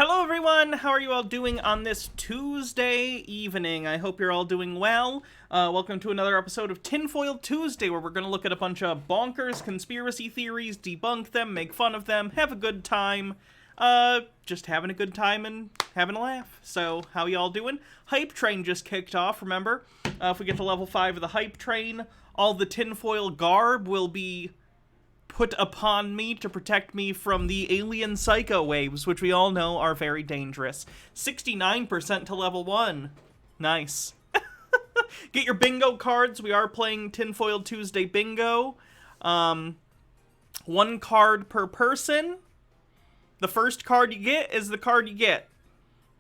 Hello everyone, how are you all doing on this Tuesday evening? I hope you're all doing well. Welcome to another episode of Tinfoil Tuesday, where we're going to look at a bunch of bonkers conspiracy theories, debunk them, make fun of them, have a good time. Just having a good time and having a laugh. So, how y'all doing? Hype Train just kicked off, remember? If we get to level 5 of the Hype Train, all the tinfoil garb will be put upon me to protect me from the alien psycho waves, which we all know are very dangerous. 69% to level 1. Nice. Get your bingo cards. We are playing Tinfoil Tuesday Bingo. 1 card per person. The first card you get is the card you get.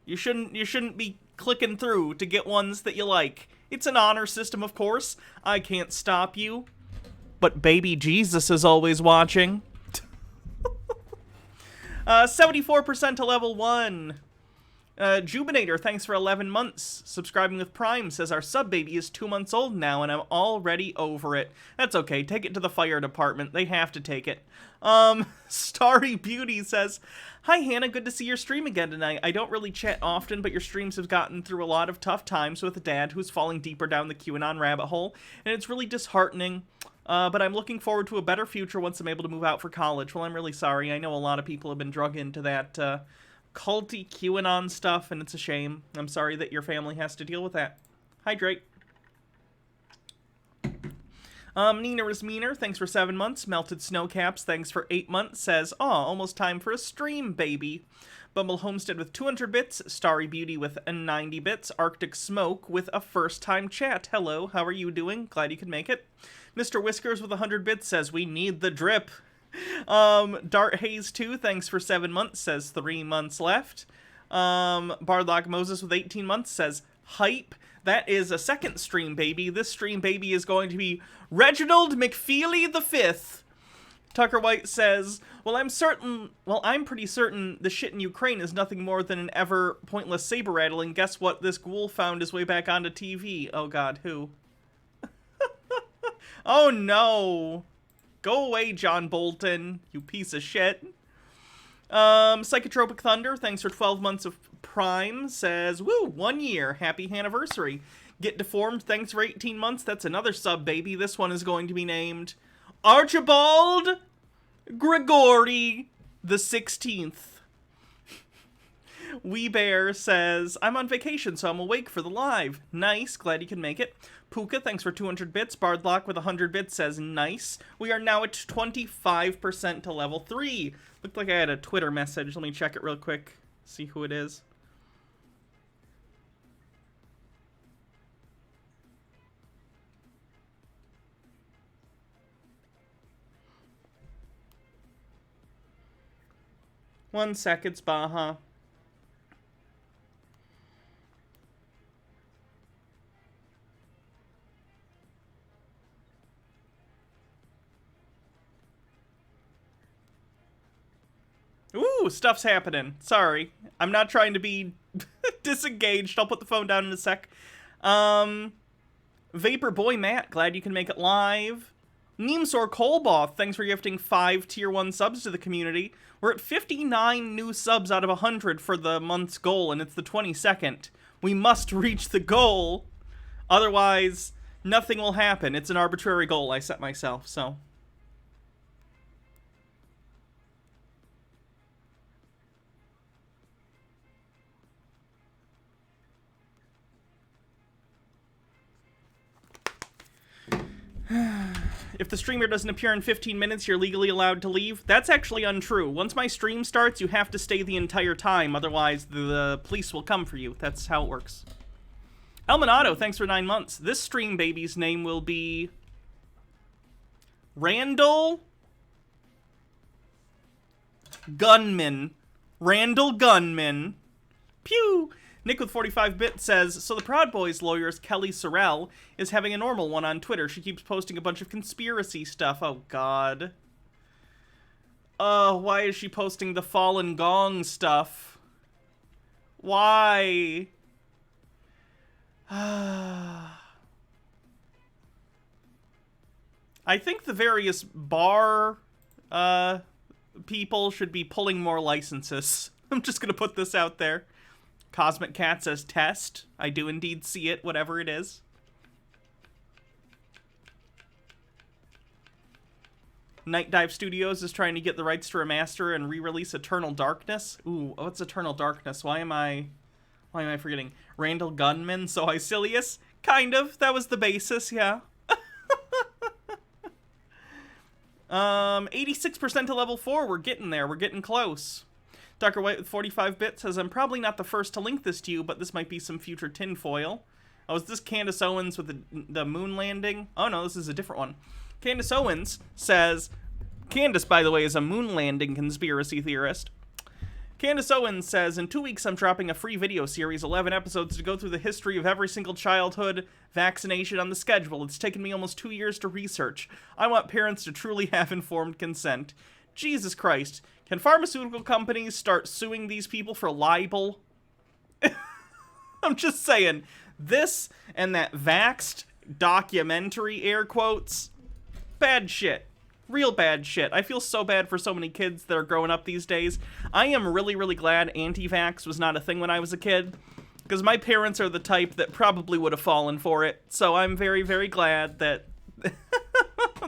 You shouldn't be clicking through to get ones that you like. It's an honor system, of course. I can't stop you. But baby Jesus is always watching. 74% to level 1. Jubinator, thanks for 11 months. Subscribing with Prime, says our sub baby is 2 months old now and I'm already over it. That's okay, take it to the fire department. They have to take it. Starry Beauty says, hi Hannah, good to see your stream again tonight. I don't really chat often, but your streams have gotten through a lot of tough times with a dad who's falling deeper down the QAnon rabbit hole, and it's really disheartening. But I'm looking forward to a better future once I'm able to move out for college. Well, I'm really sorry. I know a lot of people have been drug into that culty QAnon stuff, and it's a shame. I'm sorry that your family has to deal with that. Hydrate. Nina is Meaner, thanks for 7 months. Melted Snowcaps, thanks for 8 months. Says, aw, almost time for a stream, baby. Bumble Homestead with 200 bits. Starry Beauty with 90 bits. Arctic Smoke with a first-time chat. Hello, how are you doing? Glad you could make it. Mr. Whiskers with 100 bits says, we need the drip. Dart Haze 2, thanks for 7 months, says 3 months left. Bardlock Moses with 18 months says, hype. That is a second stream baby. This stream baby is going to be Reginald McFeely V. Tucker White says, well, I'm pretty certain the shit in Ukraine is nothing more than an ever pointless saber rattling. Guess what? This ghoul found his way back onto TV. Oh god, who? Oh no. Go away, John Bolton, you piece of shit. Psychotropic Thunder, thanks for 12 months of Prime, says, woo, 1 year, happy anniversary. Get Deformed, thanks for 18 months, that's another sub baby. This one is going to be named Archibald Gregory the 16th. Wee Bear says, I'm on vacation, so I'm awake for the live. Nice, glad you can make it. Puka, thanks for 200 bits. Bardlock with 100 bits says, nice. We are now at 25% to level 3. Looked like I had a Twitter message. Let me check it real quick. See who it is. One sec, it's Baha. Ooh, stuff's happening. Sorry. I'm not trying to be disengaged. I'll put the phone down in a sec. Vapor Boy Matt, glad you can make it live. Neemsor Kolboth, thanks for gifting 5 tier 1 subs to the community. We're at 59 new subs out of 100 for the month's goal, and it's the 22nd. We must reach the goal. Otherwise, nothing will happen. It's an arbitrary goal I set myself, so... If the streamer doesn't appear in 15 minutes, you're legally allowed to leave. That's actually untrue. Once my stream starts, you have to stay the entire time. Otherwise, the police will come for you. That's how it works. Elminato, thanks for 9 months. This stream baby's name will be... Randall... Gunman. Randall Gunman. Pew! Nick with 45 bits says, so the Proud Boys lawyer's Kelly Sorrell is having a normal one on Twitter. She keeps posting a bunch of conspiracy stuff. Oh, God. Why is she posting the Fallen Gong stuff? Why? I think the various bar, people should be pulling more licenses. I'm just gonna put this out there. Cosmic Cat says test. I do indeed see it, whatever it is. Night Dive Studios is trying to get the rights to remaster and re-release Eternal Darkness. Ooh, what's Eternal Darkness? Why am I forgetting? Randall Gunman, So Icilius? Kind of. That was the basis, yeah. 86% to level 4. We're getting there. We're getting close. Dr. White with 45 bits says, I'm probably not the first to link this to you, but this might be some future tinfoil. Oh, is this Candace Owens with the moon landing? Oh, no, this is a different one. Candace Owens says, Candace, by the way, is a moon landing conspiracy theorist. Candace Owens says, in 2 weeks I'm dropping a free video series, 11 episodes, to go through the history of every single childhood vaccination on the schedule. It's taken me almost 2 years to research. I want parents to truly have informed consent. Jesus Christ. Can pharmaceutical companies start suing these people for libel? I'm just saying, this and that vaxxed documentary, air quotes, bad shit. Real bad shit. I feel so bad for so many kids that are growing up these days. I am really, really glad anti-vax was not a thing when I was a kid, because my parents are the type that probably would have fallen for it. So I'm very, very glad that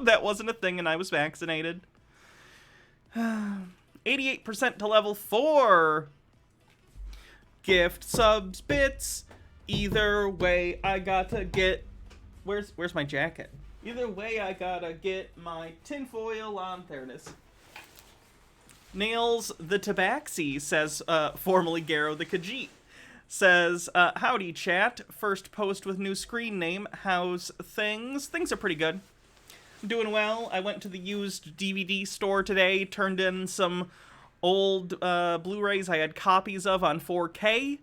that wasn't a thing and I was vaccinated. 88% to level 4. Gift subs bits. Either way, I gotta get... Where's my jacket? Either way, I gotta get my tinfoil on. There it is. Nails the Tabaxi, says, formerly Garrow the Khajiit. Says, howdy, chat. First post with new screen name. How's things? Things are pretty good. I'm doing well. I went to the used DVD store today, turned in some old Blu-rays I had copies of on 4K,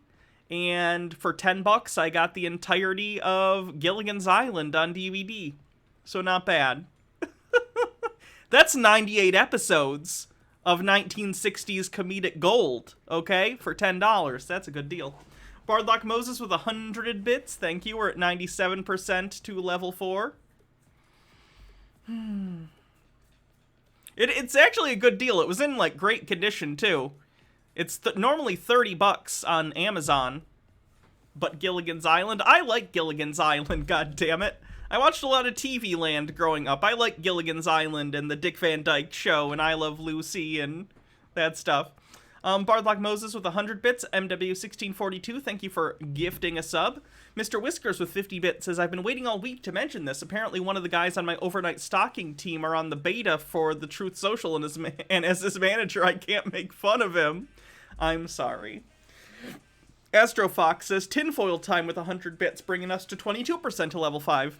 and for $10 I got the entirety of Gilligan's Island on DVD. So not bad. That's 98 episodes of 1960s comedic gold, okay? For $10. That's a good deal. Bardlock Moses with 100 bits. Thank you. We're at 97% to level 4. It's actually a good deal. It was in, like, great condition, too. It's normally $30 on Amazon. But Gilligan's Island, I like Gilligan's Island, goddammit. I watched a lot of TV Land growing up. I like Gilligan's Island and the Dick Van Dyke Show and I Love Lucy and that stuff. Bardlock Moses with 100 bits. MW1642, thank you for gifting a sub. Mr. Whiskers with 50 bits says, I've been waiting all week to mention this. Apparently one of the guys on my overnight stalking team are on the beta for the Truth Social, and as his manager, I can't make fun of him. I'm sorry. Astrofox says, tinfoil time with 100 bits, bringing us to 22% to level 5.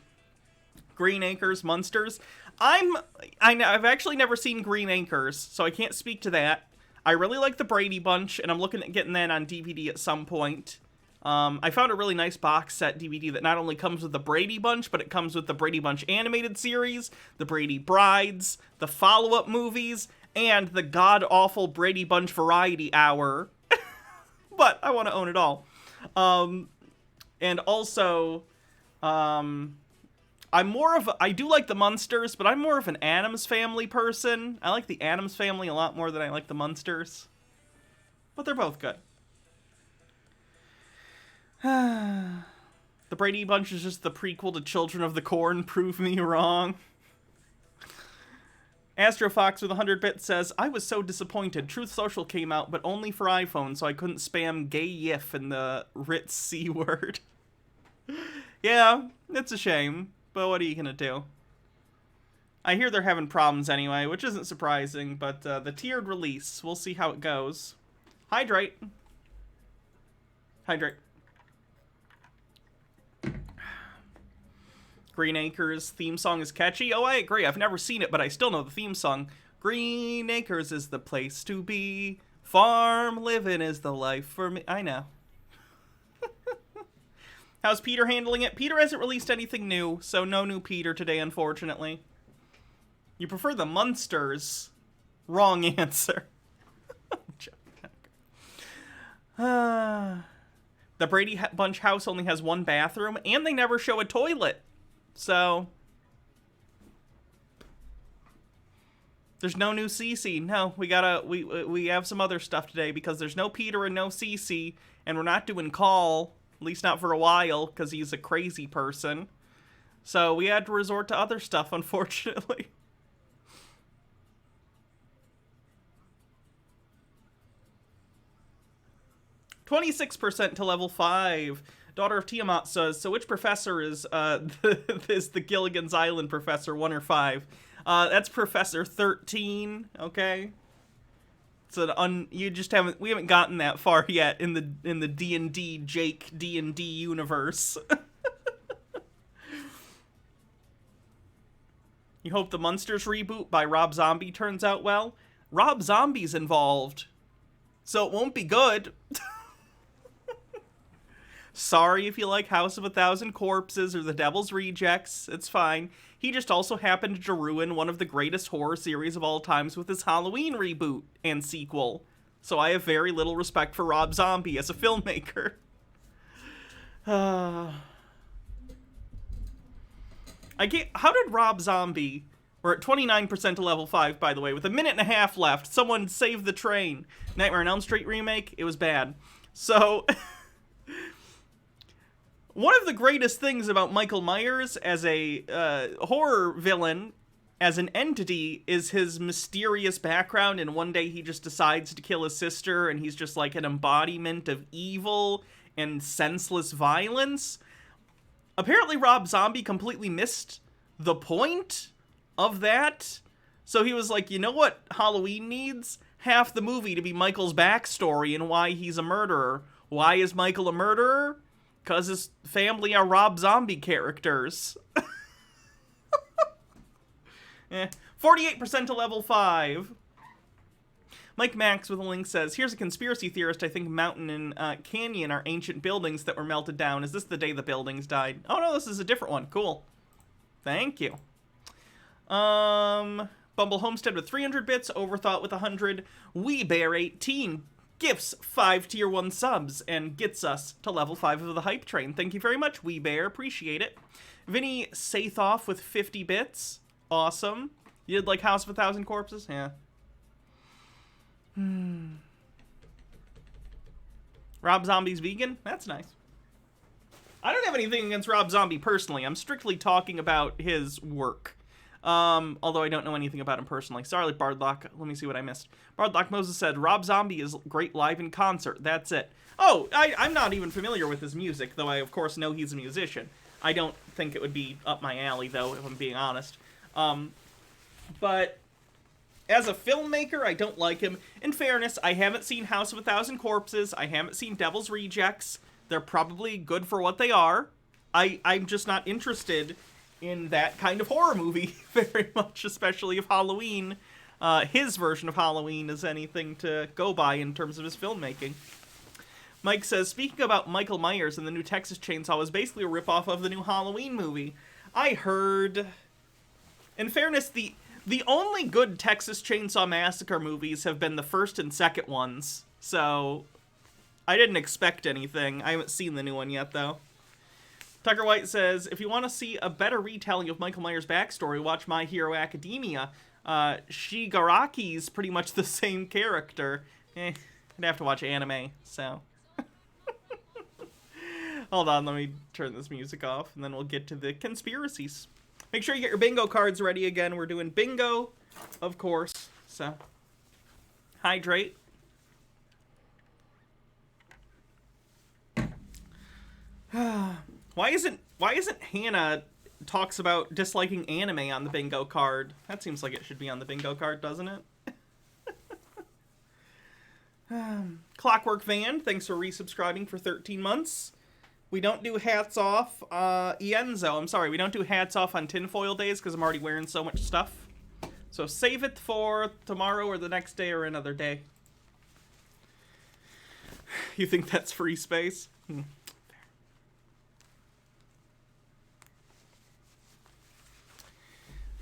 Green Acres, Munsters. I've actually never seen Green Acres, so I can't speak to that. I really like the Brady Bunch, and I'm looking at getting that on DVD at some point. I found a really nice box set DVD that not only comes with the Brady Bunch, but it comes with the Brady Bunch animated series, the Brady Brides, the follow-up movies, and the god-awful Brady Bunch Variety Hour. But I want to own it all. And also, I do like the Munsters, but I'm more of an Addams Family person. I like the Addams Family a lot more than I like the Munsters. But they're both good. The Brady Bunch is just the prequel to Children of the Corn. Prove me wrong. Astrofox with 100 bits says, I was so disappointed. Truth Social came out, but only for iPhone, so I couldn't spam gay yif in the Ritz C word. Yeah, it's a shame, but what are you gonna do? I hear they're having problems anyway, which isn't surprising, but the tiered release, we'll see how it goes. Hydrate. Hydrate. Green Acres theme song is catchy. Oh, I agree. I've never seen it, but I still know the theme song. Green Acres is the place to be. Farm living is the life for me. I know. How's Peter handling it? Peter hasn't released anything new, so no new Peter today, unfortunately. You prefer the Munsters. Wrong answer. The Brady Bunch house only has one bathroom, and they never show a toilet. So, There's no new Cece. No, we have some other stuff today because there's no Peter and no Cece, and we're not doing Call, at least not for a while, because he's a crazy person. So we had to resort to other stuff, unfortunately. "26% to level 5. Daughter of Tiamat says, so which professor is is the Gilligan's Island professor, 1 or 5? That's Professor 13, okay? It's we haven't gotten that far yet in the D&D Jake D&D universe. You hope the Munsters reboot by Rob Zombie turns out well. Rob Zombie's involved, so it won't be good. Sorry if you like House of a Thousand Corpses or The Devil's Rejects. It's fine. He just also happened to ruin one of the greatest horror series of all times with his Halloween reboot and sequel. So I have very little respect for Rob Zombie as a filmmaker. How did Rob Zombie... We're at 29% to level 5, by the way, with a minute and a half left. Someone save the train. Nightmare on Elm Street remake, it was bad. So... One of the greatest things about Michael Myers as a horror villain, as an entity, is his mysterious background, and one day he just decides to kill his sister, and he's just like an embodiment of evil and senseless violence. Apparently Rob Zombie completely missed the point of that, so he was like, you know what Halloween needs? Half the movie to be Michael's backstory and why he's a murderer. Why is Michael a murderer? Because his family are Rob Zombie characters. 48% to level 5. Mike Max with a link says, here's a conspiracy theorist. I think Mountain and Canyon are ancient buildings that were melted down. Is this the day the buildings died? Oh no, this is a different one. Cool. Thank you. Bumble Homestead with 300 bits. Overthought with 100. WeBear18 gifts 5 tier 1 subs and gets us to level 5 of the hype train. Thank you very much, WeBear. Appreciate it. Vinny Sathoff with 50 bits. Awesome. You did like House of a Thousand Corpses? Yeah. Rob Zombie's vegan? That's nice. I don't have anything against Rob Zombie personally. I'm strictly talking about his work. Although I don't know anything about him personally. Sorry, Bardlock. Let me see what I missed. Bardlock Moses said, Rob Zombie is great live in concert. That's it. Oh, I'm not even familiar with his music, though I, of course, know he's a musician. I don't think it would be up my alley, though, if I'm being honest. But as a filmmaker, I don't like him. In fairness, I haven't seen House of a Thousand Corpses. I haven't seen Devil's Rejects. They're probably good for what they are. I'm just not interested in that kind of horror movie very much, especially if Halloween, his version of Halloween, is anything to go by in terms of his filmmaking. Mike says, speaking about Michael Myers and the new Texas Chainsaw was basically a ripoff of the new Halloween movie. I heard... In fairness, the only good Texas Chainsaw Massacre movies have been the first and second ones, so I didn't expect anything. I haven't seen the new one yet, though. Tucker White says, if you want to see a better retelling of Michael Myers' backstory, watch My Hero Academia. Shigaraki's pretty much the same character. I'd have to watch anime, so... Hold on, let me turn this music off, and then we'll get to the conspiracies. Make sure you get your bingo cards ready again. We're doing bingo, of course, so... Hydrate. Why isn't Hannah talks about disliking anime on the bingo card? That seems like it should be on the bingo card, doesn't it? Clockwork Van, thanks for resubscribing for 13 months. We don't do hats off, Ienzo, I'm sorry, we don't do hats off on tinfoil days because I'm already wearing so much stuff. So save it for tomorrow or the next day or another day. You think that's free space?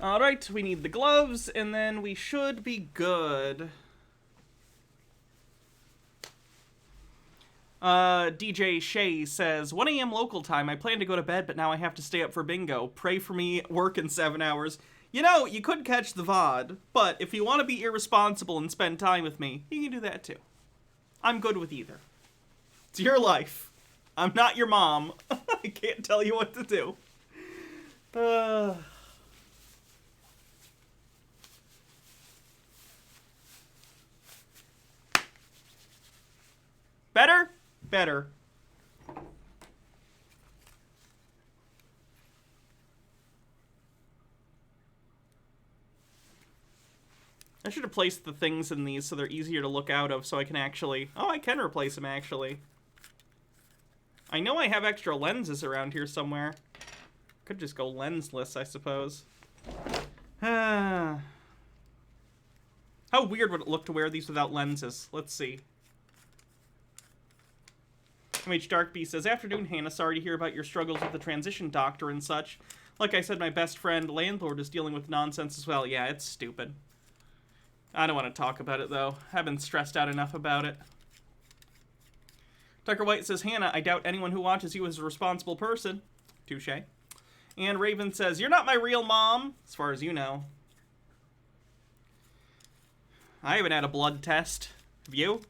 Alright, we need the gloves, and then we should be good. DJ Shay says, 1 a.m. local time. I plan to go to bed, but now I have to stay up for bingo. Pray for me, work in 7 hours. You know, you could catch the VOD, but if you want to be irresponsible and spend time with me, you can do that too. I'm good with either. It's your life. I'm not your mom. I can't tell you what to do. Better? Better. I should have placed the things in these so they're easier to look out of so I can actually... Oh, I can replace them, actually. I know I have extra lenses around here somewhere. Could just go lensless, I suppose. How weird would it look to wear these without lenses? Let's see. MH Darkbeast says, Afternoon, Hannah. Sorry to hear about your struggles with the transition doctor and such. Like I said, my best friend, Landlord, is dealing with nonsense as well. Yeah, it's stupid. I don't want to talk about it, though. I've been stressed out enough about it. Tucker White says, Hannah, I doubt anyone who watches you is a responsible person. Touché. And Raven says, you're not my real mom, as far as you know. I haven't had a blood test. Have you?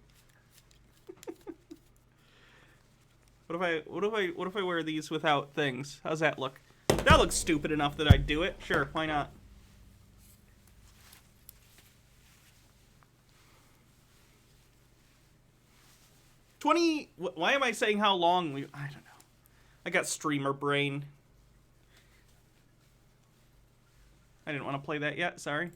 What if I wear these without things? How's that look? That looks stupid enough that I'd do it. Sure, why not? Why am I saying how long we... I don't know. I got streamer brain. I didn't want to play that yet, sorry.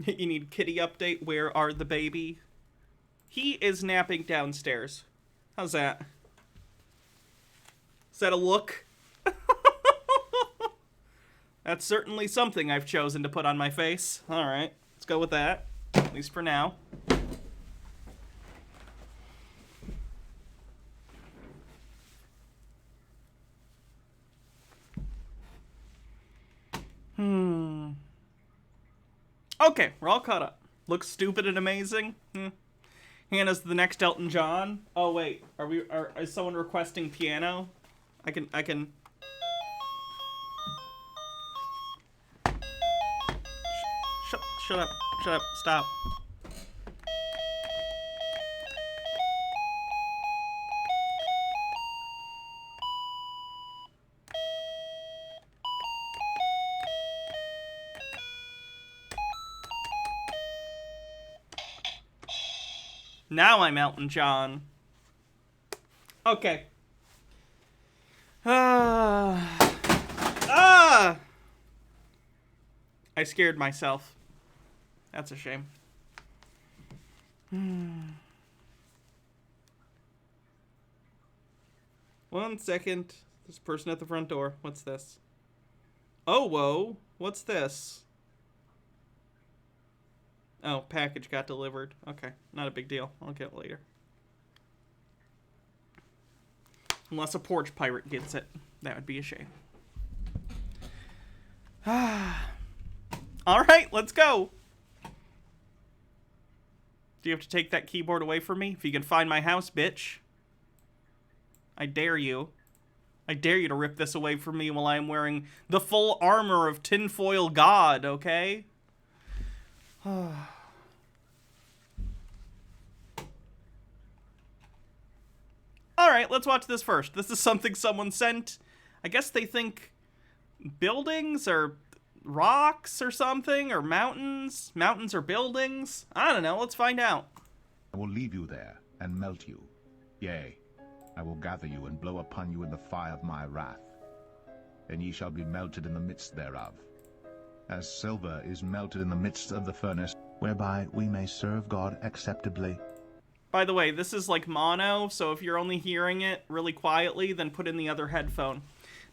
You need kitty update. Where are the baby? He is napping downstairs. How's that? Is that a look? That's certainly something I've chosen to put on my face. Alright, let's go with that. At least for now. Okay, we're all caught up. Looks stupid and amazing. Hannah's the next Elton John. Oh wait, is someone requesting piano? I can. Shut up, stop. Now I'm Elton John. Okay. I scared myself. That's a shame. One second. There's a person at the front door. What's this? Oh, whoa. What's this? Oh, package got delivered. Okay, not a big deal. I'll get it later. Unless a porch pirate gets it. That would be a shame. Alright, let's go. Do you have to take that keyboard away from me? If you can find my house, bitch. I dare you. I dare you to rip this away from me while I am wearing the full armor of Tinfoil God, okay? Alright, let's watch this first. This is something someone sent. I guess they think buildings or rocks or something, or mountains. Mountains or buildings. I don't know, let's find out. I will leave you there and melt you. Yea, I will gather you and blow upon you in the fire of my wrath. And ye shall be melted in the midst thereof. As silver is melted in the midst of the furnace, whereby we may serve God acceptably. By the way, this is like mono, so if you're only hearing it really quietly, then put in the other headphone.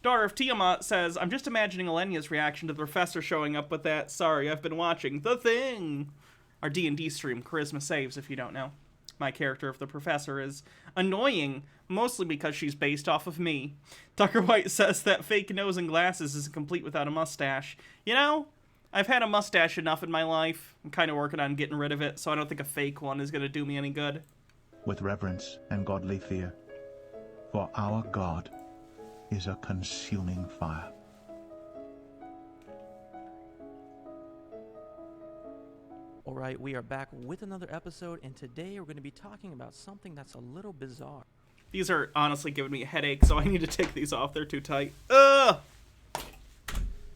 Daughter of Tiamat says, I'm just imagining Alenia's reaction to the professor showing up with that, sorry, I've been watching The Thing. Our D&D stream, Charisma Saves, if you don't know. My character of the professor is annoying, mostly because she's based off of me. Tucker White says that fake nose and glasses isn't complete without a mustache. You know, I've had a mustache enough in my life. I'm kind of working on getting rid of it, so I don't think a fake one is going to do me any good. With reverence and godly fear, for our God is a consuming fire. Alright, we are back with another episode, and today we're going to be talking about something that's a little bizarre. These are honestly giving me a headache, so I need to take these off. They're too tight. Ugh!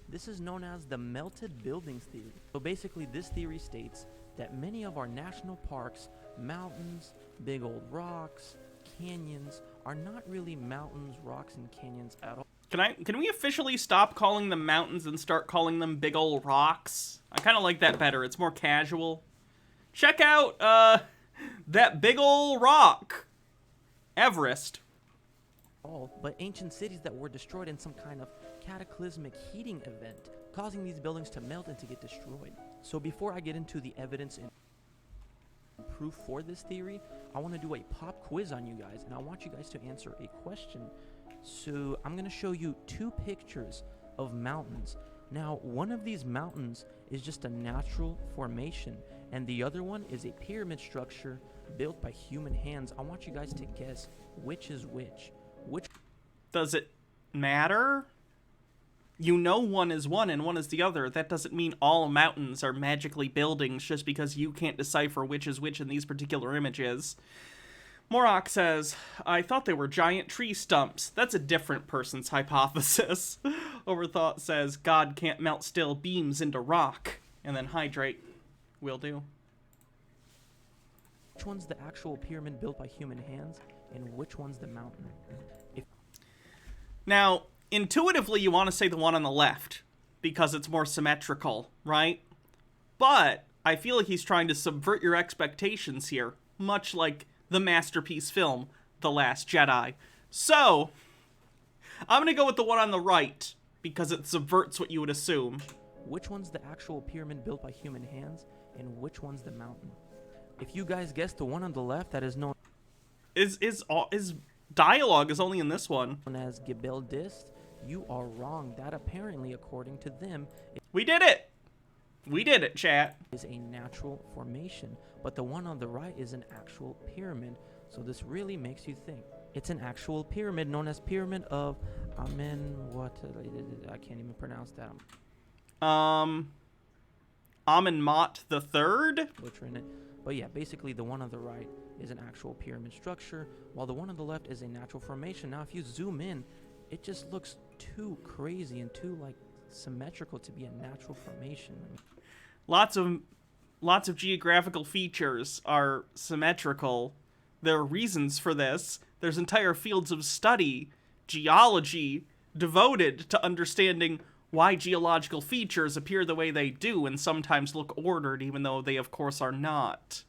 This is known as the melted buildings theory. So basically, this theory states that many of our national parks, mountains, big old rocks, canyons, are not really mountains, rocks, and canyons at all. Can we officially stop calling them mountains and start calling them big ol' rocks? I kind of like that better. It's more casual. Check out, that big ol' rock. Everest. But ancient cities that were destroyed in some kind of cataclysmic heating event, causing these buildings to melt and to get destroyed. So before I get into the evidence and proof for this theory, I want to do a pop quiz on you guys, and I want you guys to answer a question. So I'm going to show you two pictures of mountains. Now, one of these mountains is just a natural formation, and the other one is a pyramid structure built by human hands. I want you guys to guess which is which. Does it matter? You know one is one and one is the other. That doesn't mean all mountains are magically buildings just because you can't decipher which is which in these particular images. Morok says, I thought they were giant tree stumps. That's a different person's hypothesis. Overthought says, God can't melt still beams into rock. And then Hydrate will do. Which one's the actual pyramid built by human hands, and which one's the mountain? Now, intuitively, you want to say the one on the left, because it's more symmetrical, right? But I feel like he's trying to subvert your expectations here, much like the masterpiece film, The Last Jedi. So, I'm going to go with the one on the right, because it subverts what you would assume. Which one's the actual pyramid built by human hands, and which one's the mountain? If you guys guess the one on the left, that is known Is dialogue is only in this one. as Gebel Dist, you are wrong. That apparently, according to them, We did it! We did it, chat. is a natural formation, but the one on the right is an actual pyramid. So this really makes you think. It's an actual pyramid known as Pyramid of I can't even pronounce that. Amenemhat the Third? Butchering it. But yeah, basically the one on the right is an actual pyramid structure, while the one on the left is a natural formation. Now if you zoom in, it just looks too crazy and too like symmetrical to be a natural formation. I mean, Lots of geographical features are symmetrical. There are reasons for this. There's entire fields of study, geology, devoted to understanding why geological features appear the way they do and sometimes look ordered even though they of course are not.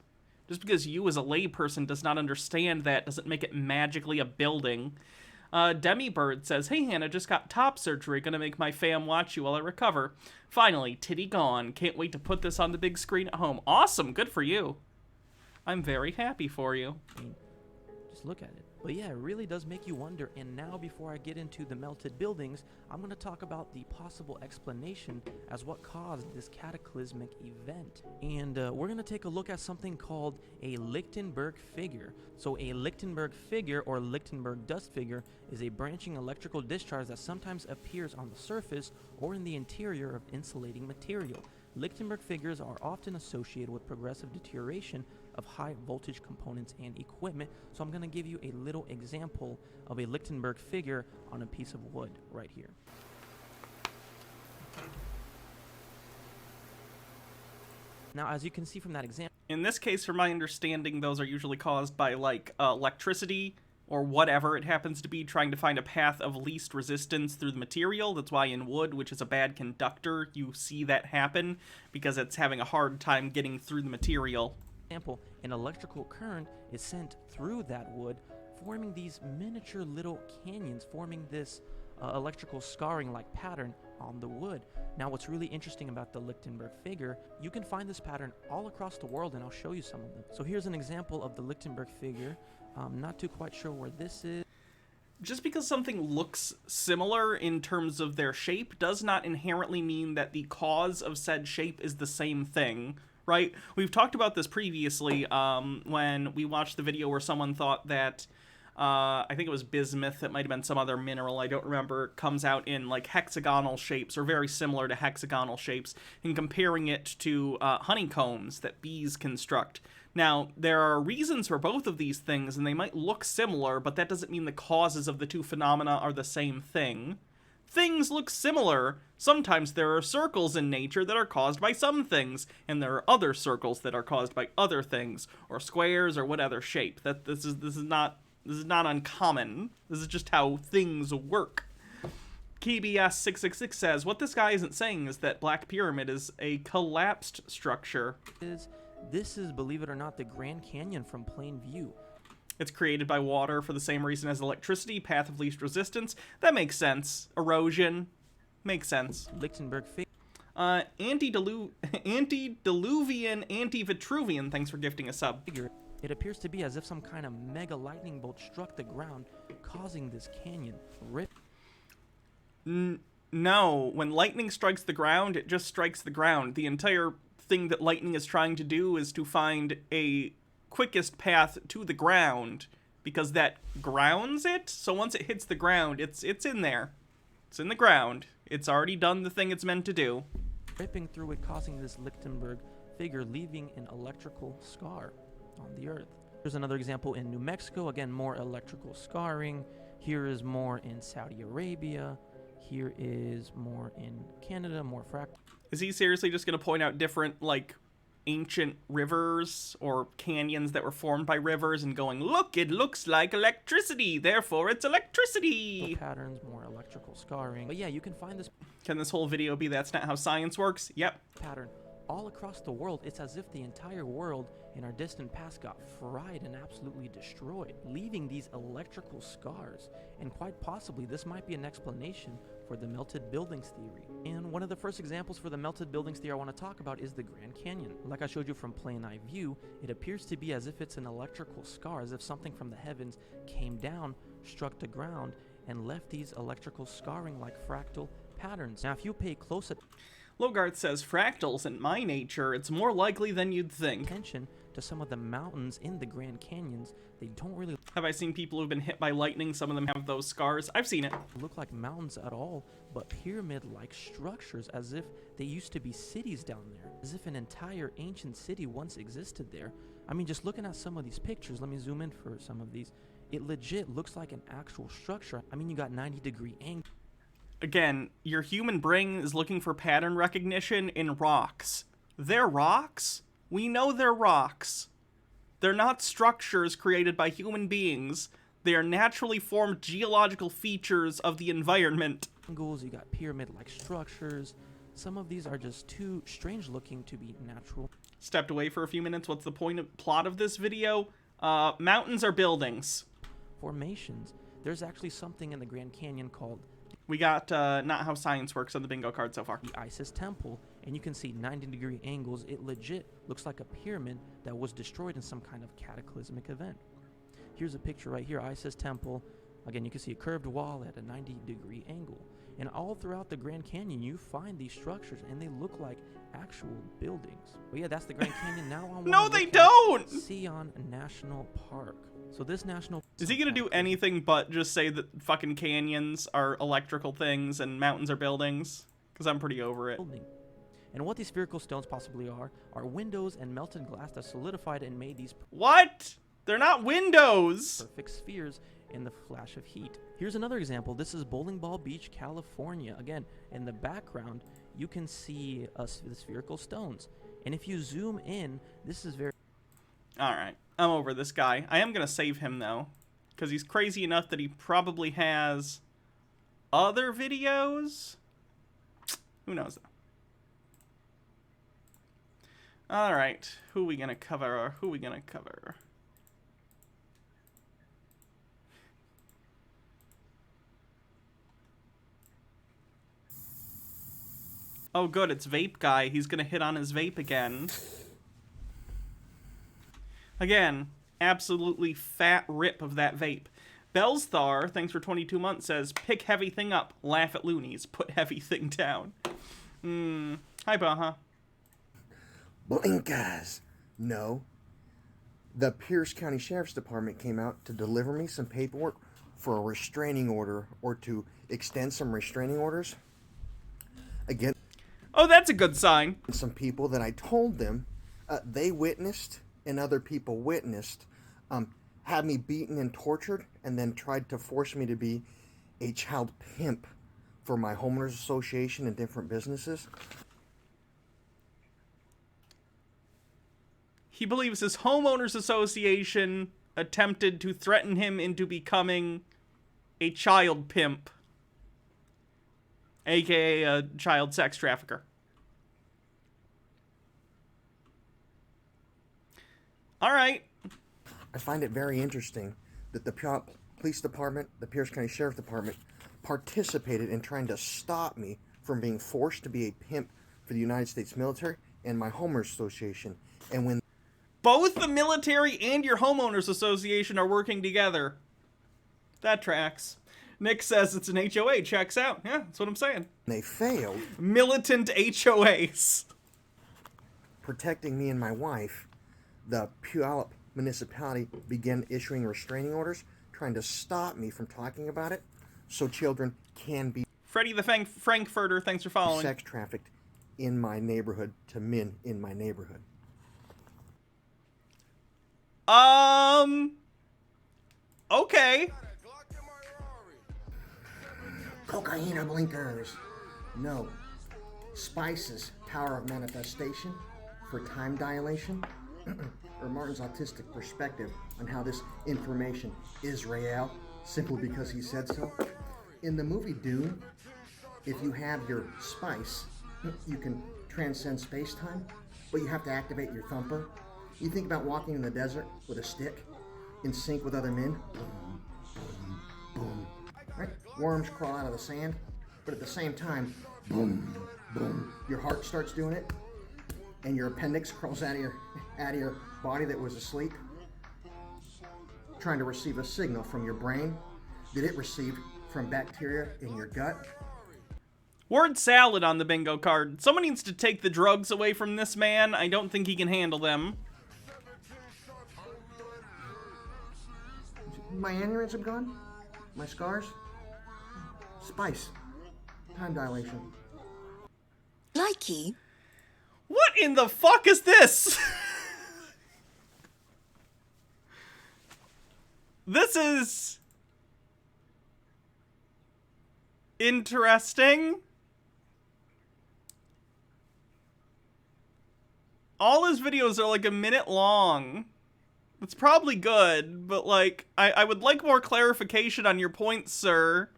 Just because you as a layperson does not understand that doesn't make it magically a building. Demibird says, hey Hannah, just got top surgery, gonna make my fam watch you while I recover. Finally, titty gone. Can't wait to put this on the big screen at home. Awesome, good for you. I'm very happy for you. just look at it. But yeah, it really does make you wonder. And now before I get into the melted buildings, I'm going to talk about the possible explanation as what caused this cataclysmic event. And we're going to take a look at something called a Lichtenberg figure. So a Lichtenberg figure or Lichtenberg dust figure is a branching electrical discharge that sometimes appears on the surface or in the interior of insulating material. Lichtenberg figures are often associated with progressive deterioration of high voltage components and equipment. So I'm going to give you a little example of a Lichtenberg figure on a piece of wood right here. Now, as you can see from that example, In this case, from my understanding, those are usually caused by, like, electricity or whatever it happens to be, trying to find a path of least resistance through the material. That's why in wood, which is a bad conductor, you see that happen, because it's having a hard time getting through the material. an electrical current is sent through that wood, forming these miniature little canyons, forming this electrical scarring-like pattern on the wood. Now, what's really interesting about the Lichtenberg figure, you can find this pattern all across the world, and I'll show you some of them. So here's an example of the Lichtenberg figure. I'm not too quite sure where this is. Just because something looks similar in terms of their shape does not inherently mean that the cause of said shape is the same thing, right? We've talked about this previously when we watched the video where someone thought that I think it was bismuth, it might have been some other mineral, I don't remember, comes out in like hexagonal shapes, or very similar to hexagonal shapes, and comparing it to honeycombs that bees construct. Now, there are reasons for both of these things, and they might look similar, but that doesn't mean the causes of the two phenomena are the same thing. Things look similar. Sometimes there are circles in nature that are caused by some things, and there are other circles that are caused by other things, or squares, or what other shape. This is not uncommon. This is just how things work. KBS666 says, what this guy isn't saying is that Black Pyramid is a collapsed structure. This is, believe it or not, the Grand Canyon from plain view. It's created by water for the same reason as electricity, path of least resistance. That makes sense. Erosion. Makes sense. Lichtenberg Antediluvian, Anti-Vitruvian, thanks for gifting a sub. figure. It appears to be as if some kind of mega lightning bolt struck the ground, causing this canyon rip. No, when lightning strikes the ground, it just strikes the ground. The entire thing that lightning is trying to do is to find a quickest path to the ground, because that grounds it. So once it hits the ground, it's in there. It's in the ground. It's already done the thing it's meant to do. Ripping through it, causing this Lichtenberg figure, leaving an electrical scar on the earth. Here's another example in New Mexico. Again, more electrical scarring. Here is more in Saudi Arabia. Here is more in Canada, more fractal. Is he seriously just going to point out different, like, ancient rivers or canyons that were formed by rivers and going, look, it looks like electricity, therefore it's electricity? Patterns, more electrical scarring. But yeah, you can find this. Can this whole video be that's not how science works? Yep. Pattern all across the world. It's as if the entire world in our distant past got fried and absolutely destroyed, leaving these electrical scars. And quite possibly this might be an explanation for the melted buildings theory. And one of the first examples for the melted buildings theory I want to talk about is the Grand Canyon. Like I showed you from plain eye view, it appears to be as if it's an electrical scar, as if something from the heavens came down, struck the ground, and left these electrical scarring like fractal patterns. Now if you pay close Logarth says, fractals in my nature, it's more likely than you'd think. attention to some of the mountains in the Grand Canyons, they don't really Have I seen people who've been hit by lightning? Some of them have those scars. I've seen it. look like mountains at all, but pyramid-like structures, as if they used to be cities down there, as if an entire ancient city once existed there. I mean, just looking at some of these pictures, let me zoom in for some of these. It legit looks like an actual structure. I mean, you got 90-degree angle. Again, your human brain is looking for pattern recognition in rocks. They're rocks? We know they're rocks. They're not structures created by human beings. They are naturally formed geological features of the environment. Angles, you got pyramid-like structures. Some of these are just too strange looking to be natural. Stepped away for a few minutes. What's the plot of this video? Mountains are buildings. Formations. There's actually something in the Grand Canyon called We got not how science works on the bingo card so far. the Isis Temple, and you can see 90-degree angles. It legit looks like a pyramid that was destroyed in some kind of cataclysmic event. Here's a picture right here, Isis Temple. Again, you can see a curved wall at a 90-degree angle. And all throughout the Grand Canyon, you find these structures, and they look like actual buildings. But yeah, that's the Grand Canyon. Now I No, they don't! Sion National Park. So this national... Is he gonna do anything but just say that fucking canyons are electrical things and mountains are buildings? Because I'm pretty over it. building. And what these spherical stones possibly are windows and melted glass that solidified and made these What? They're not windows! perfect spheres in the flash of heat. Here's another example. This is Bowling Ball Beach, California. Again, in the background, you can see the spherical stones. And if you zoom in, this is very... Alright, I'm over this guy. I am gonna save him, though. Because he's crazy enough that he probably has other videos? Who knows, though. Alright, who we gonna cover? Who we gonna cover? Oh good, it's Vape Guy. He's gonna hit on his vape again. Again, absolutely fat rip of that vape. Belsthar, thanks for 22 months, says, pick heavy thing up, laugh at loonies, put heavy thing down. Hi, Baha. Blinkers. No. The Pierce County Sheriff's Department came out to deliver me some paperwork for a restraining order, or to extend some restraining orders against Oh, that's a good sign. some people that I told them they witnessed and other people witnessed had me beaten and tortured, and then tried to force me to be a child pimp for my homeowners association and different businesses. He believes his homeowners association attempted to threaten him into becoming a child pimp, aka a child sex trafficker. All right. I find it very interesting that the police department, the Pierce County Sheriff's Department, participated in trying to stop me from being forced to be a pimp for the United States military and my homeowners association. And when Both the military and your homeowners association are working together. That tracks. Nick says it's an HOA. Checks out. Yeah, that's what I'm saying. they failed Militant HOAs. protecting me and my wife, the Puyallup municipality began issuing restraining orders, trying to stop me from talking about it, so children can be Freddie the Frankfurter, thanks for following. sex trafficked in my neighborhood to men in my neighborhood. Okay. Cocaine or blinkers? No. Spices, power of manifestation for time dilation? Or Martin's autistic perspective on how this information is real, simply because he said so? In the movie Dune, if you have your spice, you can transcend space-time, but you have to activate your thumper. You think about walking in the desert with a stick, in sync with other men. Boom, boom, boom. Right? Worms crawl out of the sand, but at the same time, boom, boom. Your heart starts doing it, and your appendix crawls out of your body that was asleep, trying to receive a signal from your brain that it received from bacteria in your gut. Word salad on the bingo card. Someone needs to take the drugs away from this man. I don't think he can handle them. My aneurysm gone? My scars? Spice. Time dilation. Likey. What in the fuck is this? This is interesting. All his videos are like a minute long. It's probably good, but like, I would like more clarification on your points, sir.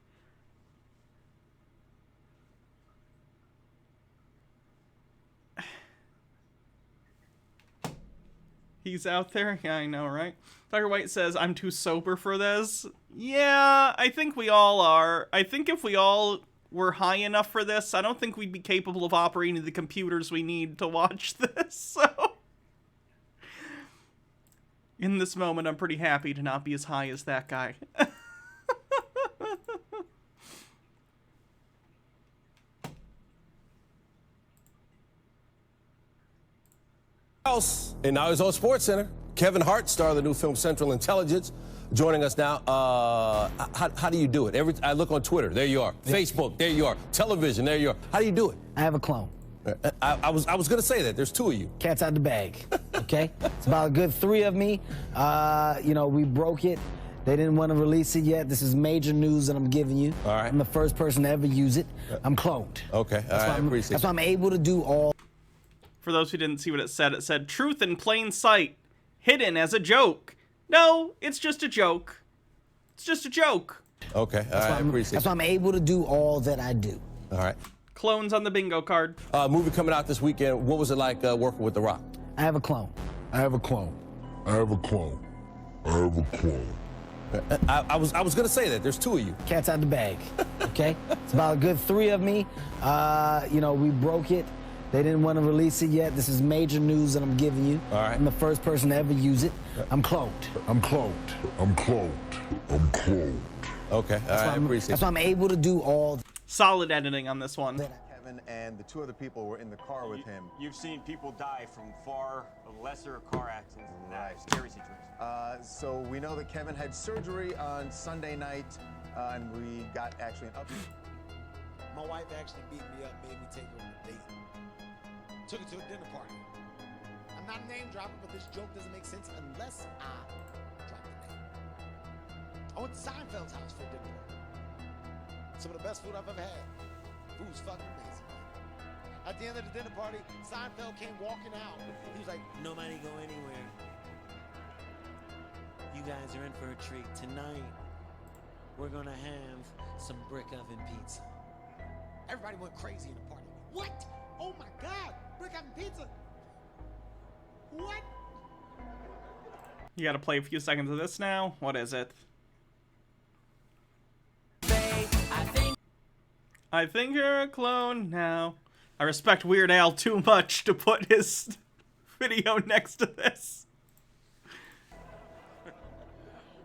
He's out there? Yeah, I know, right? Dr. White says, I'm too sober for this. Yeah, I think we all are. I think if we all were high enough for this, I don't think we'd be capable of operating the computers we need to watch this, so... In this moment, I'm pretty happy to not be as high as that guy. And now he's on SportsCenter. Kevin Hart, star of the new film Central Intelligence, joining us now. How do you do it? I look on Twitter, there you are. Facebook, there you are. Television, there you are. How do you do it? I have a clone. I was going to say that. There's two of you. Cat's out the bag, okay? It's about a good 3 of me. We broke it. They didn't want to release it yet. This is major news that I'm giving you. All right. I'm the first person to ever use it. I'm cloned. Okay, I appreciate That's why I'm able to do all. For those who didn't see what it said, truth in plain sight, hidden as a joke. No, it's just a joke. It's just a joke. Okay, I appreciate That's why I'm able to do all that I do. All right. Clones on the bingo card. Movie coming out this weekend. What was it like working with The Rock? I have a clone. I have a clone. I have a clone. I have a clone. I was going to say that. There's two of you. Cat's out the bag, okay? It's about a good 3 of me. We broke it. They didn't want to release it yet. This is major news that I'm giving you. All right. I'm the first person to ever use it. I'm cloned. I'm cloned. I'm cloned. I'm cloned. Okay, I appreciate That's why I'm able to do all. Solid editing on this one. Kevin and the 2 other people were in the car with him. You've seen people die from far lesser car accidents than that. Scary situation. So we know that Kevin had surgery on Sunday night, and we got actually an update. My wife actually beat me up, made me take her on a date. Took her to a dinner party. I'm not name dropping, but this joke doesn't make sense unless I drop the name. I went to Seinfeld's house for dinner. Some of the best food I've ever had. Food's fucking amazing. At the end of the dinner party, Seinfeld came walking out. He was like, "Nobody go anywhere. You guys are in for a treat. Tonight, we're gonna have some brick oven pizza." Everybody went crazy in the party. What? Oh my God, brick oven pizza. What? You gotta play a few seconds of this now. What is it? I think you're a clone now. I respect Weird Al too much to put his video next to this.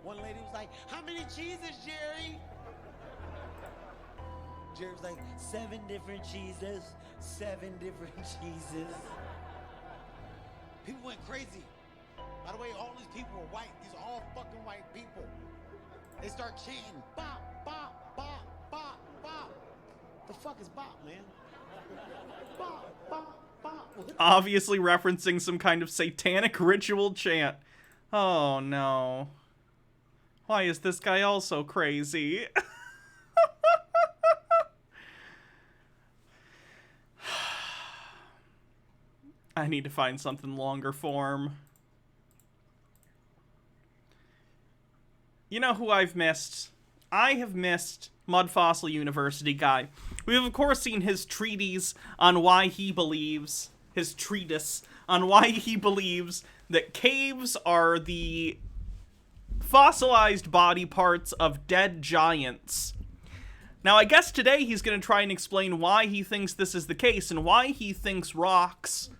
One lady was like, "How many cheeses, Jerry?" Jerry was like, 7 different cheeses, 7 different cheeses. People went crazy. By the way, all these people were white. These are all fucking white people. They start chanting, "Bop, bop, bop, bop, bop." The fuck is bop, man? Bop, bop, bop. Obviously referencing some kind of satanic ritual chant. Oh no. Why is this guy also crazy? I need to find something longer form. You know who I've missed? I have missed Mud Fossil University guy. We have, of course, seen his treatise on why he believes, his treatise on why he believes that caves are the fossilized body parts of dead giants. Now, I guess today he's going to try and explain why he thinks this is the case and why he thinks rocks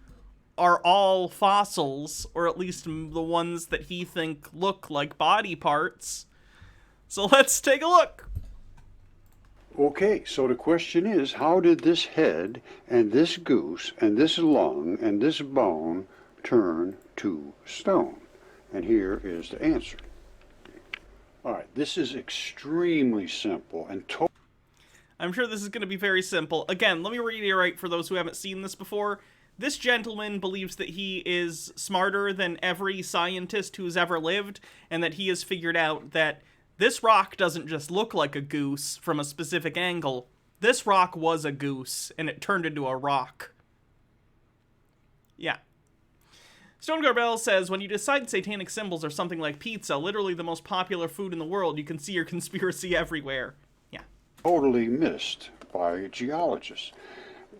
are all fossils, or at least the ones that he think look like body parts. So let's take a look. Okay, so the question is, how did this head and this goose and this lung and this bone turn to stone? And here is the answer. All right, this is extremely simple and I'm sure this is going to be very simple. Again, let me reiterate for those who haven't seen this before. This gentleman believes that he is smarter than every scientist who's ever lived, and that he has figured out that this rock doesn't just look like a goose from a specific angle. This rock was a goose, and it turned into a rock. Yeah. Stone Garbell says, when you decide satanic symbols are something like pizza, literally the most popular food in the world, you can see your conspiracy everywhere. Yeah. totally missed by geologists.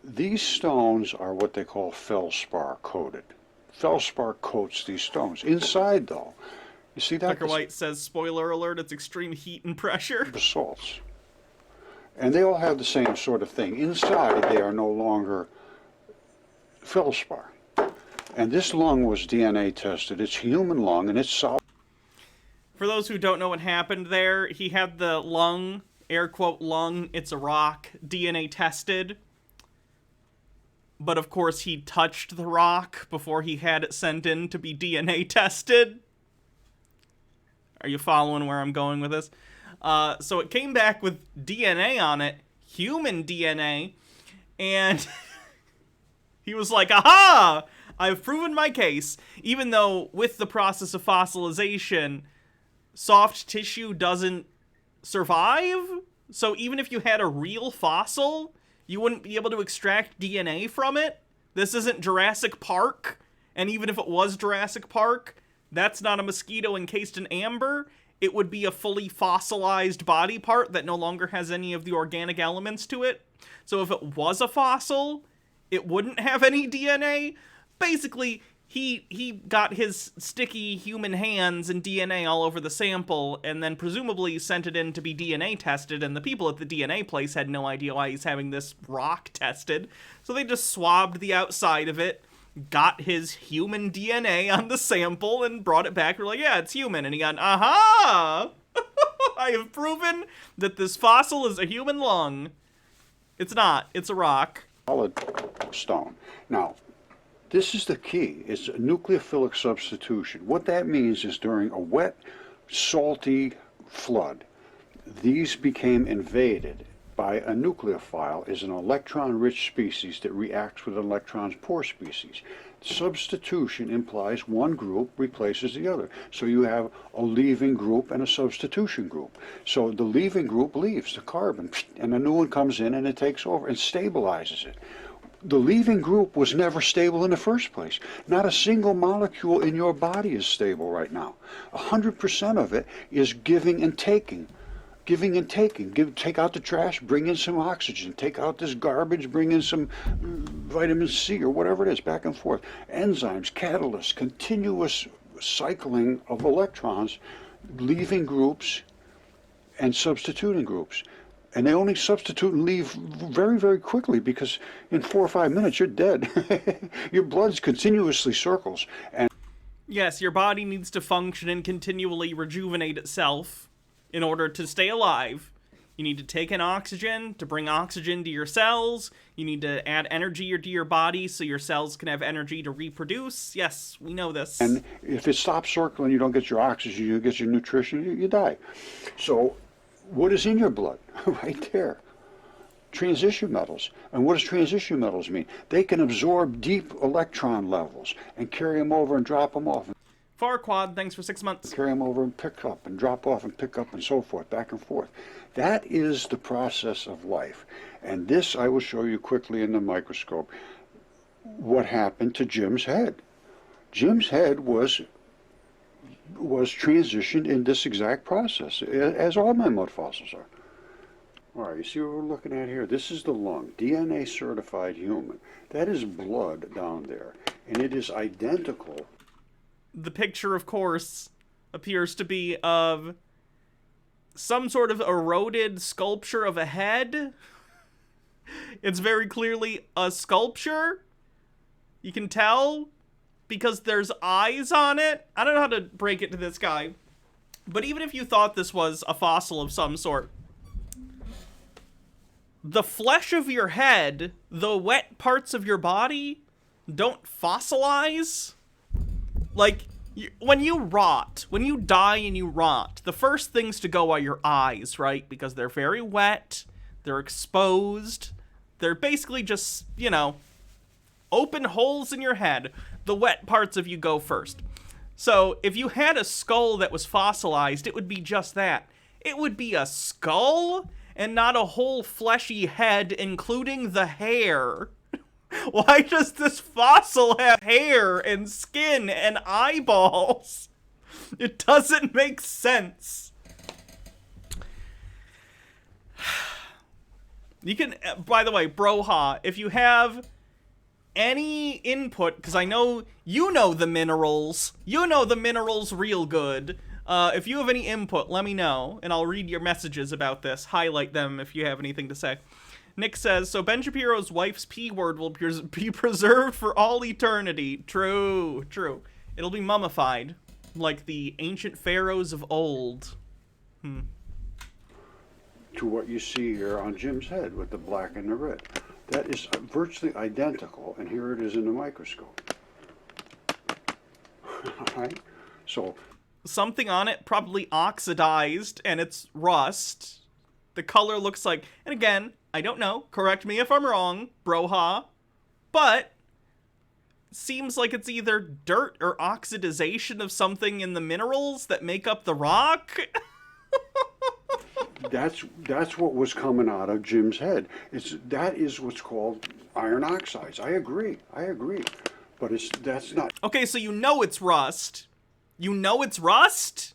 These stones are what they call feldspar coated. Feldspar coats these stones. Inside, though, you see that? Tucker White says, spoiler alert, it's extreme heat and pressure. Basalts. And they all have the same sort of thing. Inside, they are no longer feldspar. And this lung was DNA tested. It's human lung, and it's solid. For those who don't know what happened there, he had the lung, air quote lung, it's a rock, DNA tested. But of course he touched the rock before he had it sent in to be DNA tested. Are you following where I'm going with this? So it came back with DNA on it, human DNA, and he was like, aha! I've proven my case. Even though with the process of fossilization, soft tissue doesn't survive. So even if you had a real fossil, you wouldn't be able to extract DNA from it. This isn't Jurassic Park. And even if it was Jurassic Park, that's not a mosquito encased in amber. It would be a fully fossilized body part that no longer has any of the organic elements to it. So if it was a fossil, it wouldn't have any DNA. Basically, he got his sticky human hands and DNA all over the sample, and then presumably sent it in to be DNA tested, and the people at the DNA place had no idea why he's having this rock tested. So they just swabbed the outside of it, got his human DNA on the sample, and brought it back. We're like, yeah, it's human. And he got, aha! I have proven that this fossil is a human lung. It's not. It's a rock. solid stone. Now, this is the key. It's a nucleophilic substitution. What that means is during a wet, salty flood, these became invaded by a nucleophile, is an electron-rich species that reacts with electrons-poor species. Substitution implies one group replaces the other. So you have a leaving group and a substitution group. So the leaving group leaves the carbon, and a new one comes in and it takes over and stabilizes it. The leaving group was never stable in the first place. Not a single molecule in your body is stable right now. 100% of it is giving and taking. Giving and taking. Take out the trash, bring in some oxygen. Take out this garbage, bring in some vitamin C or whatever it is, back and forth. Enzymes, catalysts, continuous cycling of electrons, leaving groups and substituting groups. And they only substitute and leave very, very quickly, because in 4 or 5 minutes you're dead. Your blood continuously circles. And yes, your body needs to function and continually rejuvenate itself in order to stay alive. You need to take in oxygen to bring oxygen to your cells. You need to add energy to your body so your cells can have energy to reproduce. Yes, we know this. And if it stops circling, you don't get your oxygen, you get your nutrition, you die. So what is in your blood? Right there. Transition metals. And what does transition metals mean? They can absorb deep electron levels and carry them over and drop them off. Farquad, thanks for 6 months. Carry them over and pick up and drop off and pick up and so forth, back and forth. That is the process of life. And this I will show you quickly in the microscope what happened to Jim's head. Jim's head was transitioned in this exact process, as all mammoth fossils are. All right, you see what we're looking at here? This is the lung, DNA certified human. That is blood down there, and it is identical. The picture, of course, appears to be of some sort of eroded sculpture of a head. It's very clearly a sculpture. You can tell because there's eyes on it. I don't know how to break it to this guy. But even if you thought this was a fossil of some sort, the flesh of your head, the wet parts of your body, don't fossilize. Like, when you rot, when you die and you rot, the first things to go are your eyes, right? Because they're very wet, they're exposed, they're basically just, you know, open holes in your head. The wet parts of you go first. So, if you had a skull that was fossilized, it would be just that. It would be a skull and not a whole fleshy head, including the hair. Why does this fossil have hair and skin and eyeballs? It doesn't make sense. You can, by the way, Broha, if you have any input, because I know you know the minerals. You know the minerals real good. If you have any input, let me know, and I'll read your messages about this. Highlight them if you have anything to say. Nick says, so Ben Shapiro's wife's P-word will be preserved for all eternity. True, true. It'll be mummified, like the ancient pharaohs of old. To what you see here on Jim's head with the black and the red. That is virtually identical, and here it is in the microscope. All right? So something on it probably oxidized, and it's rust. The color looks like, and again, I don't know, correct me if I'm wrong, Broha, but seems like it's either dirt or oxidization of something in the minerals that make up the rock. That's what was coming out of Jim's head. That is what's called iron oxides. I agree, but that's not. Okay, so you know it's rust. You know it's rust?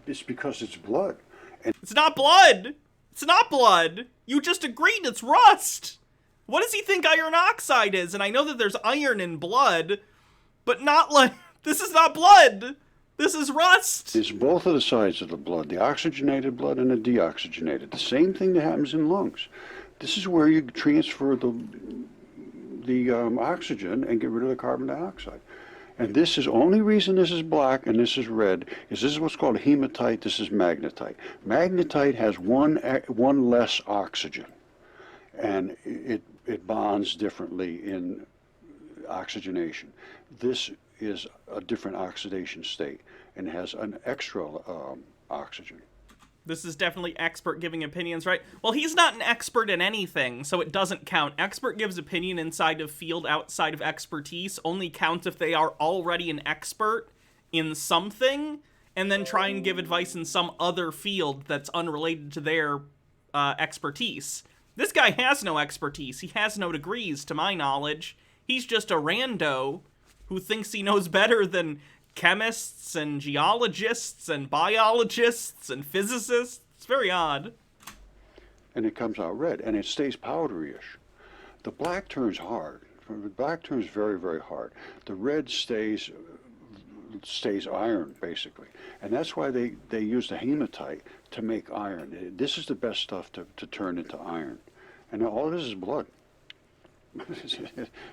It's because it's blood. And it's not blood. It's not blood. You just agreed it's rust. What does he think iron oxide is? And I know that there's iron in blood, but not like, this is not blood. This is rust. It's both of the sides of the blood, the oxygenated blood and the deoxygenated. The same thing that happens in lungs. This is where you transfer the oxygen and get rid of the carbon dioxide. And this is only reason this is black and this is red is this is what's called hematite. This is magnetite. Magnetite has one less oxygen, and it it bonds differently in oxygenation. This is a different oxidation state and has an extra oxygen. This is definitely expert giving opinions, right? Well, he's not an expert in anything, so it doesn't count. Expert gives opinion inside of field outside of expertise only counts if they are already an expert in something, and then try and give advice in some other field that's unrelated to their expertise. This guy has no expertise. He has no degrees, to my knowledge. He's just a rando who thinks he knows better than chemists and geologists and biologists and physicists. It's very odd. And it comes out red, and it stays powderyish. The black turns hard. The black turns very, very hard. The red stays iron, basically. And that's why they use the hematite to make iron. This is the best stuff to turn into iron. And all this is blood.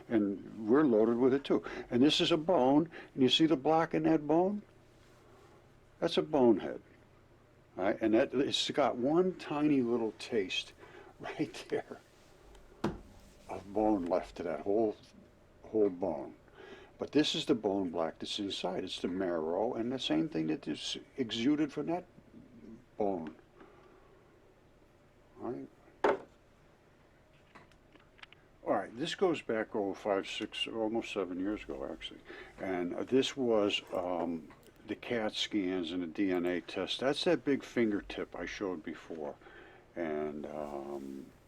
And we're loaded with it too. And this is a bone, and you see the black in that bone? That's a bonehead. Right? And it's got one tiny little taste right there of bone left to that whole bone. But this is the bone black that's inside. It's the marrow, and the same thing that is exuded from that bone. Right? All right, this goes back over 5, 6, almost 7 years ago, actually. And this was the CAT scans and the DNA test. That's that big fingertip I showed before. And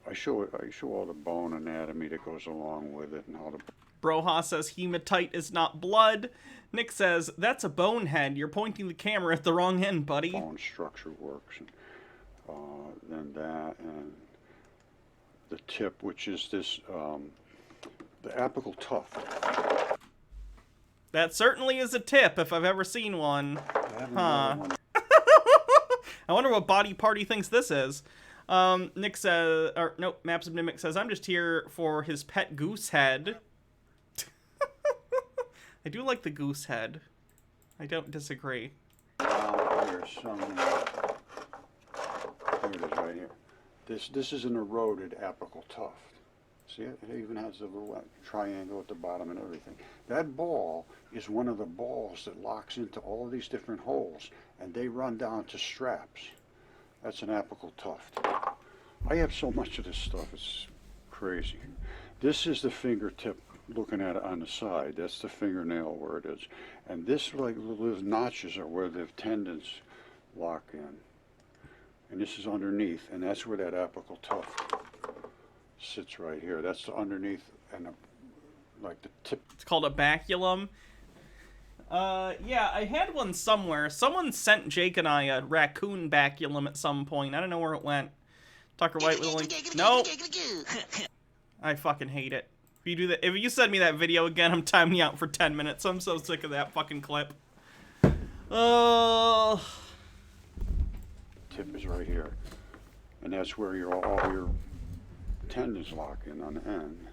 I show all the bone anatomy that goes along with it and how the... Broha says hematite is not blood. Nick says, that's a bonehead. You're pointing the camera at the wrong end, buddy. Bone structure works. And then that, and the tip, which is this, the apical tuft. That certainly is a tip, if I've ever seen one. Huh. I wonder what body part he thinks this is. Nick says, or nope, Maps of Mimic says, I'm just here for his pet goose head. I do like the goose head. I don't disagree. Here's some, here it is right here. This is an eroded apical tuft. See it? It even has a little triangle at the bottom and everything. That ball is one of the balls that locks into all these different holes, and they run down to straps. That's an apical tuft. I have so much of this stuff, it's crazy. This is the fingertip looking at it on the side. That's the fingernail where it is. And this, like little notches, are where the tendons lock in. And this is underneath, and that's where that apical tuft sits right here. That's the underneath, and like the tip. It's called a baculum. Yeah, I had one somewhere. Someone sent Jake and I a raccoon baculum at some point. I don't know where it went. Tucker White with a link. No. I fucking hate it. If you do that, if you send me that video again, I'm timing you out for 10 minutes. I'm so sick of that fucking clip. Oh. Tip is right here, and that's where all your tendons lock in on the end.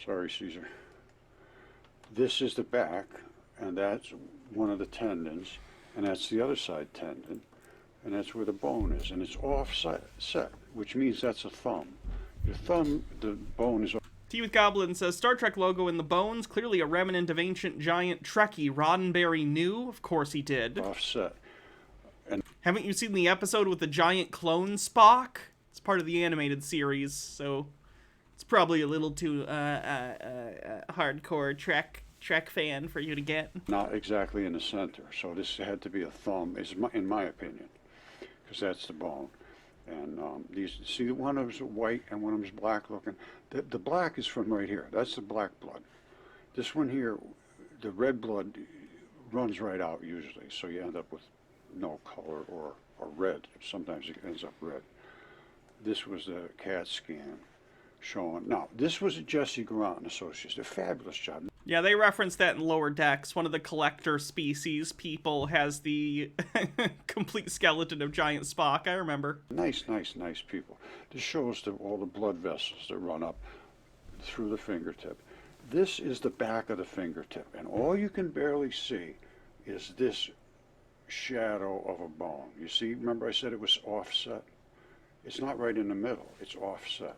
Sorry, Caesar. This is the back, and that's one of the tendons, and that's the other side tendon, and that's where the bone is, and it's offset, which means that's a thumb. Your thumb, the bone is... Tea with Goblin says, Star Trek logo in the bones, clearly a remnant of ancient giant Trekkie. Roddenberry knew? Of course he did. Offset. And haven't you seen the episode with the giant clone Spock? It's part of the animated series, so it's probably a little too hardcore Trek fan for you to get. Not exactly in the center, so this had to be a thumb, in my opinion, because that's the bone. And these, see, one of them's white and one of them's black looking. The black is from right here. That's the black blood. This one here, the red blood runs right out usually, so you end up with no color or red. Sometimes it ends up red. This was the CAT scan showing. Now, this was Jesse Grant and Associates. A fabulous job. Yeah, they referenced that in Lower Decks. One of the collector species people has the complete skeleton of giant Spock. I remember. Nice people. This shows all the blood vessels that run up through the fingertip. This is the back of the fingertip, and all you can barely see is this shadow of a bone. You see, remember I said it was offset? It's not right in the middle. It's offset.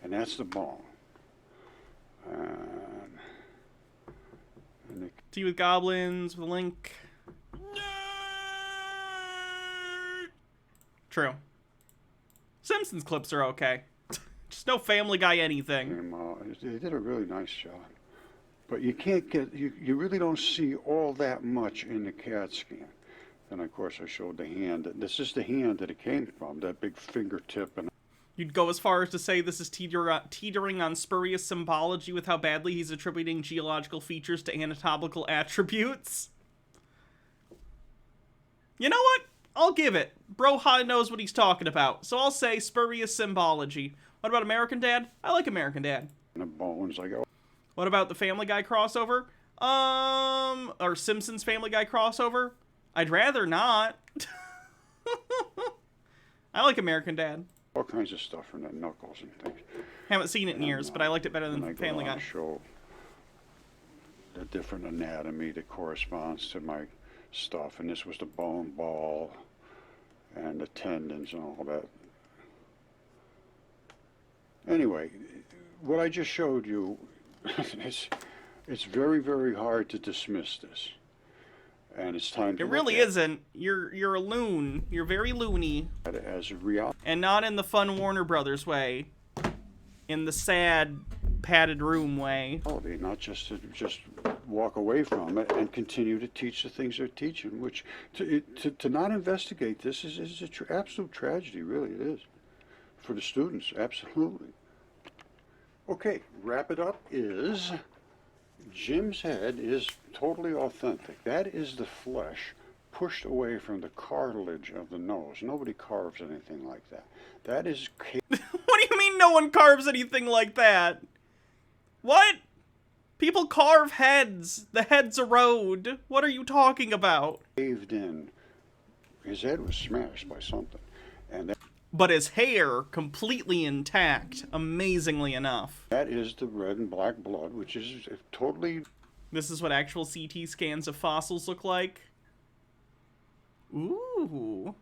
And that's the bone. And the Tea with Goblins with a link. True. Simpsons clips are okay. Just no Family Guy anything. They did a really nice job. But you can't get, you really don't see all that much in the CAT scan. And of course I showed the hand. This is the hand that it came from, that big fingertip. And You'd go as far as to say this is teetering on spurious symbology with how badly he's attributing geological features to anatomical attributes. You know what? I'll give it. Broha knows what he's talking about. So I'll say spurious symbology. What about American Dad? I like American Dad. the bones, like, oh. What about the Family Guy crossover? Or Simpsons Family Guy crossover? I'd rather not. I like American Dad. All kinds of stuff from the Knuckles and things. Haven't seen it in years, but I liked it better than Family Guy. Show the different anatomy that corresponds to my stuff, and this was the bone ball and the tendons and all that. Anyway, what I just showed you, it's very, very hard to dismiss this. And it's time to. It really isn't. You're a loon. You're very loony. As a reality. And not in the fun Warner Brothers way. In the sad, padded room way. Not just to walk away from it and continue to teach the things they're teaching, which to not investigate this is an absolute tragedy, really it is. For the students, absolutely. Okay, wrap it up is Jim's head is totally authentic. That is the flesh pushed away from the cartilage of the nose. Nobody carves anything like that. That is... What do you mean no one carves anything like that? What? People carve heads. The heads erode. What are you talking about? Caved in. His head was smashed by something. And but his hair completely intact, amazingly enough. That is the red and black blood, which is totally... This is what actual CT scans of fossils look like. Ooh.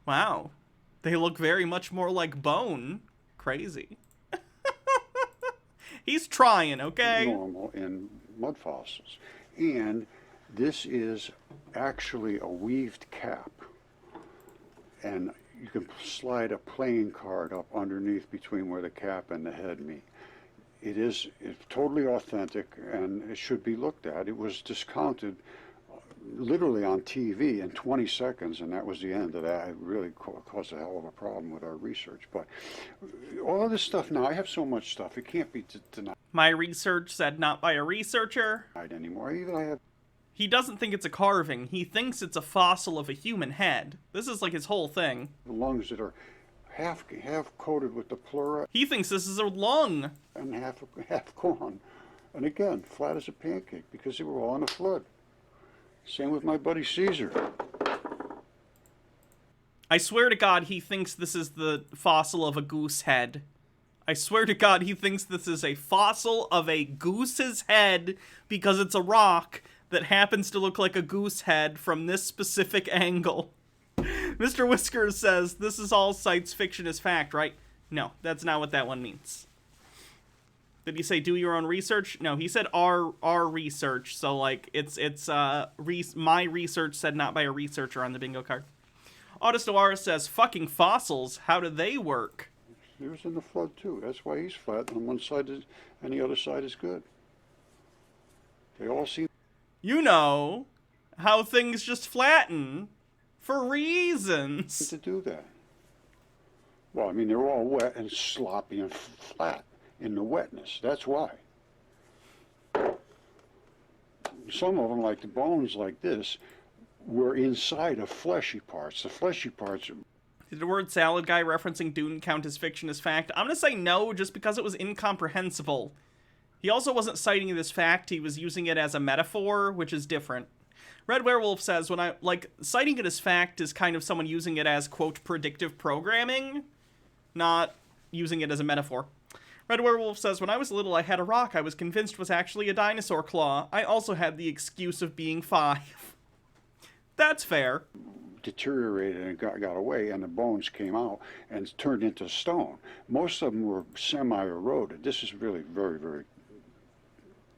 Wow. They look very much more like bone. Crazy. He's trying, okay? Normal in mud fossils. And this is actually a weaved cap. And you can slide a playing card up underneath between where the cap and the head meet. It's totally authentic, and it should be looked at. It was discounted literally on TV in 20 seconds, and that was the end of that. It really caused a hell of a problem with our research. But all of this stuff now, I have so much stuff, it can't be denied. My research said not by a researcher. Anymore. Even I have... He doesn't think it's a carving. He thinks it's a fossil of a human head. This is like his whole thing. The lungs that are half coated with the pleura. He thinks this is a lung. And half gone. And again, flat as a pancake, because they were all in a flood. Same with my buddy Caesar. I swear to God he thinks this is the fossil of a goose head. I swear to God he thinks this is a fossil of a goose's head because it's a rock that happens to look like a goose head from this specific angle. Mr. Whiskers says, this is all science fiction as fact, right? No, that's not what that one means. Did he say do your own research? No, he said our research. So, like, it's my research said not by a researcher on the bingo card. Audis Noir says, fucking fossils, how do they work? He was in the flood, too. That's why he's flat on one side and the other side is good. They all seem... You know how things just flatten for reasons. To do that. Well, I mean, they're all wet and sloppy and flat in the wetness. That's why. Some of them, like the bones like this, were inside of fleshy parts. The fleshy parts are... Did the word salad guy referencing Dune count as fiction as fact? I'm going to say no, just because it was incomprehensible. He also wasn't citing it as fact, he was using it as a metaphor, which is different. Red Werewolf says, citing it as fact is kind of someone using it as, quote, predictive programming, not using it as a metaphor. Red Werewolf says, when I was little, I had a rock I was convinced was actually a dinosaur claw. I also had the excuse of being 5. That's fair. deteriorated and got away, and the bones came out and turned into stone. Most of them were semi-eroded. This is really very, very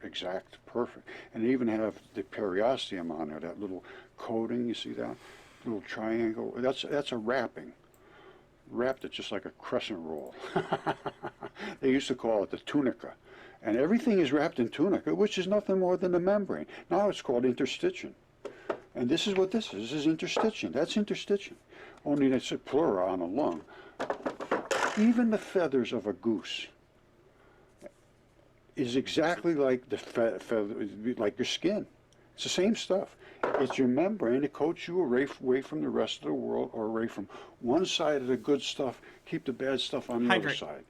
exact, perfect. And they even have the periosteum on there, that little coating, you see that? Little triangle. That's a wrapping. Wrapped it just like a crescent roll. They used to call it the tunica. And everything is wrapped in tunica, which is nothing more than a membrane. Now it's called interstitium. And this is what this is. This is interstitium. That's interstitium. Only it's a pleura on a lung. Even the feathers of a goose is exactly like the feather, like your skin. It's the same stuff. It's your membrane. It coats you away from the rest of the world, or away from one side of the good stuff, keep the bad stuff on the other side.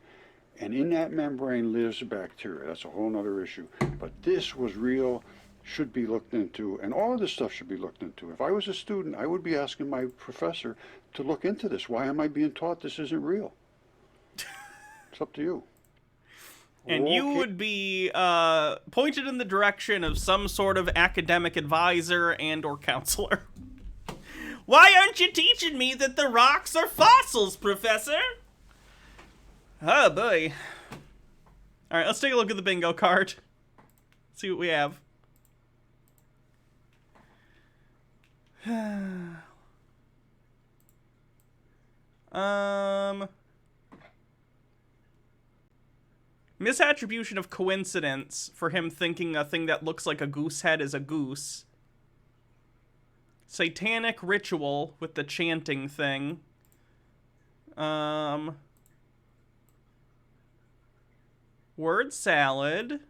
And in that membrane lives bacteria. That's a whole other issue. But this was real, should be looked into, and all of this stuff should be looked into. If I was a student, I would be asking my professor to look into this. Why am I being taught this isn't real? It's up to you. And you would be pointed in the direction of some sort of academic advisor and or counselor. Why aren't you teaching me that the rocks are fossils, Professor? Oh, boy. All right, let's take a look at the bingo card. See what we have. Misattribution of coincidence for him thinking a thing that looks like a goose head is a goose. Satanic ritual with the chanting thing. Word salad.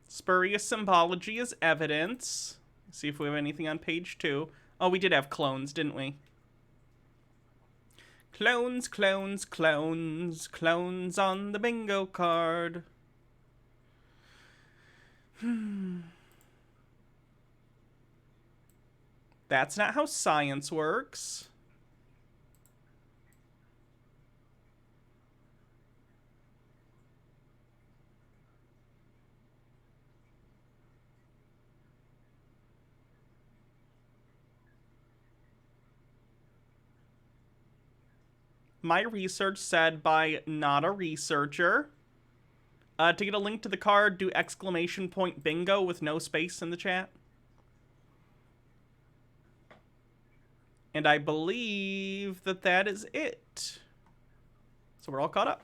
Spurious symbology is evidence. See if we have anything on page 2. Oh, we did have clones, didn't we? Clones, clones, clones, clones on the bingo card. That's not how science works. My research said by not a researcher. To get a link to the card, do ! bingo with no space in the chat. And I believe that that is it. So we're all caught up.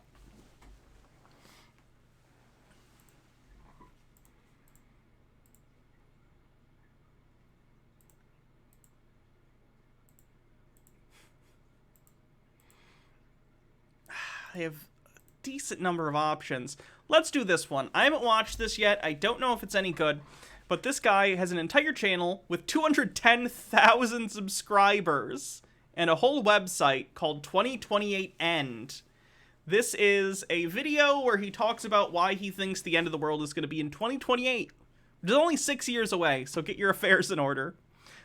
I have a decent number of options. Let's do this one. I haven't watched this yet. I don't know if it's any good. But this guy has an entire channel with 210,000 subscribers and a whole website called 2028 End. This is a video where he talks about why he thinks the end of the world is going to be in 2028. Which is only 6 years away, so get your affairs in order.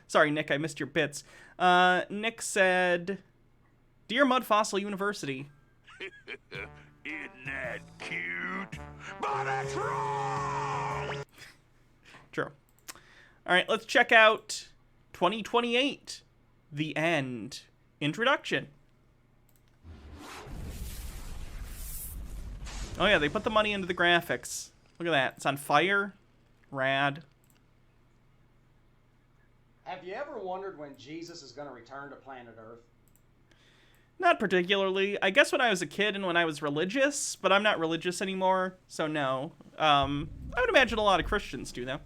Sorry, Nick, I missed your bits. Nick said, Dear Mud Fossil University. Isn't that cute? But it's wrong! True. Alright, let's check out 2028, The End. Introduction. Oh yeah, they put the money into the graphics. Look at that. It's on fire. Rad. Have you ever wondered when Jesus is going to return to planet Earth? Not particularly. I guess when I was a kid and when I was religious, but I'm not religious anymore, so no. I would imagine a lot of Christians do, though.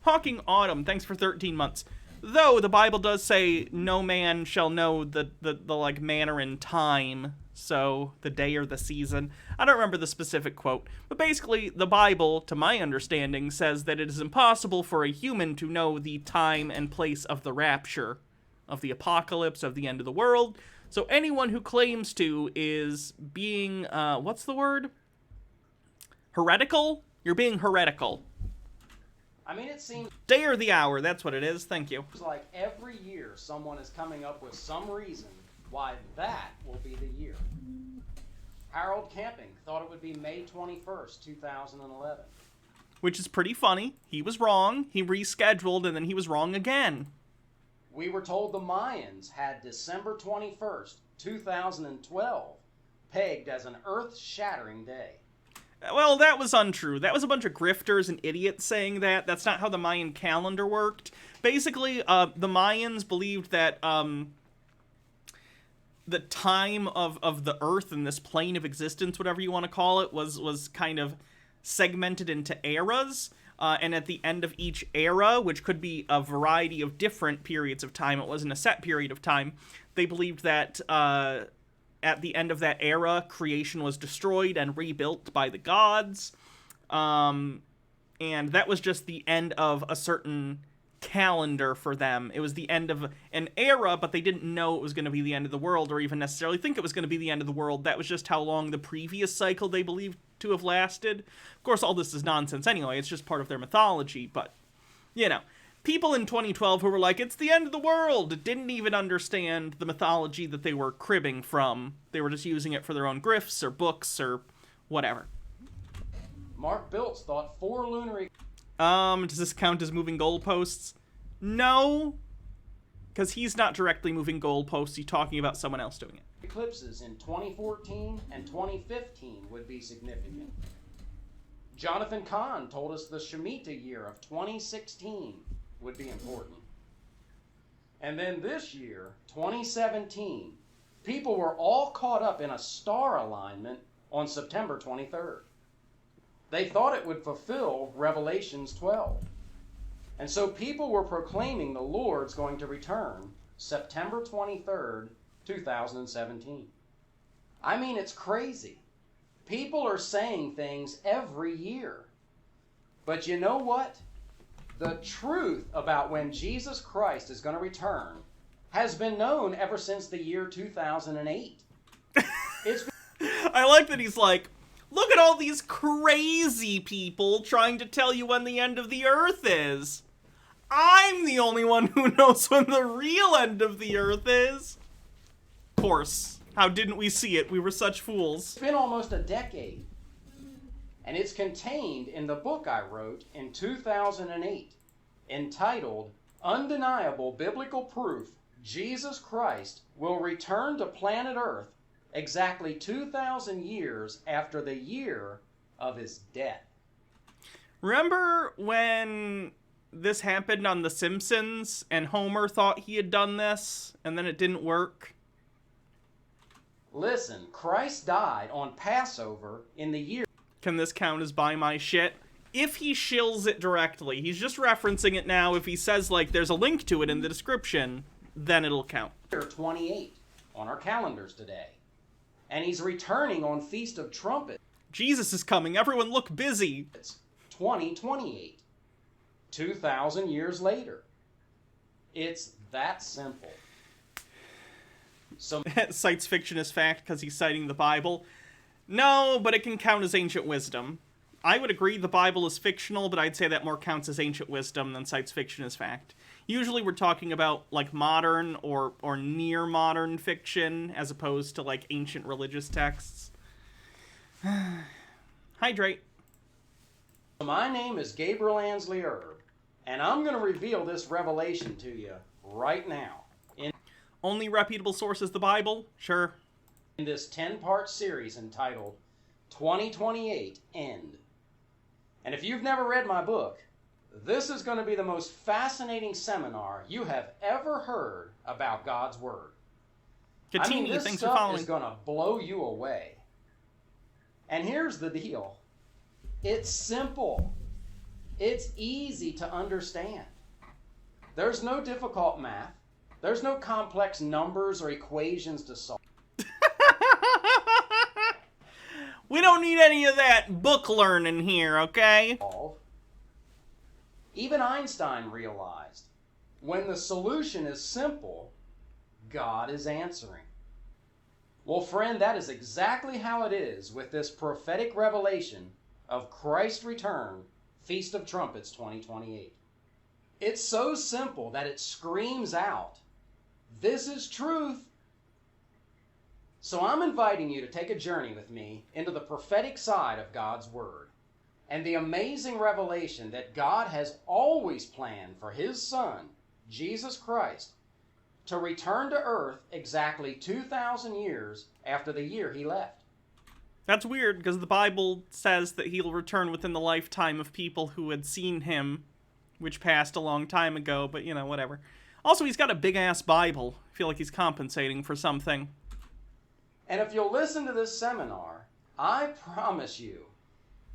Hawking Autumn, thanks for 13 months. Though the Bible does say no man shall know the like manner and time, so the day or the season. I don't remember the specific quote, but basically the Bible, to my understanding, says that it is impossible for a human to know the time and place of the rapture, of the apocalypse, of the end of the world. So anyone who claims to is being, what's the word? Heretical? You're being heretical. I mean, it seems Day or the hour, that's what it is. Thank you. like every year someone is coming up with some reason why that will be the year. Harold Camping thought it would be May 21st, 2011. Which is pretty funny. He was wrong, he rescheduled, and then he was wrong again. We were told the Mayans had December 21st, 2012, pegged as an earth-shattering day. Well, that was untrue. That was a bunch of grifters and idiots saying that. That's not how the Mayan calendar worked. Basically, the Mayans believed that the time of the Earth and this plane of existence, whatever you want to call it, was kind of segmented into eras. And at the end of each era, which could be a variety of different periods of time, it wasn't a set period of time, they believed that at the end of that era, creation was destroyed and rebuilt by the gods. And that was just the end of a certain calendar for them. It was the end of an era, but they didn't know it was going to be the end of the world or even necessarily think it was going to be the end of the world. That was just how long the previous cycle they believed to have lasted. Of course, all this is nonsense anyway. It's just part of their mythology, but, you know, people in 2012 who were like, it's the end of the world, didn't even understand the mythology that they were cribbing from. They were just using it for their own grifts or books or whatever. Mark Biltz thought 4 lunar... Does this count as moving goalposts? No, because he's not directly moving goalposts. He's talking about someone else doing it. Eclipses in 2014 and 2015 would be significant. Jonathan Kahn told us the Shemitah year of 2016 would be important. And then this year, 2017, people were all caught up in a star alignment on September 23rd. They thought it would fulfill Revelations 12. And so people were proclaiming the Lord's going to return September 23rd, 2017. I mean, it's crazy. People are saying things every year. But you know what? The truth about when Jesus Christ is going to return has been known ever since the year 2008. I like that he's like, look at all these crazy people trying to tell you when the end of the earth is. I'm the only one who knows when the real end of the earth is. Of course. How didn't we see it? We were such fools. It's been almost a decade. And it's contained in the book I wrote in 2008, entitled Undeniable Biblical Proof Jesus Christ Will Return to Planet Earth exactly 2,000 years after the year of his death. Remember when this happened on The Simpsons and Homer thought he had done this and then it didn't work? Listen, Christ died on Passover in the year... Can this count as buy my shit? If he shills it directly, he's just referencing it now. If he says, like, there's a link to it in the description, then it'll count. 28 on our calendars today. And he's returning on Feast of Trumpets. Jesus is coming. Everyone look busy. It's 2028. 2,000 years later. It's that simple. So cites fiction as fact because he's citing the Bible. No, but it can count as ancient wisdom. I would agree the Bible is fictional, but I'd say that more counts as ancient wisdom than cites fiction as fact. Usually we're talking about, like, modern or near-modern fiction, as opposed to, like, ancient religious texts. Hydrate. My name is Gabriel Ansley Erb, and I'm going to reveal this revelation to you right now. Only reputable source is the Bible? Sure. In this 10-part series entitled 2028 End. And if you've never read my book, this is going to be the most fascinating seminar you have ever heard about God's Word. Continue, this thanks for stuff following. is going to blow you away. And here's the deal. It's simple. It's easy to understand. There's no difficult math. There's no complex numbers or equations to solve. We don't need any of that book learning here, okay? Even Einstein realized when the solution is simple, God is answering. Well, friend, that is exactly how it is with this prophetic revelation of Christ's return, Feast of Trumpets 2028. It's so simple that it screams out, this is truth. So I'm inviting you to take a journey with me into the prophetic side of God's Word and the amazing revelation that God has always planned for His Son, Jesus Christ, to return to earth exactly 2,000 years after the year He left. That's weird, because the Bible says that He'll return within the lifetime of people who had seen Him, which passed a long time ago, but, you know, whatever. Also, He's got a big-ass Bible. I feel like He's compensating for something. And if you'll listen to this seminar, I promise you,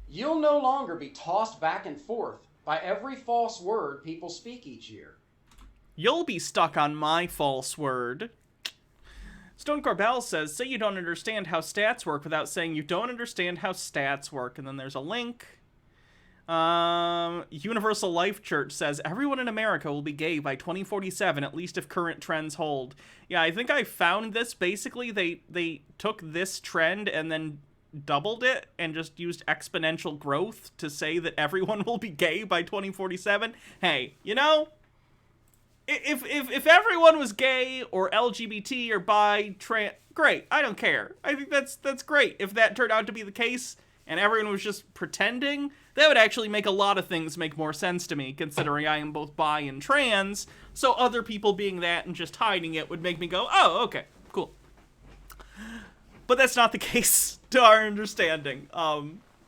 you'll no longer be tossed back and forth by every false word people speak each year. You'll be stuck on my false word. Stone Corbell says, say you don't understand how stats work without saying you don't understand how stats work. And then there's a link. Universal Life Church says, everyone in America will be gay by 2047, at least if current trends hold. Yeah, I think I found this. Basically, they took this trend and then doubled it and just used exponential growth to say that everyone will be gay by 2047. Hey, you know, if everyone was gay or LGBT or bi, trans, great. I don't care. I think that's great. If that turned out to be the case and everyone was just pretending, that would actually make a lot of things make more sense to me, considering I am both bi and trans, so other people being that and just hiding it would make me go, oh, okay, cool. But that's not the case, to our understanding.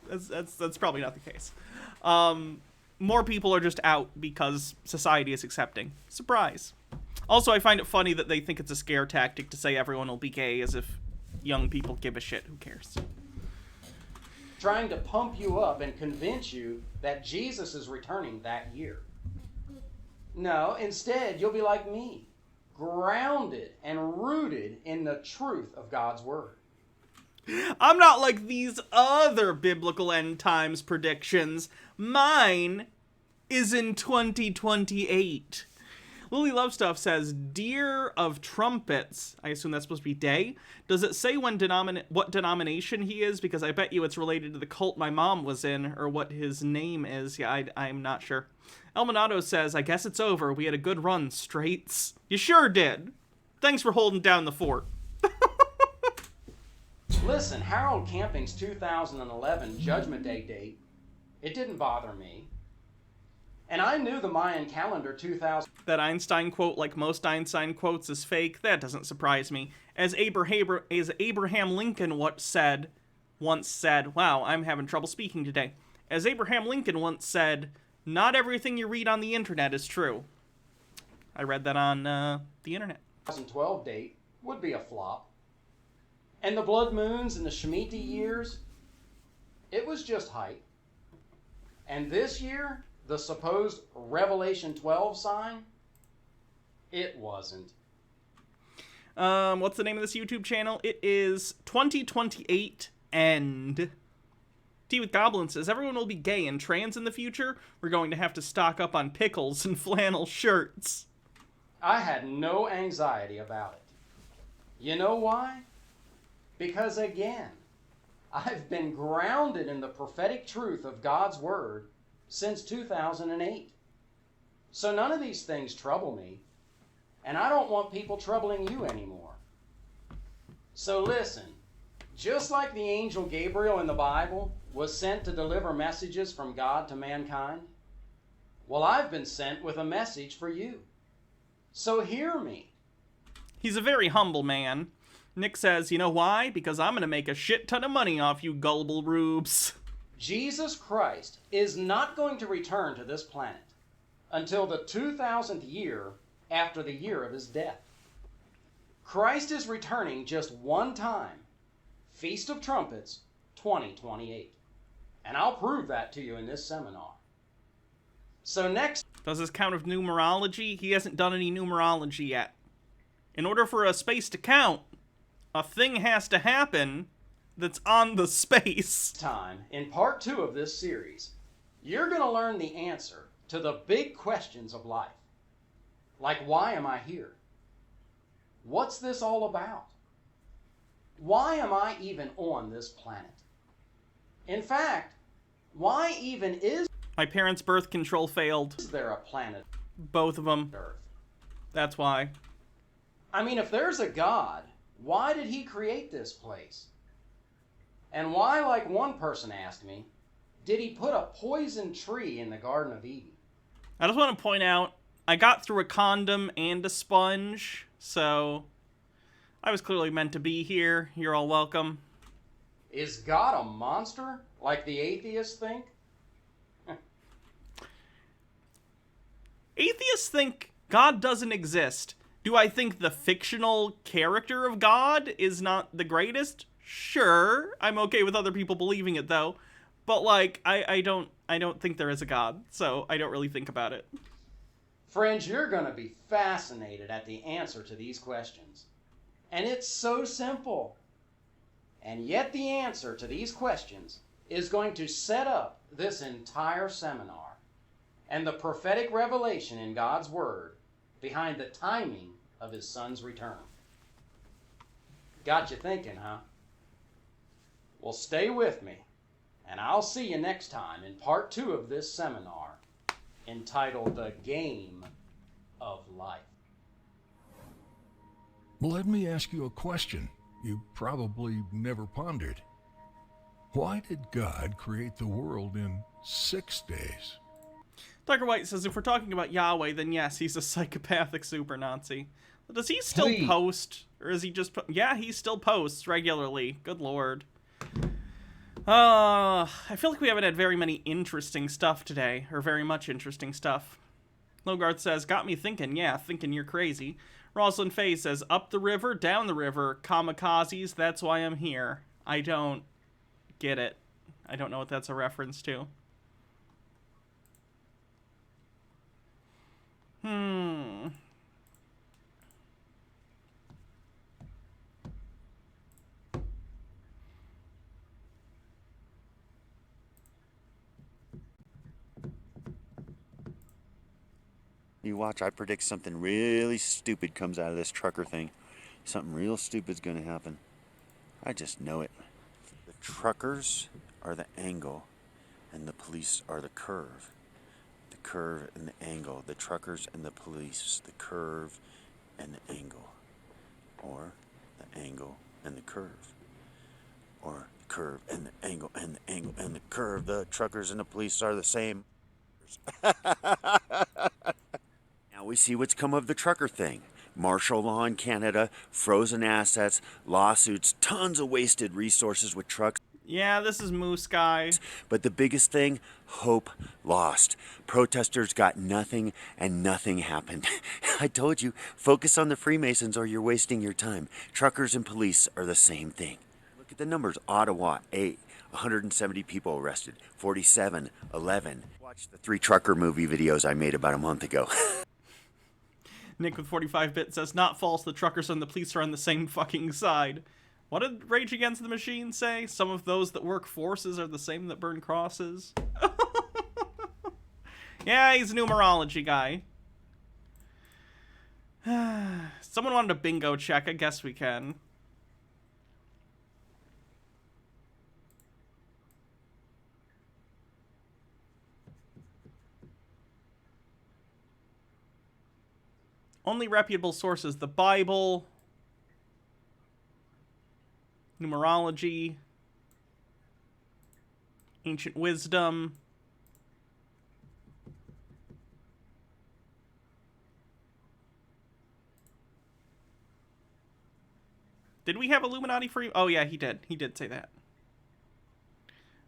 That's probably not the case. More people are just out because society is accepting. Surprise. Also, I find it funny that they think it's a scare tactic to say everyone will be gay, as if young people give a shit. Who cares? Trying to pump you up and convince you that Jesus is returning that year. No, instead, you'll be like me, grounded and rooted in the truth of God's Word. I'm not like these other biblical end times predictions. Mine is in 2028. Lily Lovestuff says, Deer of Trumpets. I assume that's supposed to be day. Does it say what denomination he is? Because I bet you it's related to the cult my mom was in, or what his name is. Yeah, I'm not sure. Elminato says, I guess it's over. We had a good run, Straits. You sure did. Thanks for holding down the fort. Listen, Harold Camping's 2011 Judgment Day date, it didn't bother me. And I knew the Mayan calendar 2000... That Einstein quote, like most Einstein quotes, is fake. That doesn't surprise me. As Abraham Lincoln once said, wow, I'm having trouble speaking today. As Abraham Lincoln once said, not everything you read on the internet is true. I read that on the internet. 2012 date would be a flop. And the blood moons and the Shemitah years, it was just hype. And this year, the supposed Revelation 12 sign, it wasn't. What's the name of this YouTube channel? It is 2028 End. Tea with Goblin says, everyone will be gay and trans in the future. We're going to have to stock up on pickles and flannel shirts. I had no anxiety about it. You know why? Because again, I've been grounded in the prophetic truth of God's Word since 2008. So none of these things trouble me, and I don't want people troubling you anymore. So listen, just like the angel Gabriel in the Bible was sent to deliver messages from God to mankind, well, I've been sent with a message for you. So hear me. He's a very humble man. Nick says, you know why? Because I'm going to make a shit ton of money off you gullible rubes. Jesus Christ is not going to return to this planet until the 2000th year after the year of his death. Christ is returning just one time, Feast of Trumpets, 2028. And I'll prove that to you in this seminar. So next... Does this count as numerology? He hasn't done any numerology yet. In order for a space to count, a thing has to happen that's on the space. Time, in part 2 of this series, you're going to learn the answer to the big questions of life. Like, why am I here? What's this all about? Why am I even on this planet? In fact, why even is my parents' birth control failed. Is there a planet? Both of them. Earth. That's why. I mean, if there's a God, Why did he create this place? And why, like one person asked me, did he put a poison tree in the Garden of Eden? I just want to point out, I got through a condom and a sponge, so I was clearly meant to be here. You're all welcome. Is God a monster, like the atheists think? Atheists think God doesn't exist. Do I think the fictional character of God is not the greatest? Sure. I'm okay with other people believing it, though. But, like, I don't think there is a God, so I don't really think about it. Friends, you're going to be fascinated at the answer to these questions. And it's so simple. And yet the answer to these questions is going to set up this entire seminar and the prophetic revelation in God's Word behind the timing of His Son's return. Got you thinking, huh? Well, stay with me, and I'll see you next time in part 2 of this seminar entitled The Game of Life. Well, let me ask you a question you probably never pondered. Why did God create the world in 6 days? Tucker White says, if we're talking about Yahweh, then yes, he's a psychopathic super Nazi. Does he still post? Or is he just... Yeah, he still posts regularly. Good lord. I feel like we haven't had very many interesting stuff today. Or very much interesting stuff. Logarth says, got me thinking. Yeah, thinking you're crazy. Rosalind Faye says, up the river, down the river. Kamikazes, that's why I'm here. I don't get it. I don't know what that's a reference to. You watch, I predict something really stupid comes out of this trucker thing. Something real stupid's gonna happen. I just know it. The truckers are the angle, and the police are the curve. The curve and the angle. The truckers and the police. The curve and the angle. Or the angle and the curve. Or the curve and the angle and the angle and the curve. The truckers and the police are the same. Now we see what's come of the trucker thing. Martial law in Canada, frozen assets, lawsuits, tons of wasted resources with trucks. Yeah, this is Moose Guy. But the biggest thing, hope lost. Protesters got nothing and nothing happened. I told you, focus on the Freemasons or you're wasting your time. Truckers and police are the same thing. Look at the numbers. Ottawa, 8. 170 people arrested. 47, 11. Watch the 3 trucker movie videos I made about a month ago. Nick with 45-bit says, not false, the truckers and the police are on the same fucking side. What did Rage Against the Machine say? Some of those that work forces are the same that burn crosses. Yeah, he's a numerology guy. Someone wanted a bingo check. I guess we can. Only reputable sources, the Bible, numerology, ancient wisdom. Did we have Illuminati free? Oh yeah, he did. He did say that.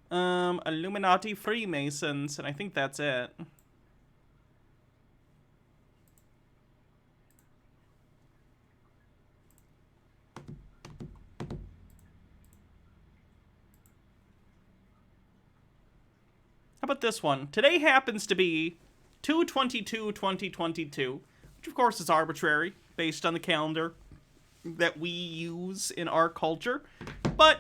Illuminati Freemasons, and I think that's it. How about this one? Today happens to be 2/22/2022, which of course is arbitrary, based on the calendar that we use in our culture. But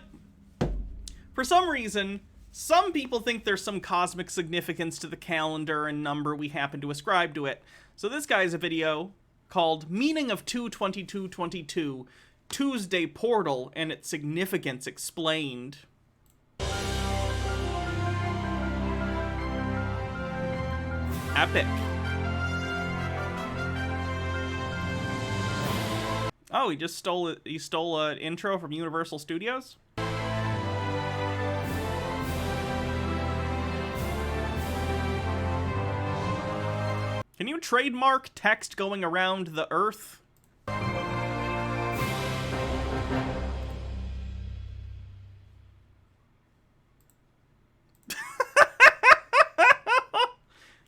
for some reason, some people think there's some cosmic significance to the calendar and number we happen to ascribe to it. So this guy's a video called Meaning of 2/22/22, Tuesday Portal and its Significance Explained. Epic. Oh, he just stole it. He stole an intro from Universal Studios? Can you trademark text going around the Earth?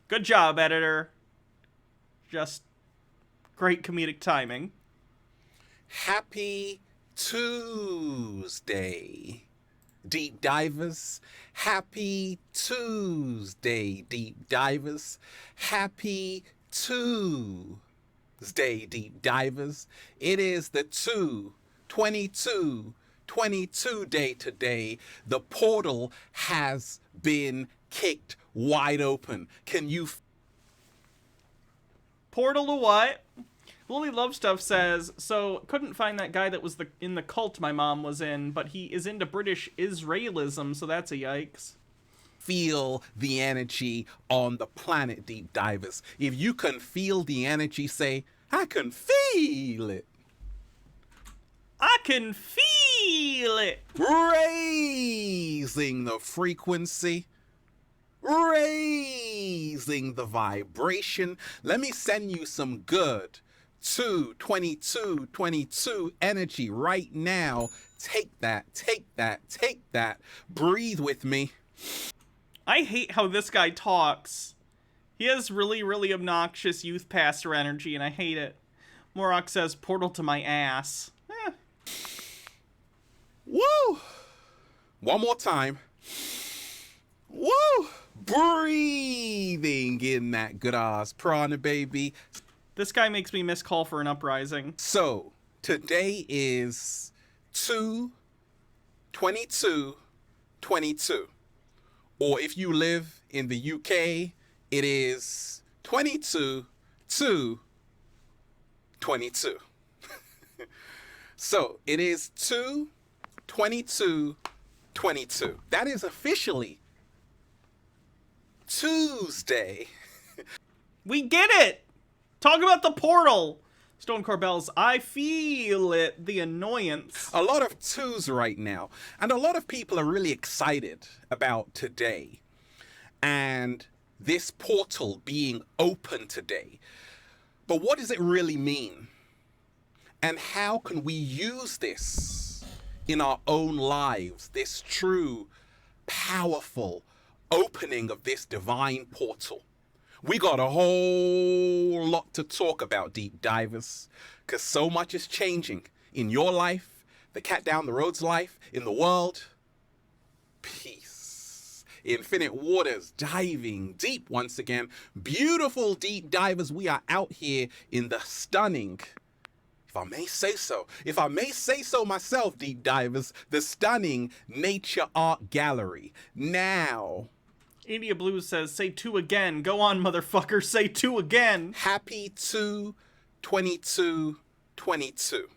Good job, editor. Just great comedic timing. Happy Tuesday, deep divers. Happy Tuesday, deep divers. Happy Tuesday, deep divers. It is the 2/22/22 day today. The portal has been kicked wide open. Can you... Portal to what? Lily Love Stuff says, so couldn't find that guy that was in the cult my mom was in, but he is into British Israelism, so that's a yikes. Feel the energy on the planet, deep divers. If you can feel the energy, say, I can feel it. I can feel it. Raising the frequency. Raising the vibration. Let me send you some good 2/22/22 energy right now. Take that, take that, take that. Breathe with me. I hate how this guy talks. He has really, really obnoxious youth pastor energy, and I hate it. Morok says, portal to my ass. Woo! One more time. Woo! Breathing in that good ass prana, baby. This guy makes me miss Call for an Uprising. So, today is 2/22/22. Or if you live in the UK, it is 22/2/22. So, it is 2/22/22. That is officially Tuesday. We get it! Talk about the portal! Stone Corbell's I feel it, the annoyance. A lot of twos right now. And a lot of people are really excited about today. And this portal being open today. But what does it really mean? And how can we use this in our own lives? This true, powerful opening of this divine portal. We got a whole lot to talk about, deep divers, because so much is changing in your life, the cat down the road's life, in the world. Peace. Infinite waters, diving deep once again. Beautiful deep divers, we are out here in the stunning, if I may say so myself, deep divers, the stunning Nature Art Gallery. Now, India Blues says, say two again. Go on, motherfucker, say two again. Happy 2/22/22.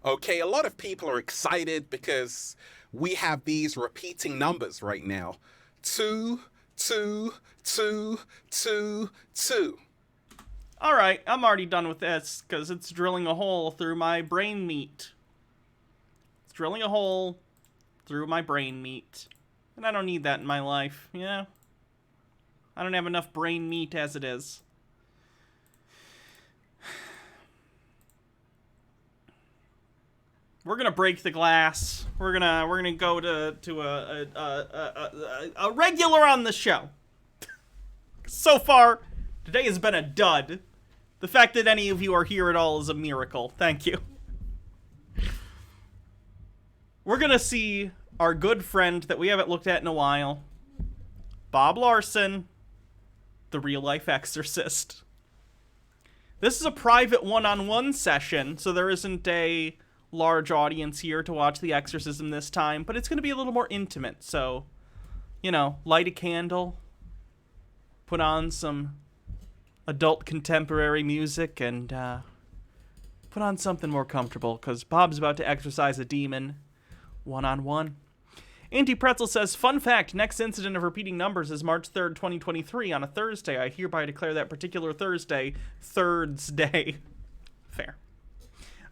Okay, a lot of people are excited because we have these repeating numbers right now. 2, 2, 2, 2, 2. All right, I'm already done with this because it's drilling a hole through my brain meat. It's drilling a hole through my brain meat. And I don't need that in my life, you know? I don't have enough brain meat as it is. We're gonna break the glass. We're gonna go to a regular on the show. So far, today has been a dud. The fact that any of you are here at all is a miracle. Thank you. We're gonna see our good friend that we haven't looked at in a while, Bob Larson, the real-life exorcist. This is a private one-on-one session, so there isn't a large audience here to watch the exorcism this time, but it's going to be a little more intimate, so, you know, light a candle, put on some adult contemporary music, and put on something more comfortable, because Bob's about to exorcise a demon one-on-one. Anti-Pretzel says, fun fact, next incident of repeating numbers is March 3rd, 2023, on a Thursday. I hereby declare that particular Thursday, Thirds Day. Fair.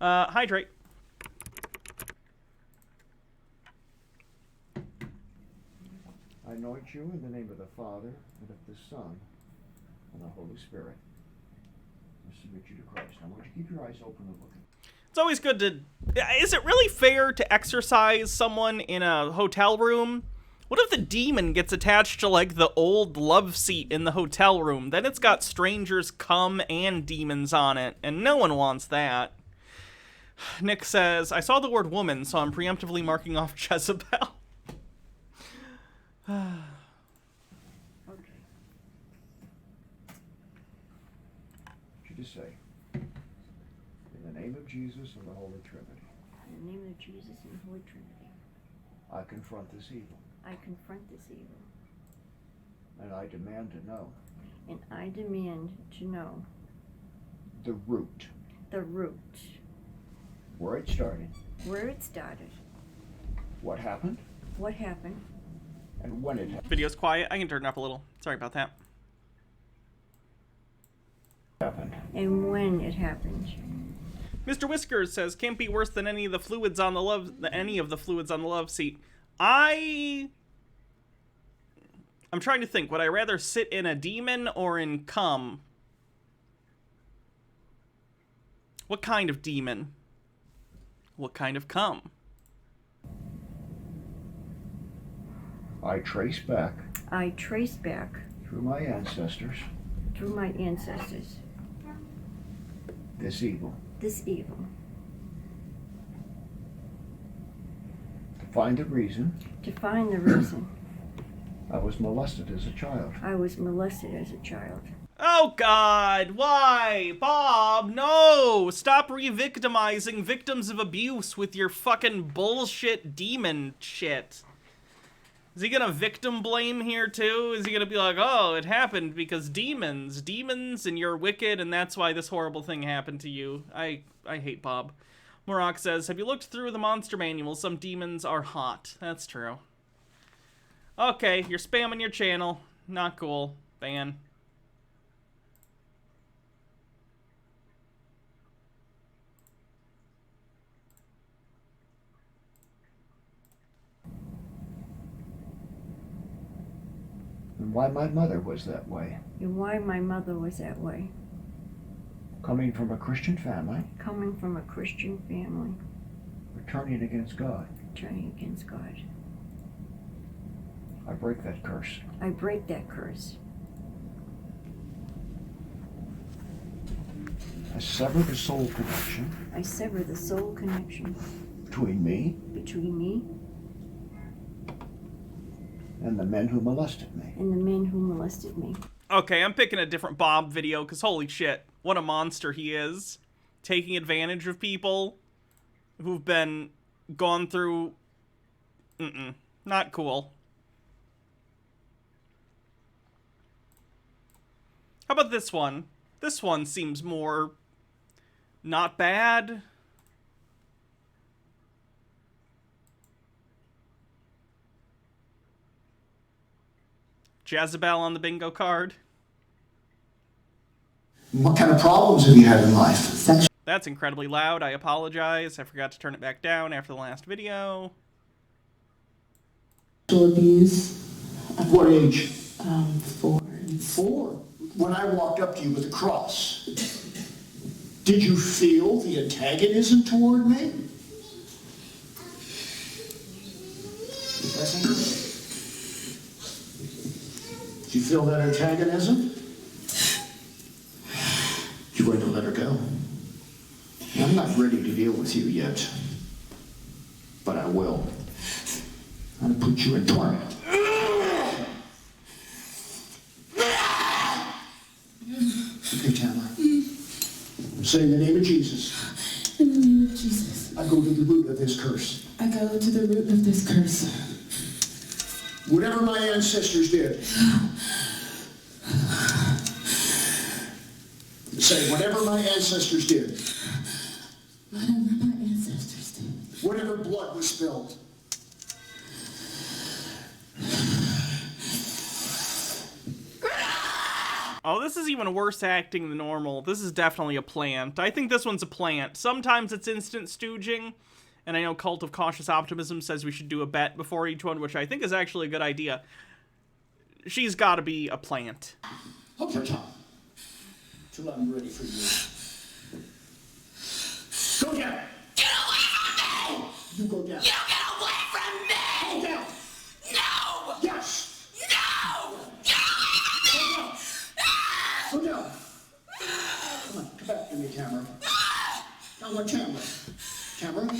Hydrate. I anoint you in the name of the Father, and of the Son, and the Holy Spirit. I submit you to Christ. I want you to keep your eyes open and looking. It's always good to... Is it really fair to exorcise someone in a hotel room? What if the demon gets attached to, like, the old love seat in the hotel room? Then it's got strangers come and demons on it, and no one wants that. Nick says, I saw the word woman, so I'm preemptively marking off Jezebel. Okay. What you just say? In the name of Jesus and the Holy Trinity. In the name of Jesus and the Holy Trinity. I confront this evil. I confront this evil. And I demand to know. And I demand to know. The root. The root. Where it started. Where it started. What happened. What happened. And when it happened. Video's quiet. I can turn it up a little. Sorry about that. And when it happened. Mr. Whiskers says, can't be worse than any of the fluids on the love seat. I'm trying to think. Would I rather sit in a demon or in cum? What kind of demon? What kind of cum? I trace back. I trace back. Through my ancestors. Through my ancestors. This evil. This evil. To find the reason. To find the reason. I was molested as a child. I was molested as a child. Oh, God. Why? Bob, no. Stop re-victimizing victims of abuse with your fucking bullshit demon shit. Is he gonna victim blame here, too? Is he gonna be like, oh, it happened because demons, and you're wicked, and that's why this horrible thing happened to you? I hate Bob. Morak says, have you looked through the monster manual? Some demons are hot. That's true. Okay, you're spamming your channel. Not cool. Ban. And why my mother was that way. And why my mother was that way. Coming from a Christian family. Coming from a Christian family. Turning against God. Turning against God. I break that curse. I break that curse. I sever the soul connection. I sever the soul connection. Between me. Between me. And the men who molested me. And the men who molested me. Okay, I'm picking a different Bob video, because holy shit, what a monster he is. Taking advantage of people who've been gone through... Not cool. How about this one? This one seems more... not bad. Jezebel on the bingo card. What kind of problems have you had in life? That's incredibly loud. I apologize. I forgot to turn it back down after the last video. Sexual abuse. What age? 4. 4. When I walked up to you with a cross, did you feel the antagonism toward me? Did you feel that antagonism? You ready to let her go? I'm not ready to deal with you yet, but I will. I'm gonna put you in torment. Okay, Tamara. Say in the name of Jesus. In the name of Jesus. I go to the root of this curse. I go to the root of this curse. Whatever my ancestors did. Say, whatever my ancestors did. Whatever my ancestors did. Whatever blood was spilled. Oh, this is even worse acting than normal. This is definitely a plant. I think this one's a plant. Sometimes it's instant stooging, and I know Cult of Cautious Optimism says we should do a bet before each one, which I think is actually a good idea. She's gotta be a plant. Up for top. Till I'm ready for you. Go down. Get away from me! You go down. You get away from me! Go down. No! Yes. No! Get away from me! Go down. Come on, come back to me, Tamara. Now what, Tamara? Tamara?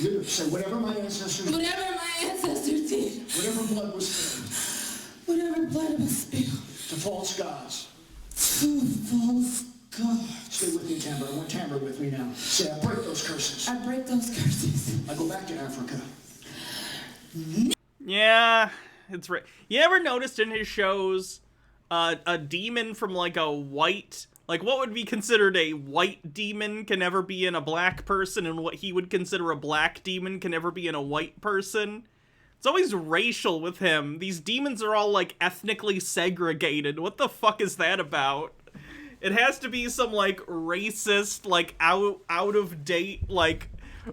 You say whatever my ancestors... Whatever my ancestors did. Whatever blood was spilled. Whatever blood was spilled. To false gods. To false gods. Stay with me, Tamara. I want Tamara with me now. Say, I break those curses. I break those curses. I go back to Africa. Yeah, it's right. You ever noticed in his shows a demon from like a white, like what would be considered a white demon can never be in a black person, and what he would consider a black demon can never be in a white person? It's always racial with him. These demons are all like ethnically segregated. What the fuck is that about? It has to be some like racist, like out of date like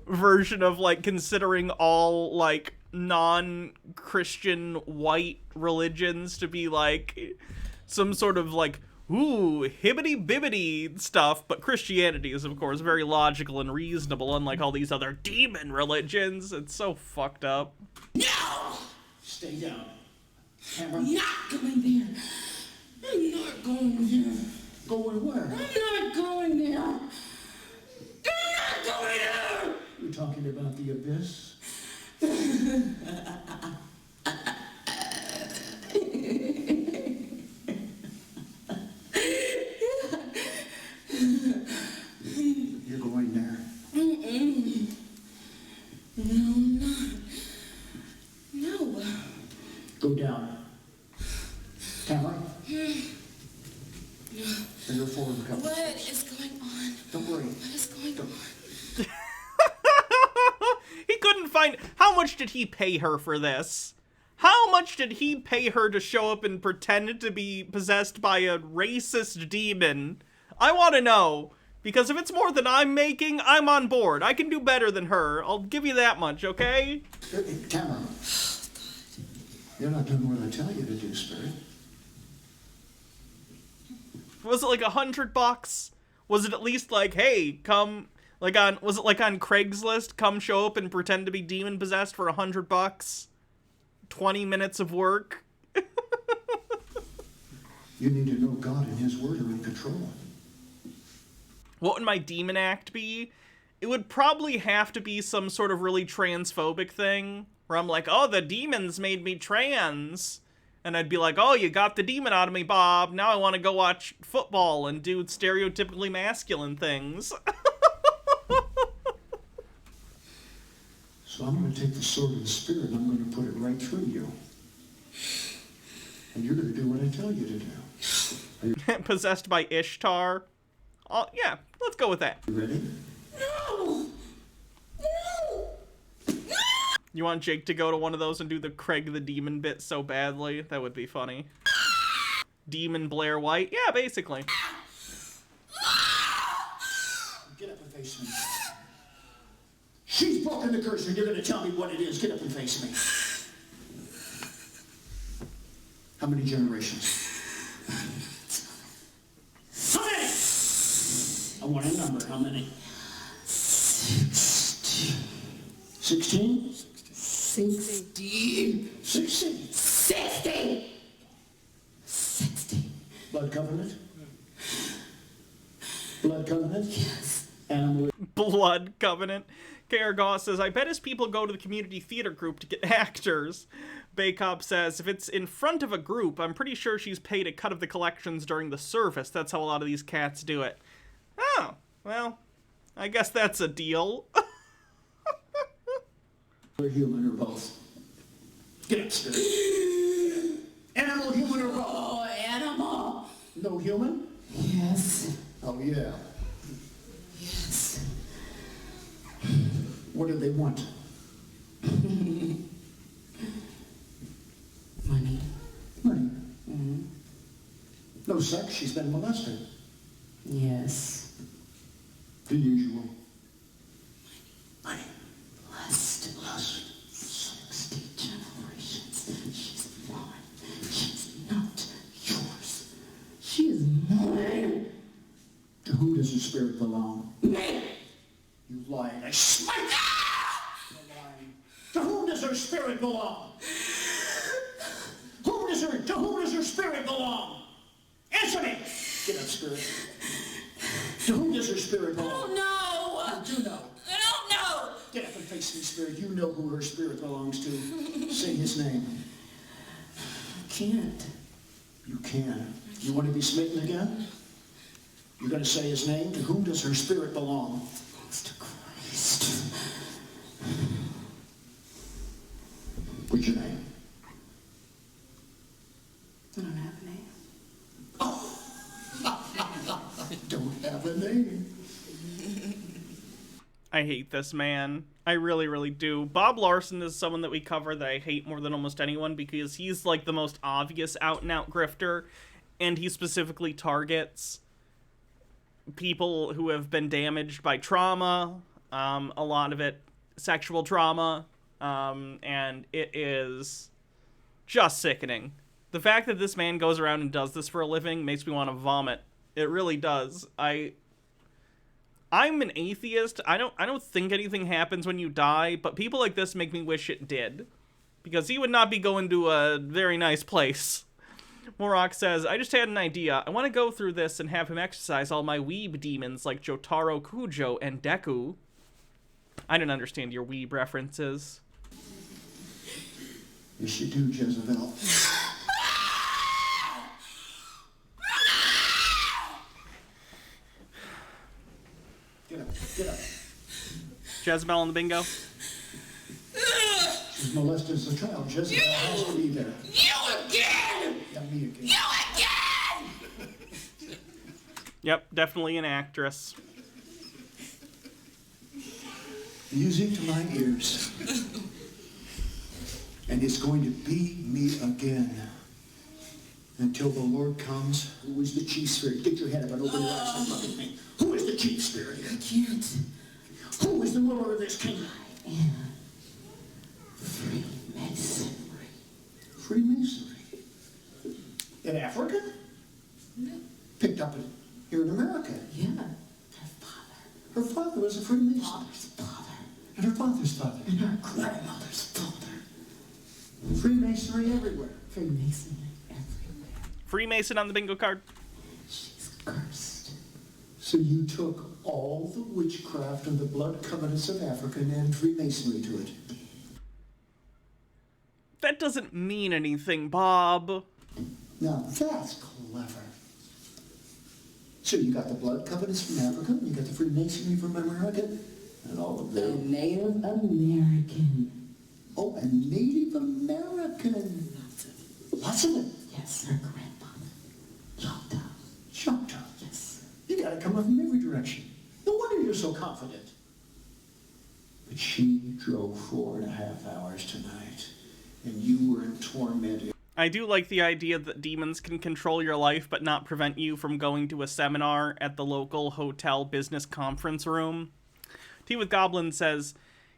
version of like considering all like non-Christian white religions to be like some sort of like, ooh, hibbity-bibbity stuff, but Christianity is, of course, very logical and reasonable, unlike all these other demon religions. It's so fucked up. No! Stay down. Tamara. I'm not going there. I'm not going there. Going where? I'm not going there. I'm not going there! You're talking about the abyss? You're going there. Mm-mm. No, I'm not. No. Go down. Tamara? Bring her forward a couple What steps. is going on? Don't worry. What is going on? He couldn't find... How much did he pay her for this? How much did he pay her to show up and pretend to be possessed by a racist demon? I want to know. Because if it's more than I'm making, I'm on board. I can do better than her. I'll give you that much, okay? Tamara. You're not doing what I tell you to do, Spirit. Was it like $100? Was it at least like, hey, come... Like on... Was it like on Craigslist? Come show up and pretend to be demon-possessed for $100? 20 minutes of work? You need to know God and His Word are in control. What would my demon act be? It would probably have to be some sort of really transphobic thing, where I'm like, oh, the demons made me trans. And I'd be like, oh, you got the demon out of me, Bob. Now I want to go watch football and do stereotypically masculine things. So I'm going to take the sword of the Spirit and I'm going to put it right through you. And you're going to do what I tell you to do. Possessed by Ishtar? Oh, yeah, let's go with that. You ready? No! No! You want Jake to go to one of those and do the Craig the Demon bit so badly? That would be funny. Demon Blair White? Yeah, basically. Get up and face me. She's broken the curse and you're going to tell me what it is. Get up and face me. How many generations? How many? I want a number. How many? 16. 16? 16. 16. 16. 16. Blood covenant? Blood covenant? Yes. Animal. Blood covenant. Karagos says, I bet as people go to the community theater group to get actors. Baycop says, if it's in front of a group, I'm pretty sure she's paid a cut of the collections during the service. That's how a lot of these cats do it. Oh, well, I guess that's a deal. Or human or both. Get up, Spirit. Animal, human, or both? Oh, animal. No human? Yes. Oh, yeah. Yes. What do they want? Money. Money. Mm-hmm. No sex, she's been molested. Yes. The usual. Lust. 60 generations. She's mine. She's not yours. She is mine. To whom does her spirit belong? Me. You lying. I smite you. You're lying. To whom does her spirit belong? To whom does her spirit belong? Answer me! Get up, spirit. To whom does her spirit belong? I don't know. You do know. I don't know. Get up and face me, spirit. You know who her spirit belongs to. Say his name. I can't. You can. You want to be smitten again? You're going to say his name? To whom does her spirit belong? Belongs to Christ. What's your name? I don't have a name. I don't have a name. I hate this man. I really, really do. Bob Larson is someone that we cover that I hate more than almost anyone because he's like the most obvious out-and-out grifter, and he specifically targets people who have been damaged by trauma, a lot of it sexual trauma, and it is just sickening. The fact that this man goes around and does this for a living makes me want to vomit. It really does. I'm an atheist. I don't think anything happens when you die, but people like this make me wish it did. Because he would not be going to a very nice place. Morok says, I just had an idea. I want to go through this and have him exercise all my weeb demons like Jotaro Kujo and Deku. I didn't understand your weeb references. Yes, you do, Jezebel. Get up. Jezebel on the bingo. She's molested as a child. Jezebel has to be there. You again! Yeah, me again. You again! Yep, definitely an actress. Music to my ears. And it's going to be me again. Until the Lord comes. Who is the chief spirit? Get your head up and open your eyes and look at me. Who is the chief spirit? I can't. Who is the ruler of this kingdom? I am Freemasonry. Freemasonry? In Africa? No. Picked up here in America? Yeah. Her father. Her father was a Freemason. Father's father. And her father's father. And her grandmother's father. Freemasonry everywhere. Freemasonry everywhere. Freemason on the bingo card. She's cursed. So you took all the witchcraft and the blood covenants of Africa and added Freemasonry to it. That doesn't mean anything, Bob. Now that's clever. So you got the blood covenants from Africa, and you got the Freemasonry from America, and all of A them. Native American. Oh, a Native American. Lots of it. Yes, her grandfather. Choctaw. Choctaw. Yes. You gotta come up from every direction. No wonder you're so confident. But she drove 4.5 hours tonight, and you were in torment. I do like the idea that demons can control your life but not prevent you from going to a seminar at the local hotel business conference room. Tea with Goblin says,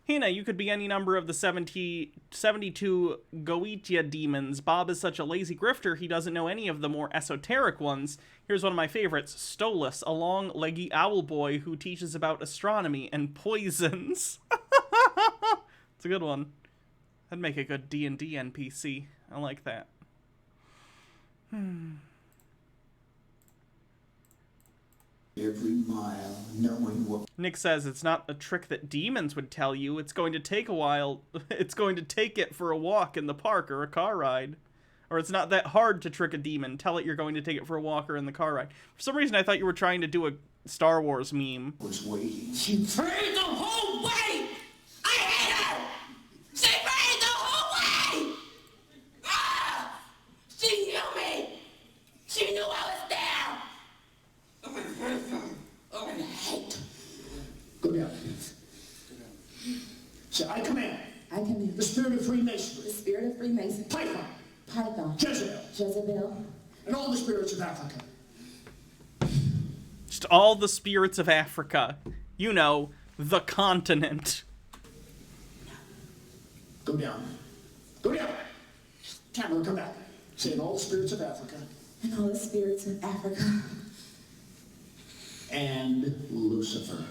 Hina, you could be any number of the 72 Goetia demons. Bob is such a lazy grifter, he doesn't know any of the more esoteric ones. Here's one of my favorites, Stolas, a long, leggy owl boy who teaches about astronomy and poisons. It's a good one. That'd make a good D&D NPC. I like that. Every mile, knowing what. Nick says it's not a trick that demons would tell you. It's going to take a while. It's going to take it for a walk in the park or a car ride. Or it's not that hard to trick a demon. Tell it you're going to take it for a walk or in the car ride. For some reason, I thought you were trying to do a Star Wars meme. Was waiting. She prayed the whole way! I hate her! She prayed the whole way! Ah! She knew me! She knew I was there! Oh, I hate. Go down. Say, I command. I command The spirit of Freemasonry. the spirit of Freemasonry. Python. Python. Jezebel. Jezebel. and all the spirits of Africa. Just all the spirits of Africa. You know, the continent. Go down. Go down. Tamara, come back. Say, in all the spirits of Africa. And all the spirits of Africa. And Lucifer.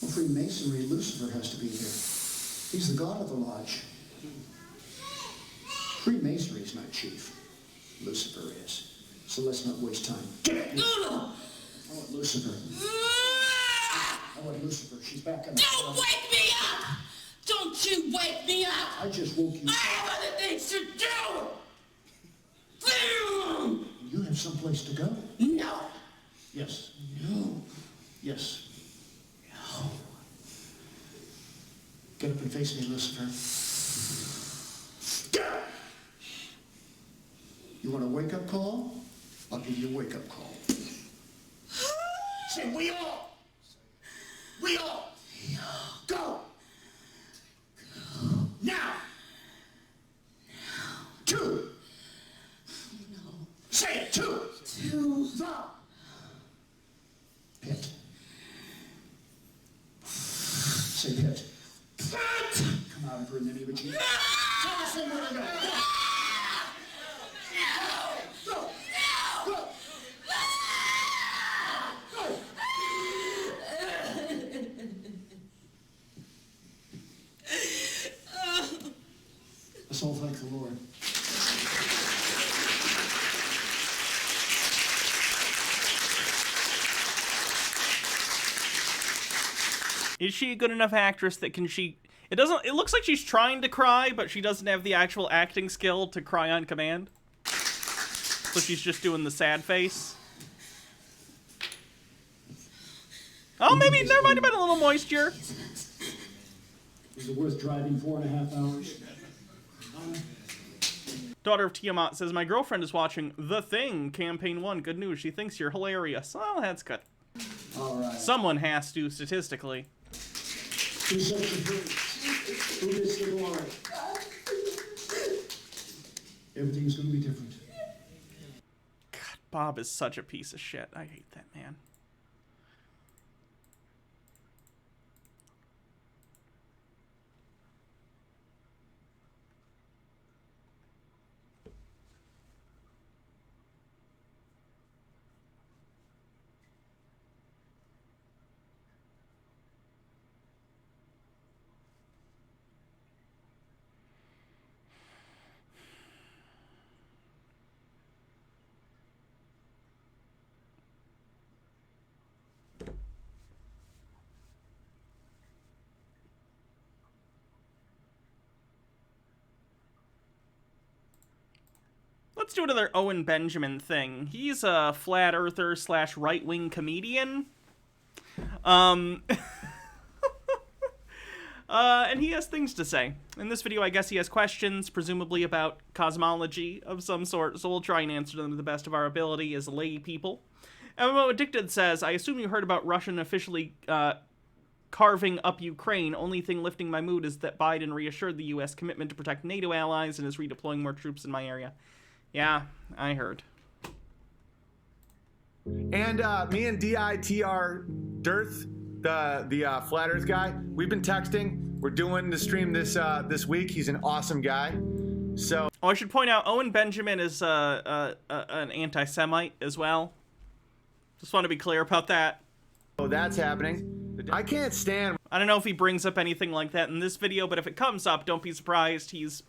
Well, Freemasonry, Lucifer has to be here. He's the god of the lodge. Freemasonry is not chief. Lucifer is. So let's not waste time. Get it! I want Lucifer. I want Lucifer. She's back in the Don't wake me up! Don't you wake me up! I just woke you I have other things to do! You have someplace to go? No. Yes. No. Yes. No. Get up and face me, Lucifer. Get up! You want a wake-up call? I'll give you a wake-up call. Say, we all! We all! Go! Now! Two! Say it, two! To the pit. Say pit. Come out of her in the name of Jesus. Tell us where to go. Go! Go! Go! Let's all thank the Lord. Is she a good enough actress that can she... It looks like she's trying to cry, but she doesn't have the actual acting skill to cry on command. So she's just doing the sad face. Oh, maybe there might have been a little moisture. Is it worth driving 4.5 hours? Daughter of Tiamat says, my girlfriend is watching The Thing, Campaign 1. Good news, she thinks you're hilarious. Oh, that's good. All right. Someone has to, statistically. Who sets the free? Who gets the glory? Everything's going to be different. God, Bob is such a piece of shit. I hate that man. Let's do another Owen Benjamin thing. He's a flat earther / right-wing comedian. And he has things to say. In this video, I guess he has questions, presumably about cosmology of some sort, so we'll try and answer them to the best of our ability as lay people. MMO Addicted says, I assume you heard about Russian officially carving up Ukraine. Only thing lifting my mood is that Biden reassured the U.S. commitment to protect NATO allies and is redeploying more troops in my area. Yeah, I heard. And me and DITR Dearth, the Flat Earth guy, we've been texting. We're doing the stream this week. He's an awesome guy. So. Oh, I should point out, Owen Benjamin is an anti-Semite as well. Just want to be clear about that. Oh, that's happening. I can't stand. I don't know if he brings up anything like that in this video, but if it comes up, don't be surprised. He's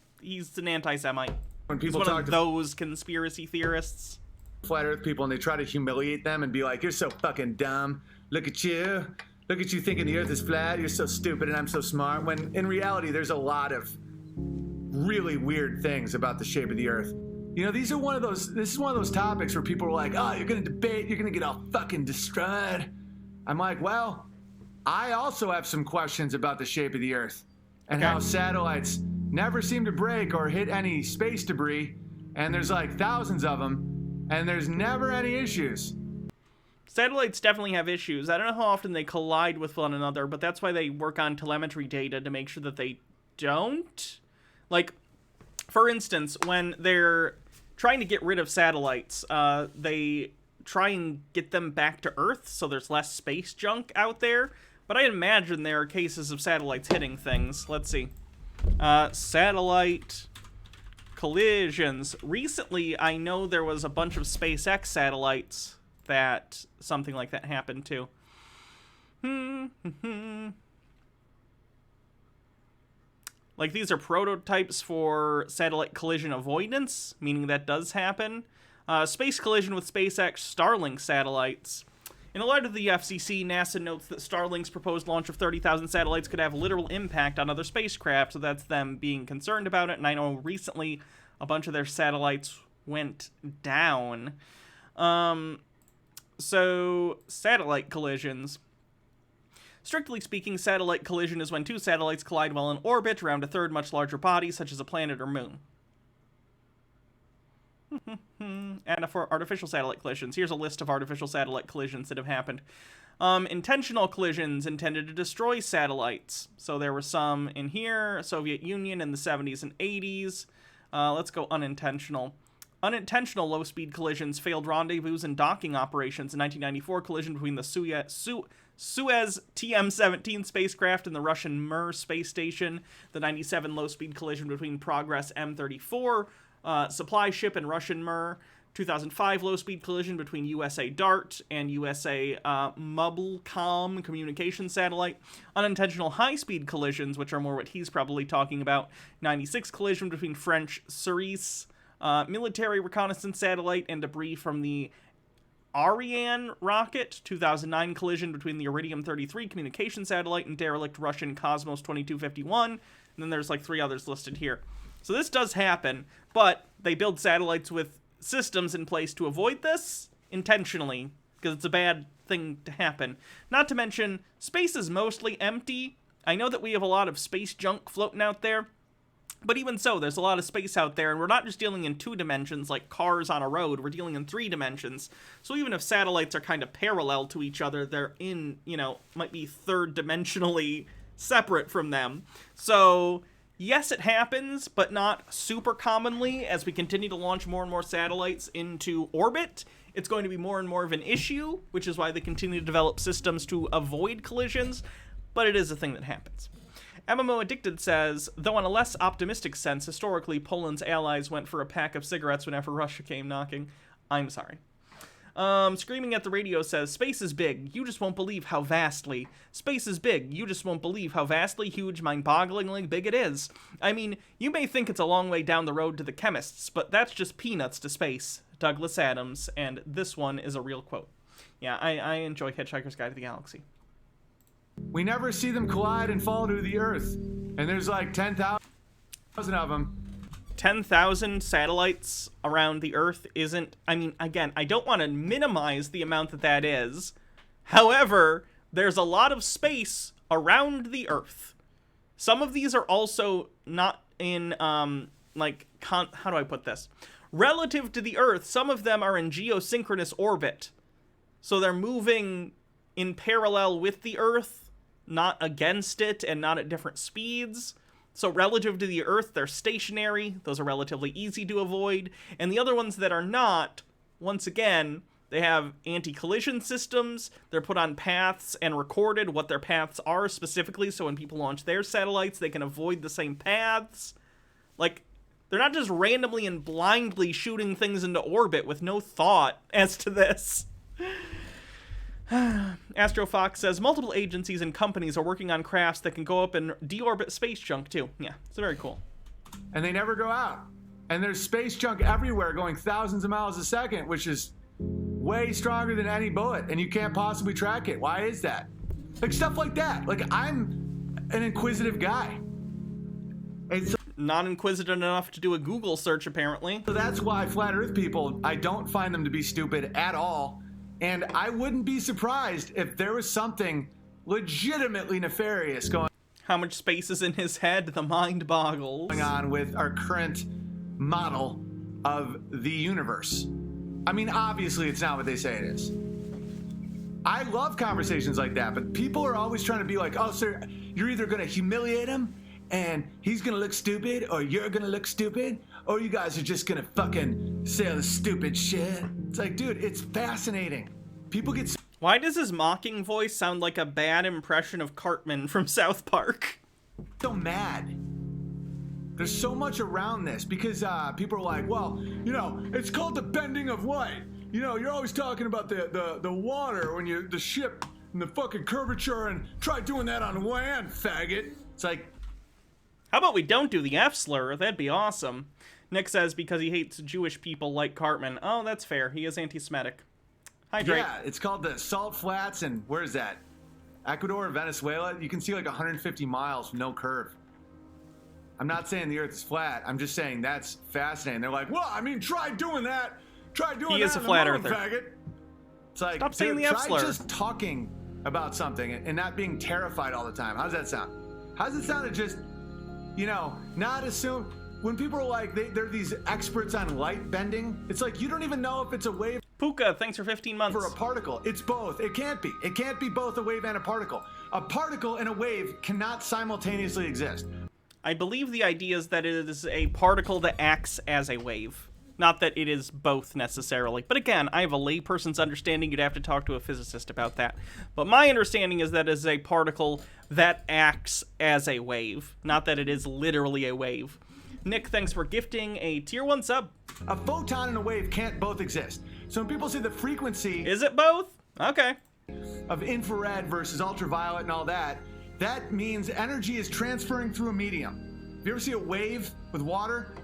an anti-Semite. When people He's one talk of those conspiracy theorists. Flat Earth people, and they try to humiliate them and be like, you're so fucking dumb. Look at you. Look at you thinking the Earth is flat. You're so stupid and I'm so smart. When in reality, there's a lot of really weird things about the shape of the Earth. You know, this is one of those topics where people are like, oh, you're gonna debate, you're gonna get all fucking destroyed. I'm like, well, I also have some questions about the shape of the Earth and how satellites never seem to break or hit any space debris, and there's like thousands of them, and there's never any issues. Satellites definitely have issues. I don't know how often they collide with one another, but that's why they work on telemetry data to make sure that they don't. Like, for instance, when they're trying to get rid of satellites, they try and get them back to Earth so there's less space junk out there. But I imagine there are cases of satellites hitting things. Let's see. Satellite collisions. Recently, I know there was a bunch of SpaceX satellites that something like that happened to. Like, these are prototypes for satellite collision avoidance, meaning that does happen. Space collision with SpaceX Starlink satellites. In a letter to the FCC, NASA notes that Starlink's proposed launch of 30,000 satellites could have literal impact on other spacecraft, so that's them being concerned about it. And I know recently a bunch of their satellites went down. So, satellite collisions. Strictly speaking, satellite collision is when two satellites collide while in orbit around a third much larger body, such as a planet or moon. And for artificial satellite collisions, here's a list of artificial satellite collisions that have happened. Intentional collisions intended to destroy satellites. So there were some in here, Soviet Union in the 70s and 80s. Let's go unintentional. Unintentional low-speed collisions, failed rendezvous and docking operations. In 1994, collision between the Suez TM-17 spacecraft and the Russian Mir space station. The 97 low-speed collision between Progress M34 supply ship and Russian Mir. 2005 low-speed collision between USA DART and USA Mobilcom communication satellite. Unintentional high-speed collisions, which are more what he's probably talking about. 96 collision between French Cerise military reconnaissance satellite and debris from the Ariane rocket. 2009 collision between the Iridium-33 communication satellite and derelict Russian Cosmos 2251. And then there's like 3 others listed here. So this does happen, but they build satellites with systems in place to avoid this intentionally, because it's a bad thing to happen. Not to mention, space is mostly empty. I know that we have a lot of space junk floating out there, but even so, there's a lot of space out there, and we're not just dealing in 2 dimensions like cars on a road, we're dealing in 3 dimensions. So even if satellites are kind of parallel to each other, they're in, might be 3rd dimensionally separate from them. So yes, it happens, but not super commonly. As we continue to launch more and more satellites into orbit, it's going to be more and more of an issue, which is why they continue to develop systems to avoid collisions, but it is a thing that happens. MMO Addicted says, though in a less optimistic sense, historically, Poland's allies went for a pack of cigarettes whenever Russia came knocking. I'm sorry. Screaming at the Radio says, space is big, you just won't believe how vastly. Space is big, you just won't believe how vastly, huge, mind-bogglingly big it is. I mean, you may think it's a long way down the road to the chemists, but that's just peanuts to space. Douglas Adams, and this one is a real quote. Yeah, I enjoy Hitchhiker's Guide to the Galaxy. We never see them collide and fall to the Earth. And there's like 10,000 of them. 10,000 satellites around the Earth isn't... I mean, again, I don't want to minimize the amount that is. However, there's a lot of space around the Earth. Some of these are also not in, how do I put this? Relative to the Earth, some of them are in geosynchronous orbit. So they're moving in parallel with the Earth, not against it, and not at different speeds. So relative to the Earth, they're stationary. Those are relatively easy to avoid. And the other ones that are not, once again, they have anti-collision systems. They're put on paths and recorded what their paths are specifically, so when people launch their satellites, they can avoid the same paths. Like, they're not just randomly and blindly shooting things into orbit with no thought as to this. Astrofox says, multiple agencies and companies are working on crafts that can go up and deorbit space junk, too. Yeah, it's very cool. And they never go out. And there's space junk everywhere going thousands of miles a second, which is way stronger than any bullet, and you can't possibly track it. Why is that? Like, stuff like that. Like, I'm an inquisitive guy. And so, not inquisitive enough to do a Google search, apparently. So that's why Flat Earth people, I don't find them to be stupid at all. And I wouldn't be surprised if there was something legitimately nefarious going How much space is in his head? The mind boggles. On with our current model of the universe. I mean, obviously, it's not what they say it is. I love conversations like that, but people are always trying to be like, oh, sir, you're either going to humiliate him and he's going to look stupid, or you're going to look stupid, or you guys are just going to fucking say all the stupid shit. It's like, dude, it's fascinating. People get Why does his mocking voice sound like a bad impression of Cartman from South Park? so mad. There's so much around this because people are like, well, you know, it's called the bending of light. You know, you're always talking about the water when you the ship and the fucking curvature, and try doing that on land, faggot. It's like, how about we don't do the F slur? That'd be awesome. Nick says because he hates Jewish people like Cartman. Oh, that's fair. He is anti-Semitic. Hydrate. yeah, it's called the Salt Flats, and where is that? Ecuador, Venezuela. You can see like 150 miles, no curve. I'm not saying the Earth is flat. I'm just saying that's fascinating. They're like, well, I mean, try doing that. Try doing that. He is a flat earther. Faggot. It's like, stop saying dude, the F try slur. just talking about something and not being terrified all the time. How does that sound? How does it sound to just, you know, not assume? When people are like, they're these experts on light bending, it's like, you don't even know if it's a wave. Puka, thanks for 15 months. For a particle. It's both. It can't be. It can't be both a wave and a particle. A particle and a wave cannot simultaneously exist. I believe the idea is that it is a particle that acts as a wave. Not that it is both necessarily. But again, I have a layperson's understanding. You'd have to talk to a physicist about that. But my understanding is that it is a particle that acts as a wave. Not that it is literally a wave. Nick, thanks for gifting a tier 1 sub. A photon and a wave can't both exist. So when people say the frequency... Is it both? Okay. ...of infrared versus ultraviolet and all that, that means energy is transferring through a medium. If you ever see a wave with water,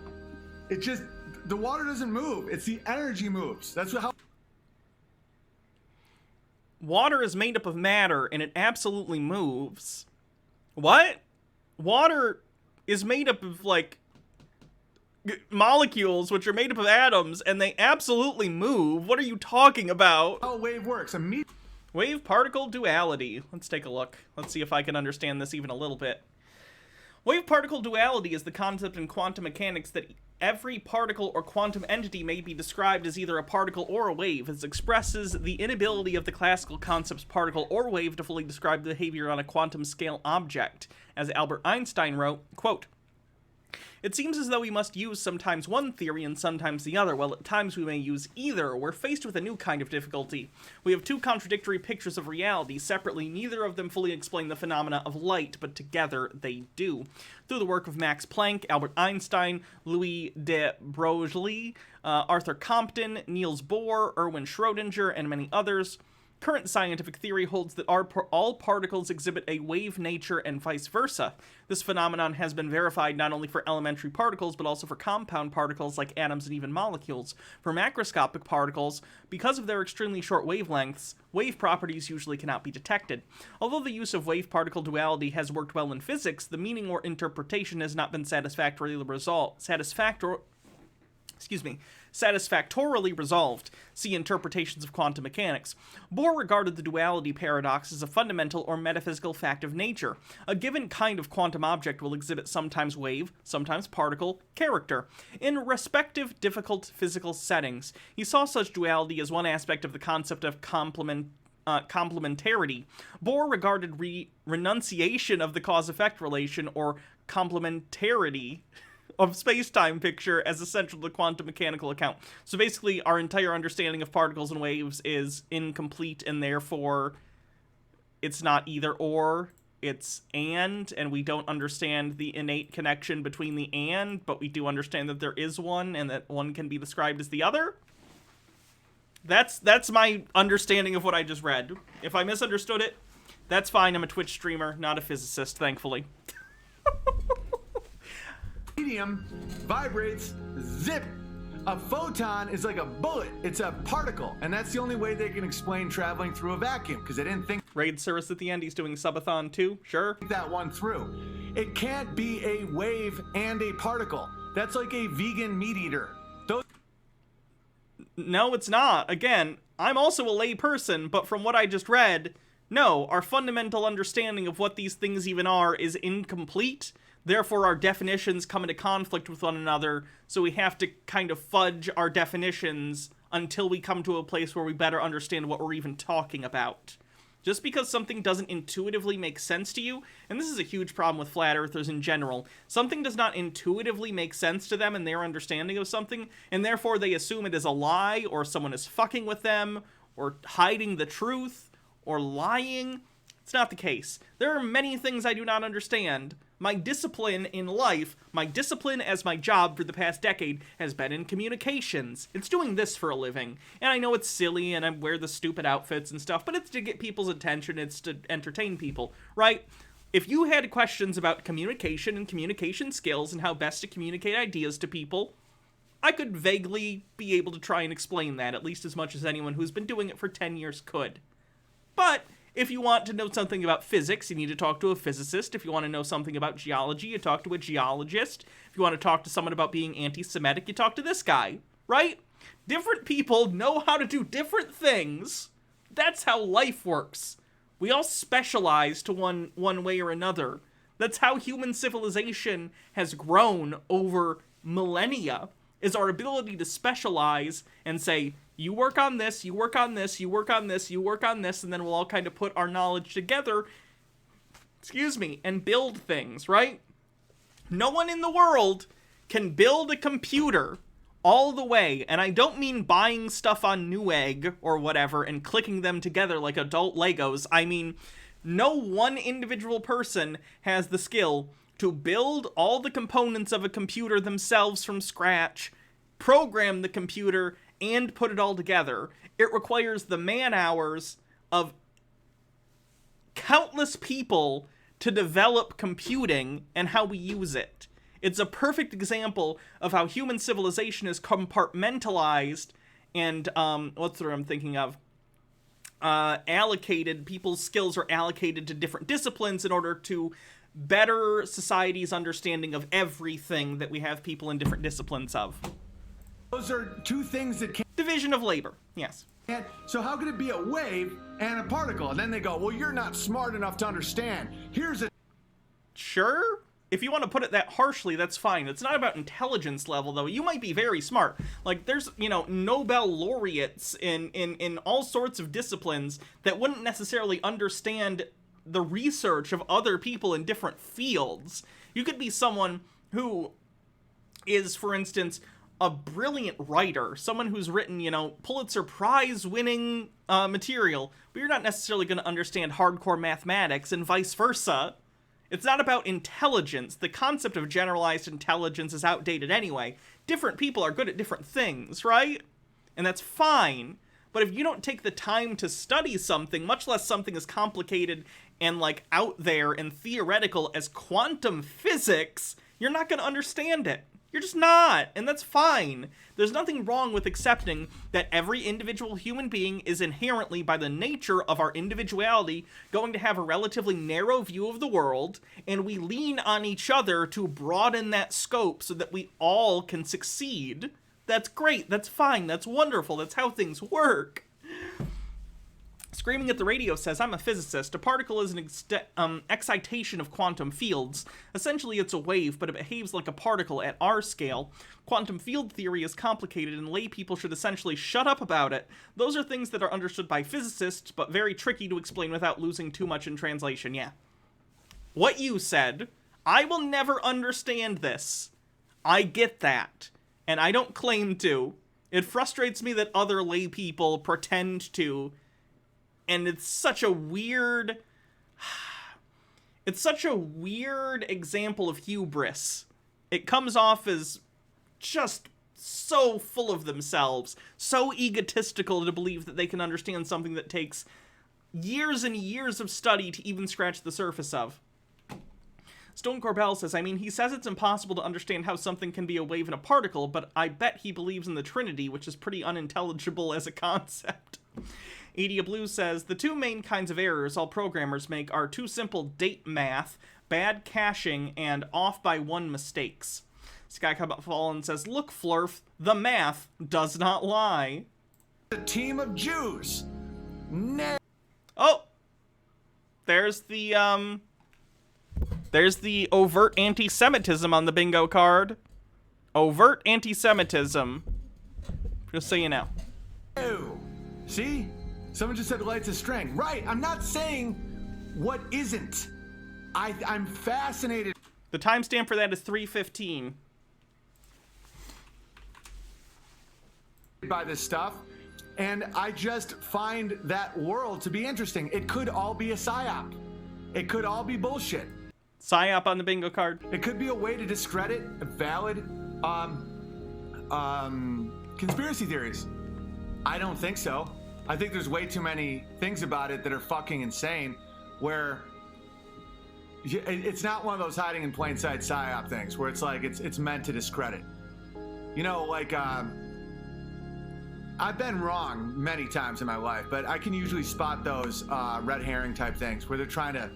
it just... the water doesn't move. It's the energy moves. That's how... Water is made up of matter, and it absolutely moves. What? Water is made up of, like, molecules, which are made up of atoms, and they absolutely move. What are you talking about? How a wave works. Wave-particle duality. Let's take a look. Let's see if I can understand this even a little bit. Wave-particle duality is the concept in quantum mechanics that every particle or quantum entity may be described as either a particle or a wave. It expresses the inability of the classical concepts particle or wave to fully describe the behavior on a quantum scale object. As Albert Einstein wrote, quote, "It seems as though we must use sometimes one theory and sometimes the other, while at times we may use either. We're faced with a new kind of difficulty. We have two contradictory pictures of reality. Separately, neither of them fully explain the phenomena of light, but together they do." Through the work of Max Planck, Albert Einstein, Louis de Broglie, Arthur Compton, Niels Bohr, Erwin Schrödinger, and many others, current scientific theory holds that all particles exhibit a wave nature and vice versa. This phenomenon has been verified not only for elementary particles, but also for compound particles like atoms and even molecules. For macroscopic particles, because of their extremely short wavelengths, wave properties usually cannot be detected. Although the use of wave-particle duality has worked well in physics, the meaning or interpretation has not been satisfactorily resolved. See interpretations of quantum mechanics. Bohr regarded the duality paradox as a fundamental or metaphysical fact of nature. A given kind of quantum object will exhibit sometimes wave, sometimes particle, character, in respective difficult physical settings. He saw such duality as one aspect of the concept of complementarity. Bohr regarded renunciation of the cause-effect relation, or complementarity, of space-time picture as essential to the quantum mechanical account. So basically, our entire understanding of particles and waves is incomplete, and therefore it's not either or, it's and we don't understand the innate connection between the and, but we do understand that there is one, and that one can be described as the other? That's my understanding of what I just read. If I misunderstood it, that's fine. I'm a Twitch streamer, not a physicist, thankfully. Medium vibrates, zip. A photon is like a bullet. It's a particle, and that's the only way they can explain traveling through a vacuum, because they didn't think raid service at the end. He's doing subathon too. Sure. That one through. It can't be a wave and a particle. That's like a vegan meat eater. No, it's not. Again, I'm also a lay person, but from what I just read, no, our fundamental understanding of what these things even are is incomplete. Therefore, our definitions come into conflict with one another, so we have to kind of fudge our definitions until we come to a place where we better understand what we're even talking about. Just because something doesn't intuitively make sense to you, and this is a huge problem with flat earthers in general, something does not intuitively make sense to them in their understanding of something, and therefore they assume it is a lie, or someone is fucking with them, or hiding the truth, or lying. It's not the case. There are many things I do not understand. My discipline in life, my discipline as my job for the past decade, has been in communications. It's doing this for a living. And I know it's silly, and I wear the stupid outfits and stuff, but it's to get people's attention, it's to entertain people, right? If you had questions about communication and communication skills and how best to communicate ideas to people, I could vaguely be able to try and explain that, at least as much as anyone who's been doing it for 10 years could. But if you want to know something about physics, you need to talk to a physicist. If you want to know something about geology, you talk to a geologist. If you want to talk to someone about being anti-Semitic, you talk to this guy, right? Different people know how to do different things. That's how life works. We all specialize to one way or another. That's how human civilization has grown over millennia, is our ability to specialize and say, you work on this, you work on this, you work on this, you work on this, and then we'll all kind of put our knowledge together, and build things, right? No one in the world can build a computer all the way, and I don't mean buying stuff on Newegg or whatever and clicking them together like adult Legos. I mean, no one individual person has the skill to build all the components of a computer themselves from scratch, program the computer, and put it all together. It requires the man-hours of countless people to develop computing and how we use it. It's a perfect example of how human civilization is compartmentalized and, what's the word I'm thinking of? Allocated. People's skills are allocated to different disciplines in order to better society's understanding of everything that we have people in different disciplines of. Those are two things that can't... Division of labor, yes. So how could it be a wave and a particle? And then they go, well, you're not smart enough to understand. Here's a... Sure? If you want to put it that harshly, that's fine. It's not about intelligence level, though. You might be very smart. Like, there's, Nobel laureates in all sorts of disciplines that wouldn't necessarily understand the research of other people in different fields. You could be someone who is, for instance, a brilliant writer, someone who's written, Pulitzer Prize-winning material, but you're not necessarily going to understand hardcore mathematics and vice versa. It's not about intelligence. The concept of generalized intelligence is outdated anyway. Different people are good at different things, right? And that's fine. But if you don't take the time to study something, much less something as complicated and, out there and theoretical as quantum physics, you're not going to understand it. You're just not, and that's fine. There's nothing wrong with accepting that every individual human being is inherently, by the nature of our individuality, going to have a relatively narrow view of the world, and we lean on each other to broaden that scope so that we all can succeed. That's great, that's fine, that's wonderful, that's how things work. Screaming at the Radio says, I'm a physicist. A particle is an excitation of quantum fields. Essentially, it's a wave, but it behaves like a particle at our scale. Quantum field theory is complicated, and lay people should essentially shut up about it. Those are things that are understood by physicists, but very tricky to explain without losing too much in translation, yeah. What you said, I will never understand this. I get that, and I don't claim to. It frustrates me that other lay people pretend to, and it's such a weird example of hubris. It comes off as just so full of themselves, so egotistical to believe that they can understand something that takes years and years of study to even scratch the surface of. Stone Corbell says, he says it's impossible to understand how something can be a wave and a particle, but I bet he believes in the Trinity, which is pretty unintelligible as a concept. Adia Blue says, the two main kinds of errors all programmers make are too simple date math, bad caching, and off by one mistakes. Skycub says, look, Flurf, the math does not lie. A team of Jews. Oh! There's the overt anti-Semitism on the bingo card. Overt anti-Semitism. Just so you know. Ew. See? Someone just said light's a string. Right, I'm not saying what isn't. I'm fascinated. The timestamp for that is 3:15. By this stuff, and I just find that world to be interesting. It could all be a psyop. It could all be bullshit. Psyop on the bingo card. It could be a way to discredit valid conspiracy theories. I don't think so. I think there's way too many things about it that are fucking insane, where it's not one of those hiding in plain sight psyop things where it's like it's meant to discredit. You know, like I've been wrong many times in my life, but I can usually spot those red herring type things where they're trying to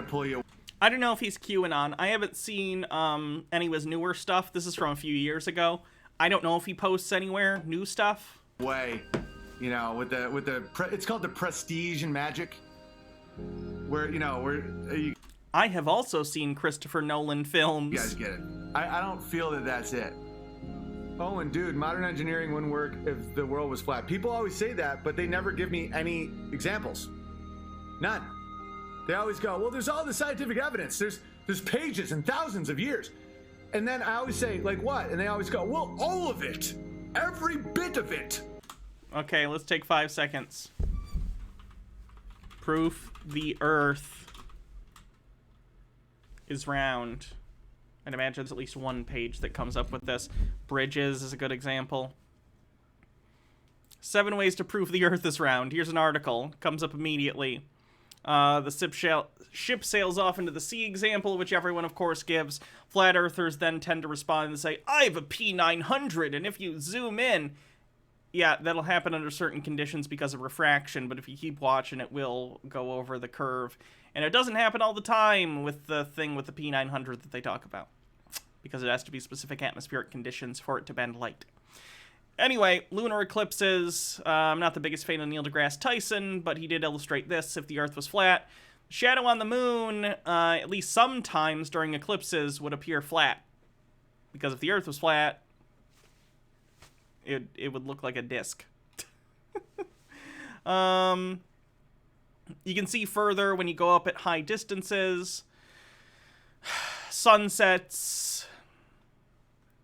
pull you. I don't know if he's QAnon. I haven't seen any of his newer stuff. This is from a few years ago. I don't know if he posts anywhere new stuff. Way, you know, with the it's called the prestige and magic, where I have also seen Christopher Nolan films. You guys get it. I don't feel that that's it. Oh, and dude, modern engineering wouldn't work if the world was flat. People always say that, but they never give me any examples. None. They always go, well, there's all the scientific evidence. There's pages and thousands of years. And then I always say, like what? And they always go, well, all of it. Every bit of it. Okay, let's take 5 seconds. Proof the Earth is round. I'd imagine there's at least one page that comes up with this. Bridges is a good example. 7 ways to prove the Earth is round. Here's an article. Comes up immediately. The ship sails off into the sea example, which everyone, of course, gives. Flat Earthers then tend to respond and say, I have a P900, and if you zoom in... Yeah, that'll happen under certain conditions because of refraction, but if you keep watching, it will go over the curve. And it doesn't happen all the time with the thing with the P900 that they talk about, because it has to be specific atmospheric conditions for it to bend light. Anyway, lunar eclipses. I'm not the biggest fan of Neil deGrasse Tyson, but he did illustrate this. If the Earth was flat, shadow on the moon, at least sometimes during eclipses, would appear flat. Because if the Earth was flat, it would look like a disc. You can see further when you go up at high distances. Sunsets.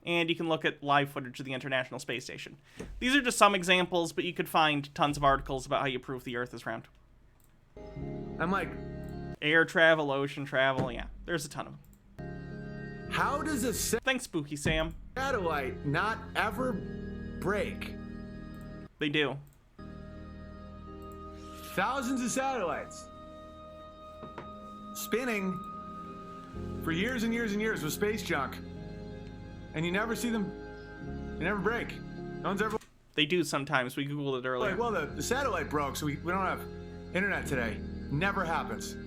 And you can look at live footage of the International Space Station. These are just some examples, but you could find tons of articles about how you prove the Earth is round. I'm like... Air travel, ocean travel, yeah. There's a ton of them. How does a Thanks, Spooky Sam. Satellite not ever break? They do. Thousands of satellites spinning for years and years and years with space junk, and you never see them. They never break. No one's ever. They do sometimes. We googled it earlier. Well, the satellite broke, so we don't have internet today. Never happens.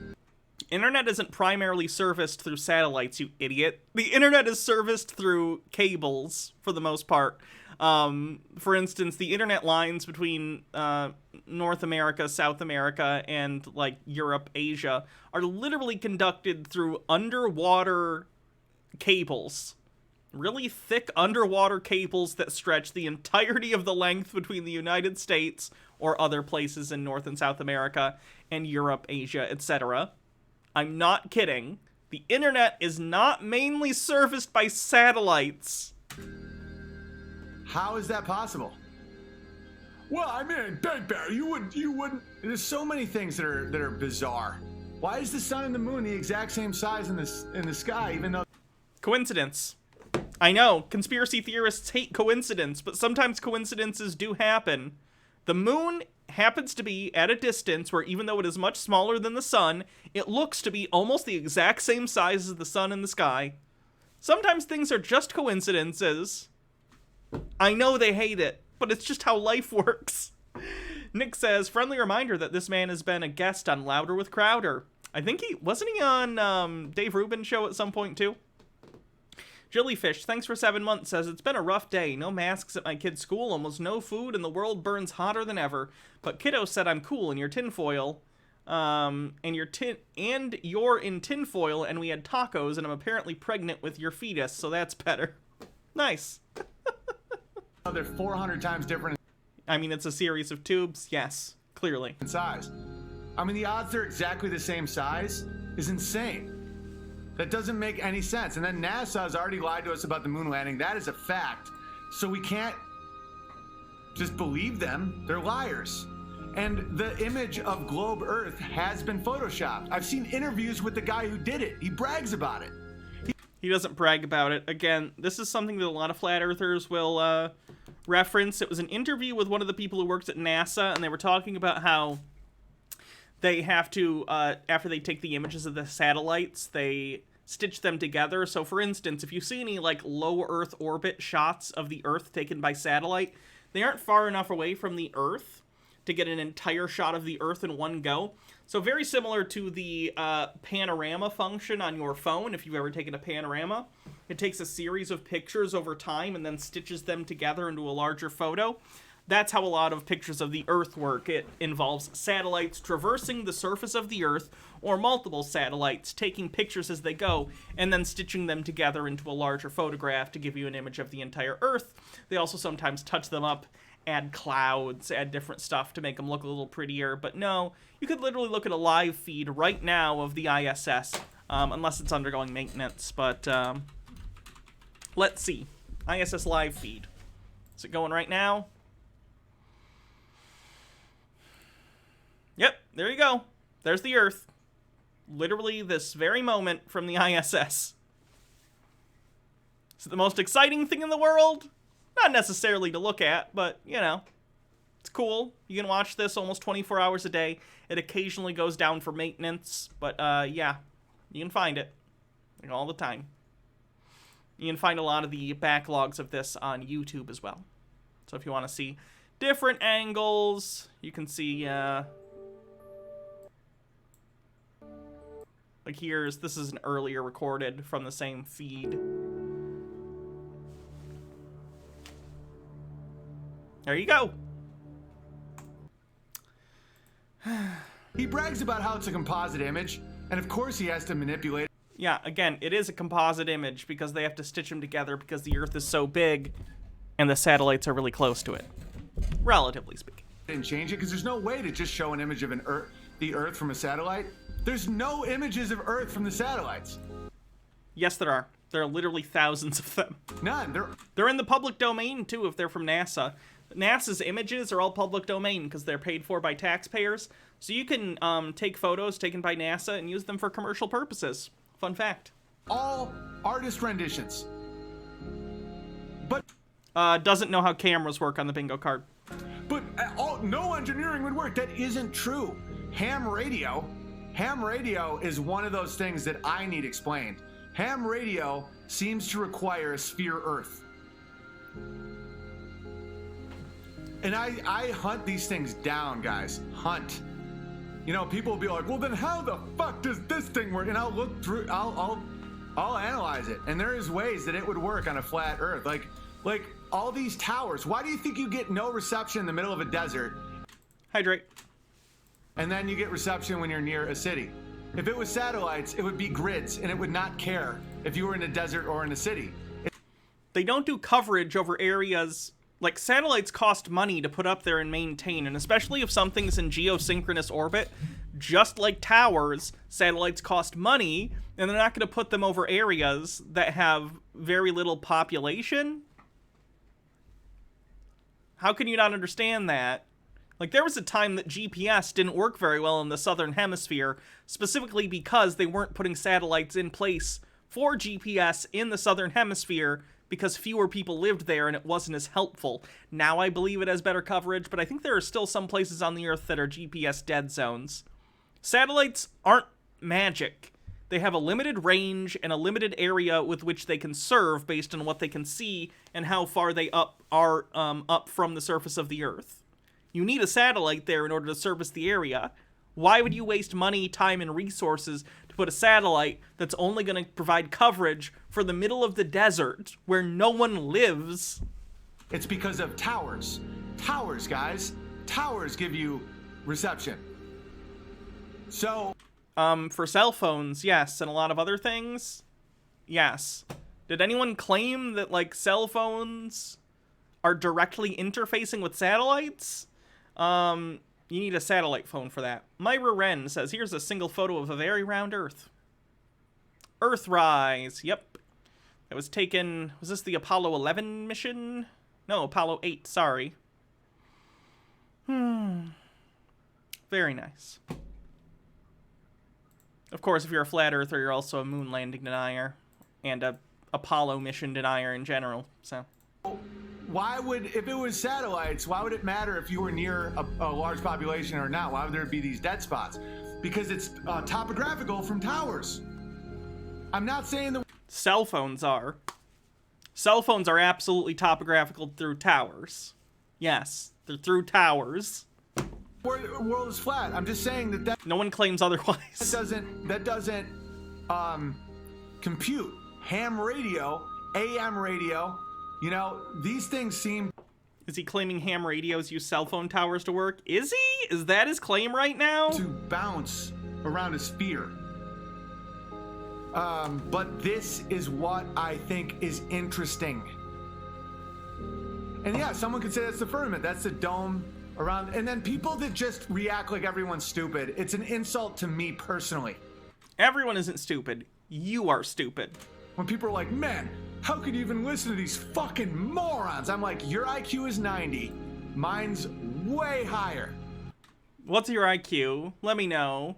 Internet isn't primarily serviced through satellites, you idiot. The internet is serviced through cables, for the most part. For instance, the internet lines between North America, South America, and, like, Europe, Asia, are literally conducted through underwater cables. Really thick underwater cables that stretch the entirety of the length between the United States or other places in North and South America and Europe, Asia, etc. I'm not kidding. The internet is not mainly serviced by satellites. How is that possible? Well, I mean, Big Bear, you wouldn't. There's so many things that are bizarre. Why is the sun and the moon the exact same size in the sky, even though? Coincidence. I know, conspiracy theorists hate coincidence, but sometimes coincidences do happen. The moon happens to be at a distance where, even though it is much smaller than the sun, it looks to be almost the exact same size as the sun in the sky. Sometimes things are just coincidences. I know they hate it, but it's just how life works. Nick says, friendly reminder that this man has been a guest on Louder with Crowder. I think wasn't he on Dave Rubin's show at some point too? Jellyfish, thanks for 7 months, says, it's been a rough day. No masks at my kid's school, almost no food, and the world burns hotter than ever. But kiddo said I'm cool in your tinfoil. And you're in tinfoil, and we had tacos, and I'm apparently pregnant with your fetus, so that's better. Nice. They're 400 times different. I mean, it's a series of tubes. Yes, clearly. Size. I mean, the odds they're exactly the same size is insane. That doesn't make any sense. And then NASA has already lied to us about the moon landing. That is a fact. So we can't just believe them. They're liars. And the image of globe Earth has been photoshopped. I've seen interviews with the guy who did it. He brags about it. He doesn't brag about it. Again, this is something that a lot of flat earthers will reference. It was an interview with one of the people who works at NASA, and they were talking about how they have to, after they take the images of the satellites, they stitch them together. So, for instance, if you see any, like, low Earth orbit shots of the Earth taken by satellite, they aren't far enough away from the Earth to get an entire shot of the Earth in one go. So very similar to the panorama function on your phone, if you've ever taken a panorama. It takes a series of pictures over time and then stitches them together into a larger photo. That's how a lot of pictures of the Earth work. It involves satellites traversing the surface of the Earth, or multiple satellites taking pictures as they go, and then stitching them together into a larger photograph to give you an image of the entire Earth. They also sometimes touch them up, add clouds, add different stuff to make them look a little prettier. But no, you could literally look at a live feed right now of the ISS, unless it's undergoing maintenance. But let's see. ISS live feed. Is it going right now? Yep, there you go. There's the Earth. Literally this very moment from the ISS. Is it the most exciting thing in the world? Not necessarily to look at, but, you know, it's cool. You can watch this almost 24 hours a day. It occasionally goes down for maintenance, but, yeah, you can find it, like, all the time. You can find a lot of the backlogs of this on YouTube as well. So if you want to see different angles, you can see, like this is an earlier recorded from the same feed. There you go. He brags about how it's a composite image, and of course he has to manipulate. Yeah, again, it is a composite image because they have to stitch them together because the Earth is so big and the satellites are really close to it, relatively speaking. And change it because there's no way to just show an image of the Earth from a satellite. There's no images of Earth from the satellites. Yes, there are. There are literally thousands of them. None. They're in the public domain, too, if they're from NASA. NASA's images are all public domain because they're paid for by taxpayers. So you can take photos taken by NASA and use them for commercial purposes. Fun fact. All artist renditions. But doesn't know how cameras work on the bingo card. But no engineering would work. That isn't true. Ham radio is one of those things that I need explained. Ham radio seems to require a sphere Earth. And I hunt these things down, guys. Hunt. You know, people will be like, well, then how the fuck does this thing work? And I'll look through, I'll analyze it. And there is ways that it would work on a flat Earth. Like all these towers. Why do you think you get no reception in the middle of a desert? Hydrate. And then you get reception when you're near a city. If it was satellites, it would be grids, and it would not care if you were in a desert or in a city. They don't do coverage over areas. Like, satellites cost money to put up there and maintain, and especially if something's in geosynchronous orbit, just like towers, satellites cost money, and they're not going to put them over areas that have very little population. How can you not understand that? Like, there was a time that GPS didn't work very well in the southern hemisphere, specifically because they weren't putting satellites in place for GPS in the southern hemisphere because fewer people lived there and it wasn't as helpful. Now I believe it has better coverage, but I think there are still some places on the Earth that are GPS dead zones. Satellites aren't magic. They have a limited range and a limited area with which they can serve based on what they can see and how far they are up from the surface of the Earth. You need a satellite there in order to service the area. Why would you waste money, time, and resources to put a satellite that's only going to provide coverage for the middle of the desert where no one lives? It's because of towers. Towers, guys. Towers give you reception. So... for cell phones, yes, and a lot of other things, yes. Did anyone claim that, like, cell phones are directly interfacing with satellites. You need a satellite phone for that. Myra Wren says, here's a single photo of a very round Earth. Earthrise. Yep. It was taken... Was this the Apollo 11 mission? No, Apollo 8, sorry. Very nice. Of course, if you're a flat earther, you're also a moon landing denier. And a Apollo mission denier in general, so... Why would, if it was satellites, why would it matter if you were near a large population or not? Why would there be these dead spots? Because it's topographical from towers. I'm not saying the... Cell phones are. Cell phones are absolutely topographical through towers. Yes, they're through towers. The world is flat. I'm just saying that... No one claims otherwise. That doesn't compute. Ham radio, AM radio... You know, these things seem... Is he claiming ham radios use cell phone towers to work? Is he? Is that his claim right now? ...to bounce around a sphere. But this is what I think is interesting. And yeah, someone could say that's the firmament. That's the dome around... And then people that just react like everyone's stupid, it's an insult to me personally. Everyone isn't stupid. You are stupid. When people are like, man... How could you even listen to these fucking morons? I'm like, your IQ is 90. Mine's way higher. What's your IQ? Let me know.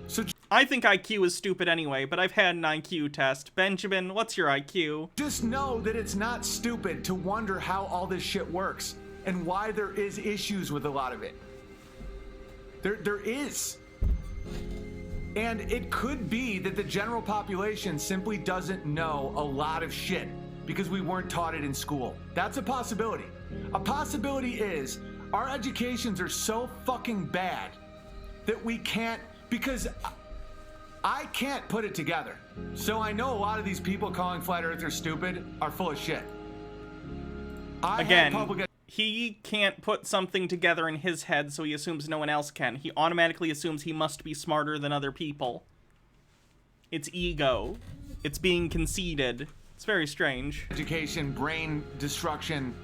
So I think IQ is stupid anyway, but I've had an IQ test. Benjamin, what's your IQ? Just know that it's not stupid to wonder how all this shit works and why there is issues with a lot of it. There is. And it could be that the general population simply doesn't know a lot of shit because we weren't taught it in school. That's a possibility. A possibility is our educations are so fucking bad that we can't, because I can't put it together. So I know a lot of these people calling flat earthers stupid are full of shit. Again, he can't put something together in his head, so he assumes no one else can. He automatically assumes he must be smarter than other people. It's ego. It's being conceited. It's very strange. Education, brain destruction,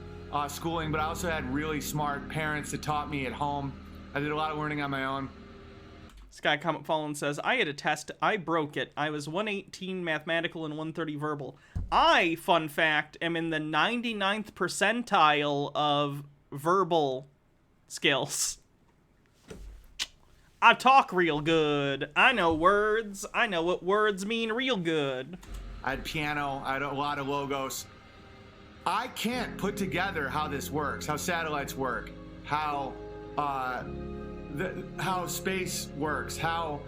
schooling, but I also had really smart parents that taught me at home. I did a lot of learning on my own. Sky Comet Fallen says, I had a test, I broke it. I was 118 mathematical and 130 verbal. I, fun fact, am in the 99th percentile of verbal skills. I talk real good. I know words. I know what words mean real good. I had piano. I had a lot of logos. I can't put together how this works, how satellites work, how space works, how...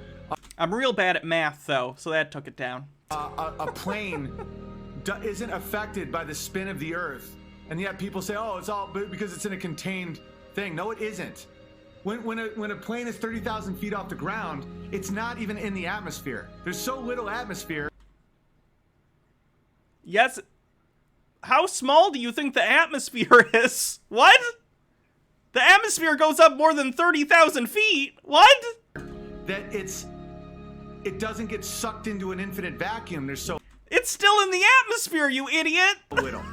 I'm real bad at math, though, so that took it down. A plane isn't affected by the spin of the Earth, and yet people say, oh, it's all because it's in a contained thing. No, it isn't. When a plane is 30,000 feet off the ground, it's not even in the atmosphere. There's so little atmosphere. Yes. How small do you think the atmosphere is? What? The atmosphere goes up more than 30,000 feet. What? That it doesn't get sucked into an infinite vacuum. There's so... It's still in the atmosphere, you idiot. Little.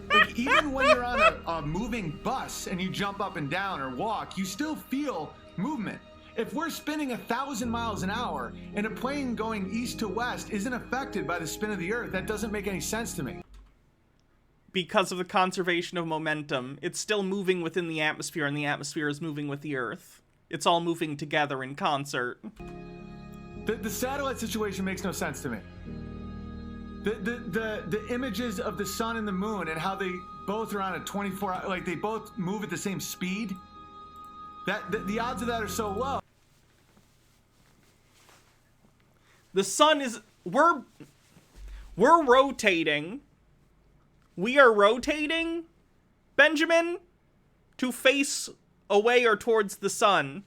Like, even when you're on a moving bus and you jump up and down or walk, you still feel movement. If we're spinning 1,000 miles an hour and a plane going east to west isn't affected by the spin of the Earth, that doesn't make any sense to me. Because of the conservation of momentum, it's still moving within the atmosphere, and the atmosphere is moving with the Earth. It's all moving together in concert. The satellite situation makes no sense to me. The images of the sun and the moon and how they both are on a 24-hour, like they both move at the same speed. The odds of that are so low. The sun is... We're rotating. We are rotating, Benjamin, to face away or towards the sun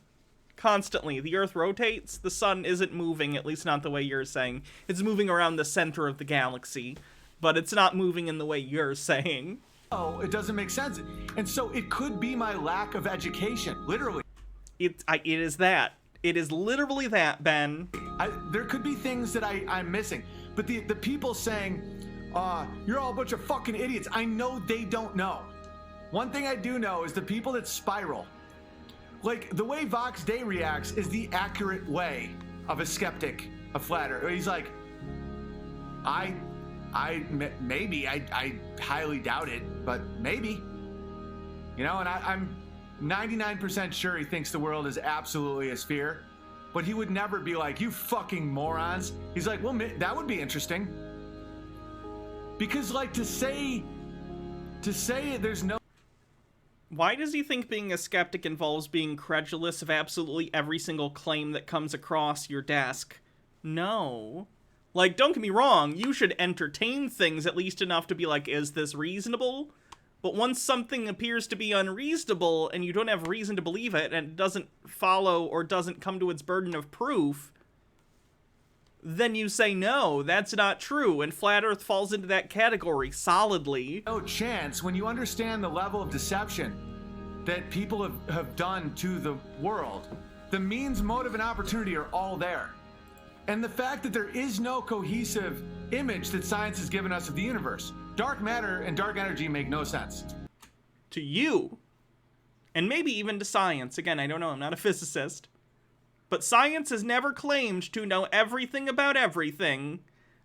constantly. The Earth rotates. The sun isn't moving, at least not the way you're saying. It's moving around the center of the galaxy, but it's not moving in the way you're saying. Oh, it doesn't make sense. And so it could be my lack of education, literally. It is that. It is literally that, Ben. There could be things that I'm missing. But the people saying, you're all a bunch of fucking idiots. I know they don't know. One thing I do know is the people that spiral, like the way Vox Day reacts is the accurate way of a skeptic, a flat earther. He's like, maybe, I highly doubt it, but maybe. You know, and I'm 99% sure he thinks the world is absolutely a sphere, but he would never be like, you fucking morons. He's like, well, that would be interesting. Because, like, to say there's no... Why does he think being a skeptic involves being credulous of absolutely every single claim that comes across your desk? No. Like, don't get me wrong, you should entertain things at least enough to be like, is this reasonable? But once something appears to be unreasonable and you don't have reason to believe it and it doesn't follow or doesn't come to its burden of proof, then you say, no, that's not true, and Flat Earth falls into that category solidly. No chance when you understand the level of deception that people have done to the world. The means, motive, and opportunity are all there. And the fact that there is no cohesive image that science has given us of the universe. Dark matter and dark energy make no sense. To you. And maybe even to science. Again, I don't know, I'm not a physicist. But science has never claimed to know everything about everything.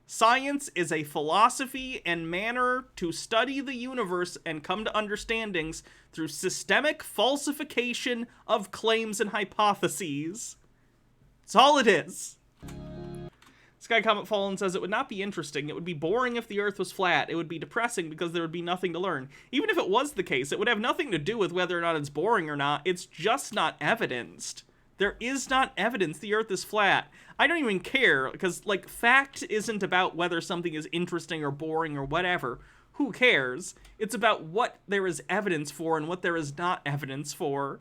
Science is a philosophy and manner to study the universe and come to understandings through systemic falsification of claims and hypotheses. That's all it is. Sky Comet Fallen says it would not be interesting. It would be boring if the Earth was flat. It would be depressing because there would be nothing to learn. Even if it was the case, it would have nothing to do with whether or not it's boring or not. It's just not evidenced. There is not evidence the Earth is flat. I don't even care, because, like, fact isn't about whether something is interesting or boring or whatever. Who cares? It's about what there is evidence for and what there is not evidence for.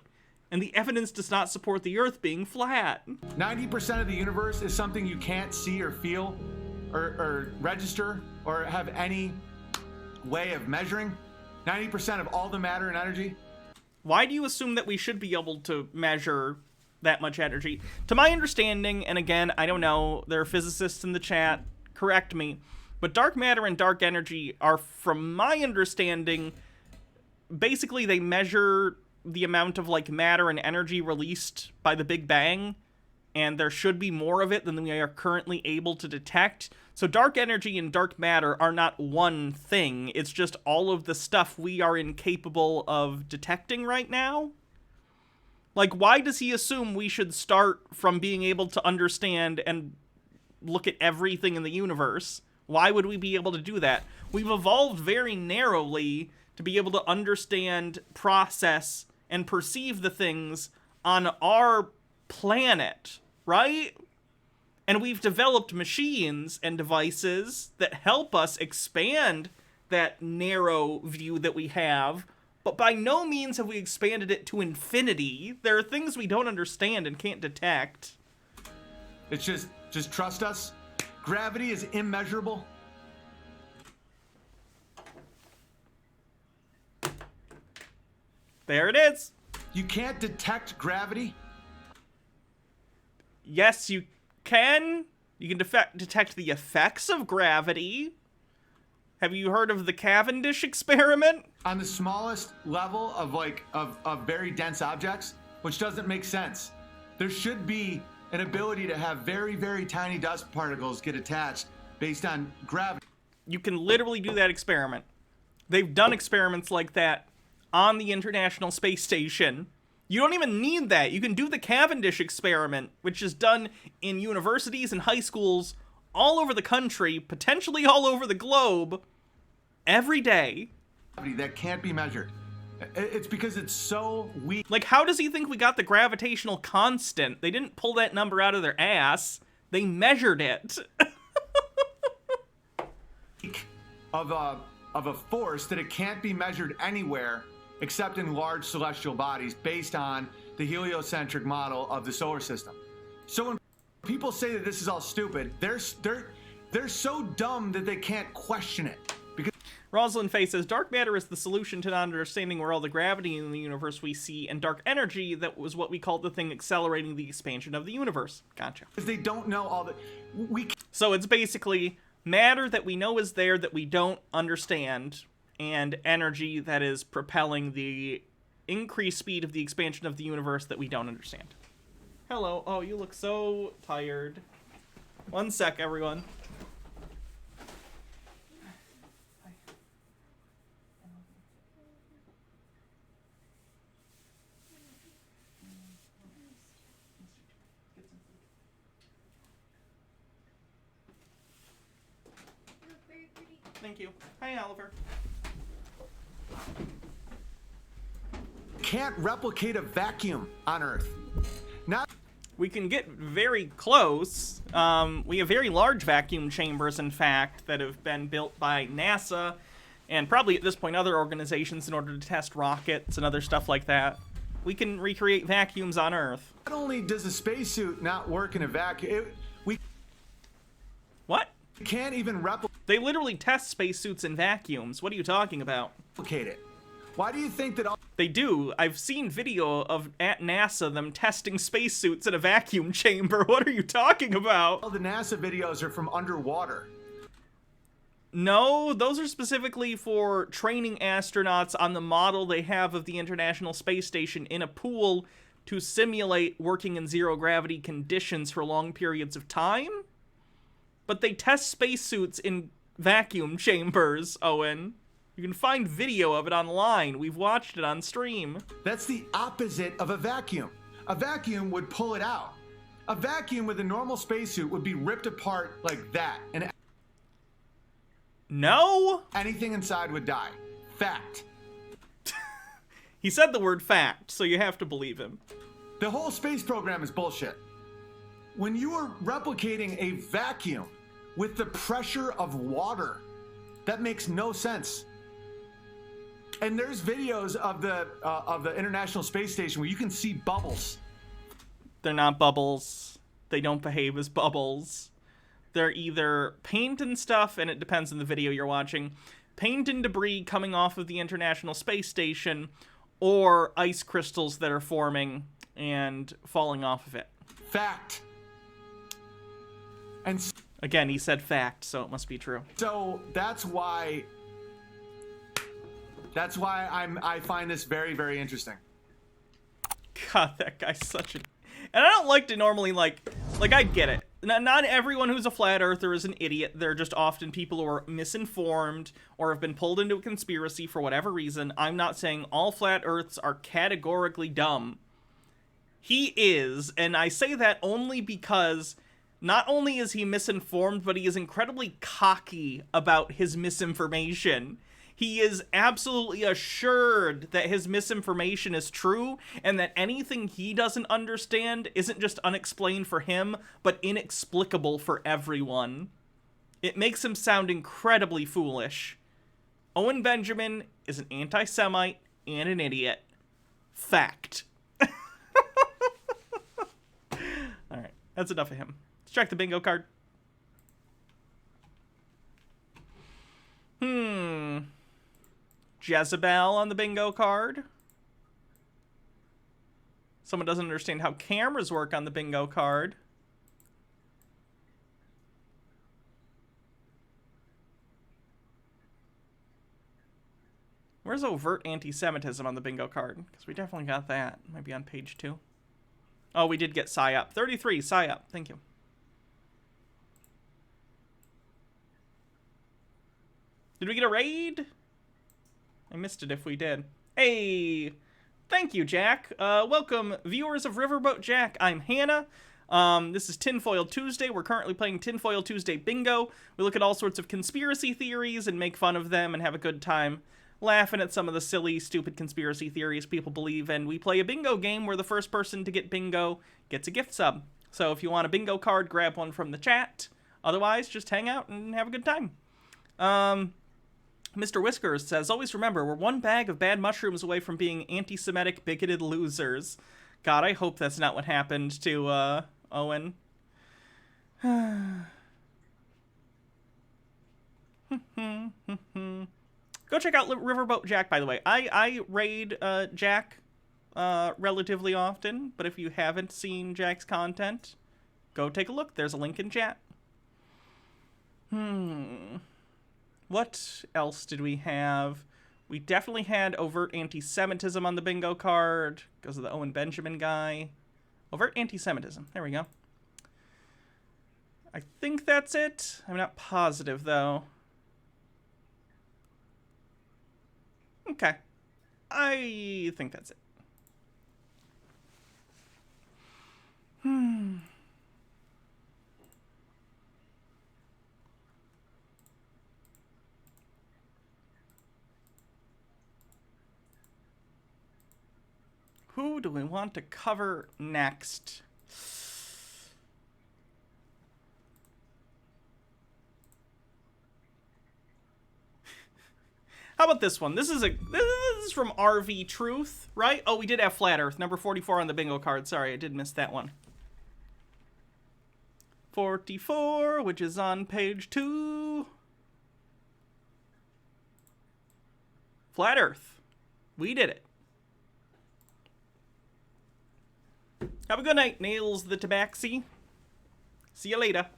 And the evidence does not support the Earth being flat. 90% of the universe is something you can't see or feel or register or have any way of measuring. 90% of all the matter and energy. Why do you assume that we should be able to measure that much energy? To my understanding, and again, I don't know, there are physicists in the chat, correct me, but dark matter and dark energy are, from my understanding, basically they measure the amount of, like, matter and energy released by the Big Bang, and there should be more of it than we are currently able to detect. So dark energy and dark matter are not one thing, it's just all of the stuff we are incapable of detecting right now. Like, why does he assume we should start from being able to understand and look at everything in the universe? Why would we be able to do that? We've evolved very narrowly to be able to understand, process, and perceive the things on our planet, right? And we've developed machines and devices that help us expand that narrow view that we have, but by no means have we expanded it to infinity. There are things we don't understand and can't detect. It's just trust us. Gravity is immeasurable. There it is. You can't detect gravity? Yes, you can. You can detect the effects of gravity. Have you heard of the Cavendish experiment? On the smallest level of, like, of very dense objects, which doesn't make sense. There should be an ability to have very, very tiny dust particles get attached based on gravity. You can literally do that experiment. They've done experiments like that on the International Space Station. You don't even need that. You can do the Cavendish experiment, which is done in universities and high schools all over the country, potentially all over the globe, every day. That can't be measured. It's because it's so weak. Like, how does he think we got the gravitational constant? They didn't pull that number out of their ass. They measured it. of a force that it can't be measured anywhere except in large celestial bodies based on the heliocentric model of the solar system. So when people say that this is all stupid, they're so dumb that they can't question it. Because Rosalind Faye says, dark matter is the solution to not understanding where all the gravity in the universe we see, and dark energy, that was what we called the thing accelerating the expansion of the universe. Gotcha. Because they don't know all the... So it's basically matter that we know is there that we don't understand, and energy that is propelling the increased speed of the expansion of the universe that we don't understand. Hello. Oh, you look so tired. One sec, everyone. Thank you. Hi, Oliver. Can't replicate a vacuum on Earth. Not. We can get very close. We have very large vacuum chambers, in fact, that have been built by NASA and probably at this point other organizations in order to test rockets and other stuff like that. We can recreate vacuums on Earth. Not only does a spacesuit not work in a vacuum, What? We can't even replicate. They literally test spacesuits in vacuums. What are you talking about? It. Why do you think that all... They do. I've seen video of at NASA them testing spacesuits in a vacuum chamber. What are you talking about? All the NASA videos are from underwater. No, those are specifically for training astronauts on the model they have of the International Space Station in a pool to simulate working in zero-gravity conditions for long periods of time. But they test spacesuits in vacuum chambers, Owen. You can find video of it online. We've watched it on stream. That's the opposite of a vacuum. A vacuum would pull it out. A vacuum with a normal spacesuit would be ripped apart like that. And no? Anything inside would die. Fact. He said the word fact, so you have to believe him. The whole space program is bullshit. When you are replicating a vacuum with the pressure of water, that makes no sense. And there's videos of the International Space Station where you can see bubbles. They're not bubbles. They don't behave as bubbles. They're either paint and stuff, and it depends on the video you're watching, paint and debris coming off of the International Space Station, or ice crystals that are forming and falling off of it. Fact. And again, he said fact, so it must be true. So that's why I find this very, very interesting. God, that guy's such a... And I don't like to normally, like I get it. Not everyone who's a flat earther is an idiot. They're just often people who are misinformed or have been pulled into a conspiracy for whatever reason. I'm not saying all flat earths are categorically dumb. He is, and I say that only because not only is he misinformed, but he is incredibly cocky about his misinformation. He is absolutely assured that his misinformation is true and that anything he doesn't understand isn't just unexplained for him, but inexplicable for everyone. It makes him sound incredibly foolish. Owen Benjamin is an anti-Semite and an idiot. Fact. Alright, that's enough of him. Let's check the bingo card. Jezebel on the bingo card. Someone doesn't understand how cameras work on the bingo card. Where's overt anti-Semitism on the bingo card? Because we definitely got that. Might be on page 2. Oh, we did get PSYOP. 33, PSYOP. Thank you. Did we get a raid? I missed it if we did. Hey! Thank you, Jack. Welcome, viewers of Riverboat Jack. I'm Hannah. This is Tinfoil Tuesday. We're currently playing Tinfoil Tuesday Bingo. We look at all sorts of conspiracy theories and make fun of them and have a good time laughing at some of the silly, stupid conspiracy theories people believe. And we play a bingo game where the first person to get bingo gets a gift sub. So if you want a bingo card, grab one from the chat. Otherwise, just hang out and have a good time. Mr. Whiskers says, always remember, we're one bag of bad mushrooms away from being anti-Semitic, bigoted losers. God, I hope that's not what happened to, Owen. Go check out Riverboat Jack, by the way. I raid, Jack, relatively often, but if you haven't seen Jack's content, go take a look. There's a link in chat. What else did we have? We definitely had overt anti-Semitism on the bingo card because of the Owen Benjamin guy. Overt anti-Semitism. There we go. I think that's it. I'm not positive, though. Okay. I think that's it. Who do we want to cover next? How about this one? This is from RV Truth, right? Oh, we did have Flat Earth, number 44 on the bingo card. Sorry, I did miss that one. 44, which is on page 2. Flat Earth. We did it. Have a good night, Nails the Tabaxi. See you later.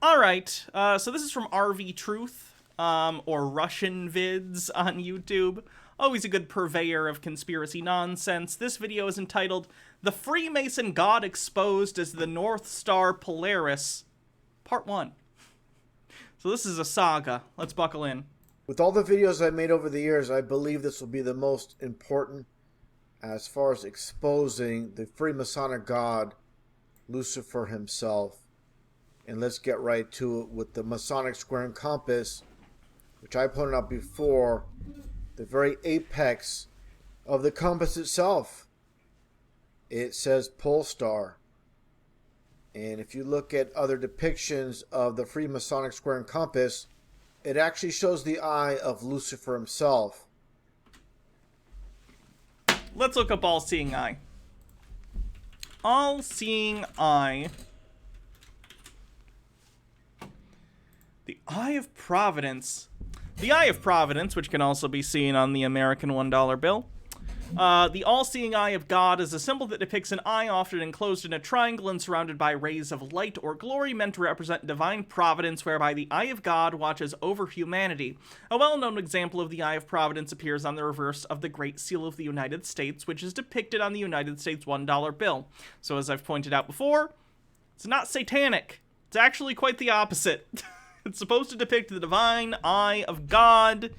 Alright, so this is from RV Truth. Or Russian vids on YouTube. Always a good purveyor of conspiracy nonsense. This video is entitled, The Freemason God Exposed as the North Star Polaris, Part 1. So this is a saga. Let's buckle in. With all the videos I've made over the years, I believe this will be the most important as far as exposing the Freemasonic God, Lucifer himself. And let's get right to it with the Masonic Square and Compass, which I pointed out before, the very apex of the compass itself. It says Pole Star. And if you look at other depictions of the Freemasonic Square and Compass, it actually shows the eye of Lucifer himself. Let's look up All-Seeing Eye. All-Seeing Eye. The Eye of Providence. The Eye of Providence, which can also be seen on the American $1 bill. The all-seeing eye of God is a symbol that depicts an eye often enclosed in a triangle and surrounded by rays of light or glory meant to represent divine providence, whereby the eye of God watches over humanity. A well-known example of the Eye of Providence appears on the reverse of the Great Seal of the United States, which is depicted on the United States $1 bill. So as I've pointed out before, it's not satanic. It's actually quite the opposite. It's supposed to depict the divine eye of God,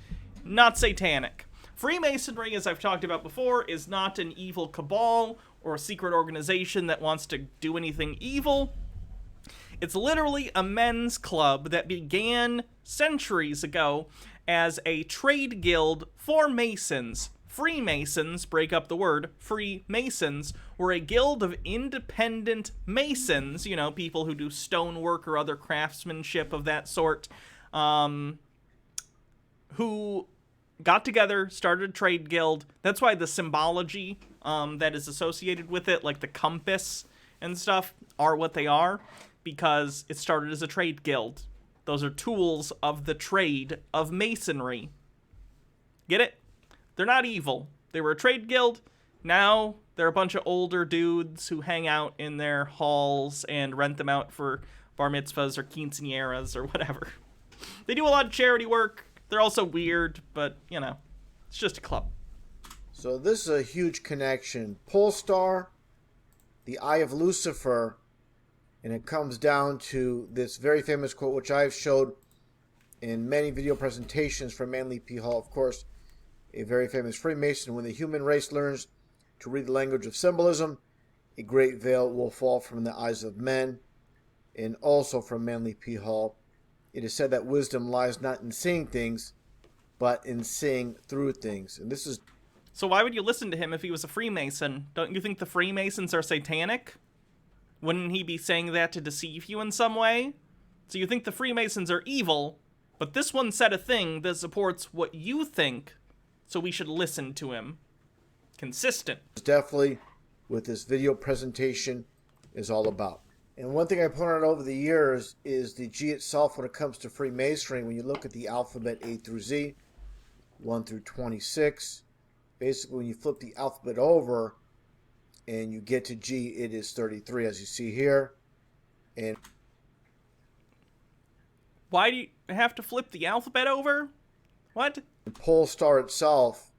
not satanic. Freemasonry, as I've talked about before, is not an evil cabal or a secret organization that wants to do anything evil. It's literally a men's club that began centuries ago as a trade guild for Masons. Freemasons, break up the word, Freemasons, were a guild of independent Masons, you know, people who do stonework or other craftsmanship of that sort, who got together, started a trade guild. That's why the symbology that is associated with it, like the compass and stuff, are what they are, because it started as a trade guild. Those are tools of the trade of Masonry. Get it? They're not evil. They were a trade guild. Now they're a bunch of older dudes who hang out in their halls and rent them out for bar mitzvahs or quinceañeras or whatever. They do a lot of charity work. They're also weird, but, you know, it's just a club. So this is a huge connection. Pole Star, the Eye of Lucifer, and it comes down to this very famous quote, which I've showed in many video presentations from Manly P. Hall, of course, a very famous Freemason. When the human race learns to read the language of symbolism, a great veil will fall from the eyes of men. And also from Manly P. Hall, it is said that wisdom lies not in seeing things, but in seeing through things. And this is... So why would you listen to him if he was a Freemason? Don't you think the Freemasons are satanic? Wouldn't he be saying that to deceive you in some way? So you think the Freemasons are evil, but this one said a thing that supports what you think, so we should listen to him. Consistent. Definitely what this video presentation is all about. And one thing I pointed out over the years is the G itself when it comes to Freemasonry. When you look at the alphabet A through Z, 1 through 26, basically when you flip the alphabet over and you get to G, it is 33, as you see here. And Why do you have to flip the alphabet over? What? The pole star itself,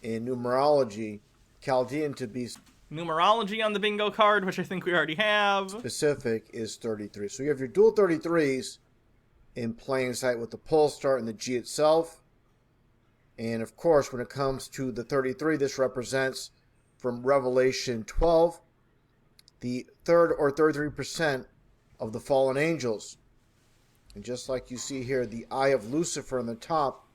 in numerology, Chaldean to be Numerology on the bingo card, which I think we already have. specific, is 33. So you have your dual 33s in plain sight with the pole star and the G itself. And of course, when it comes to the 33, this represents from Revelation 12, the third or 33% of the fallen angels. And just like you see here, the eye of Lucifer on the top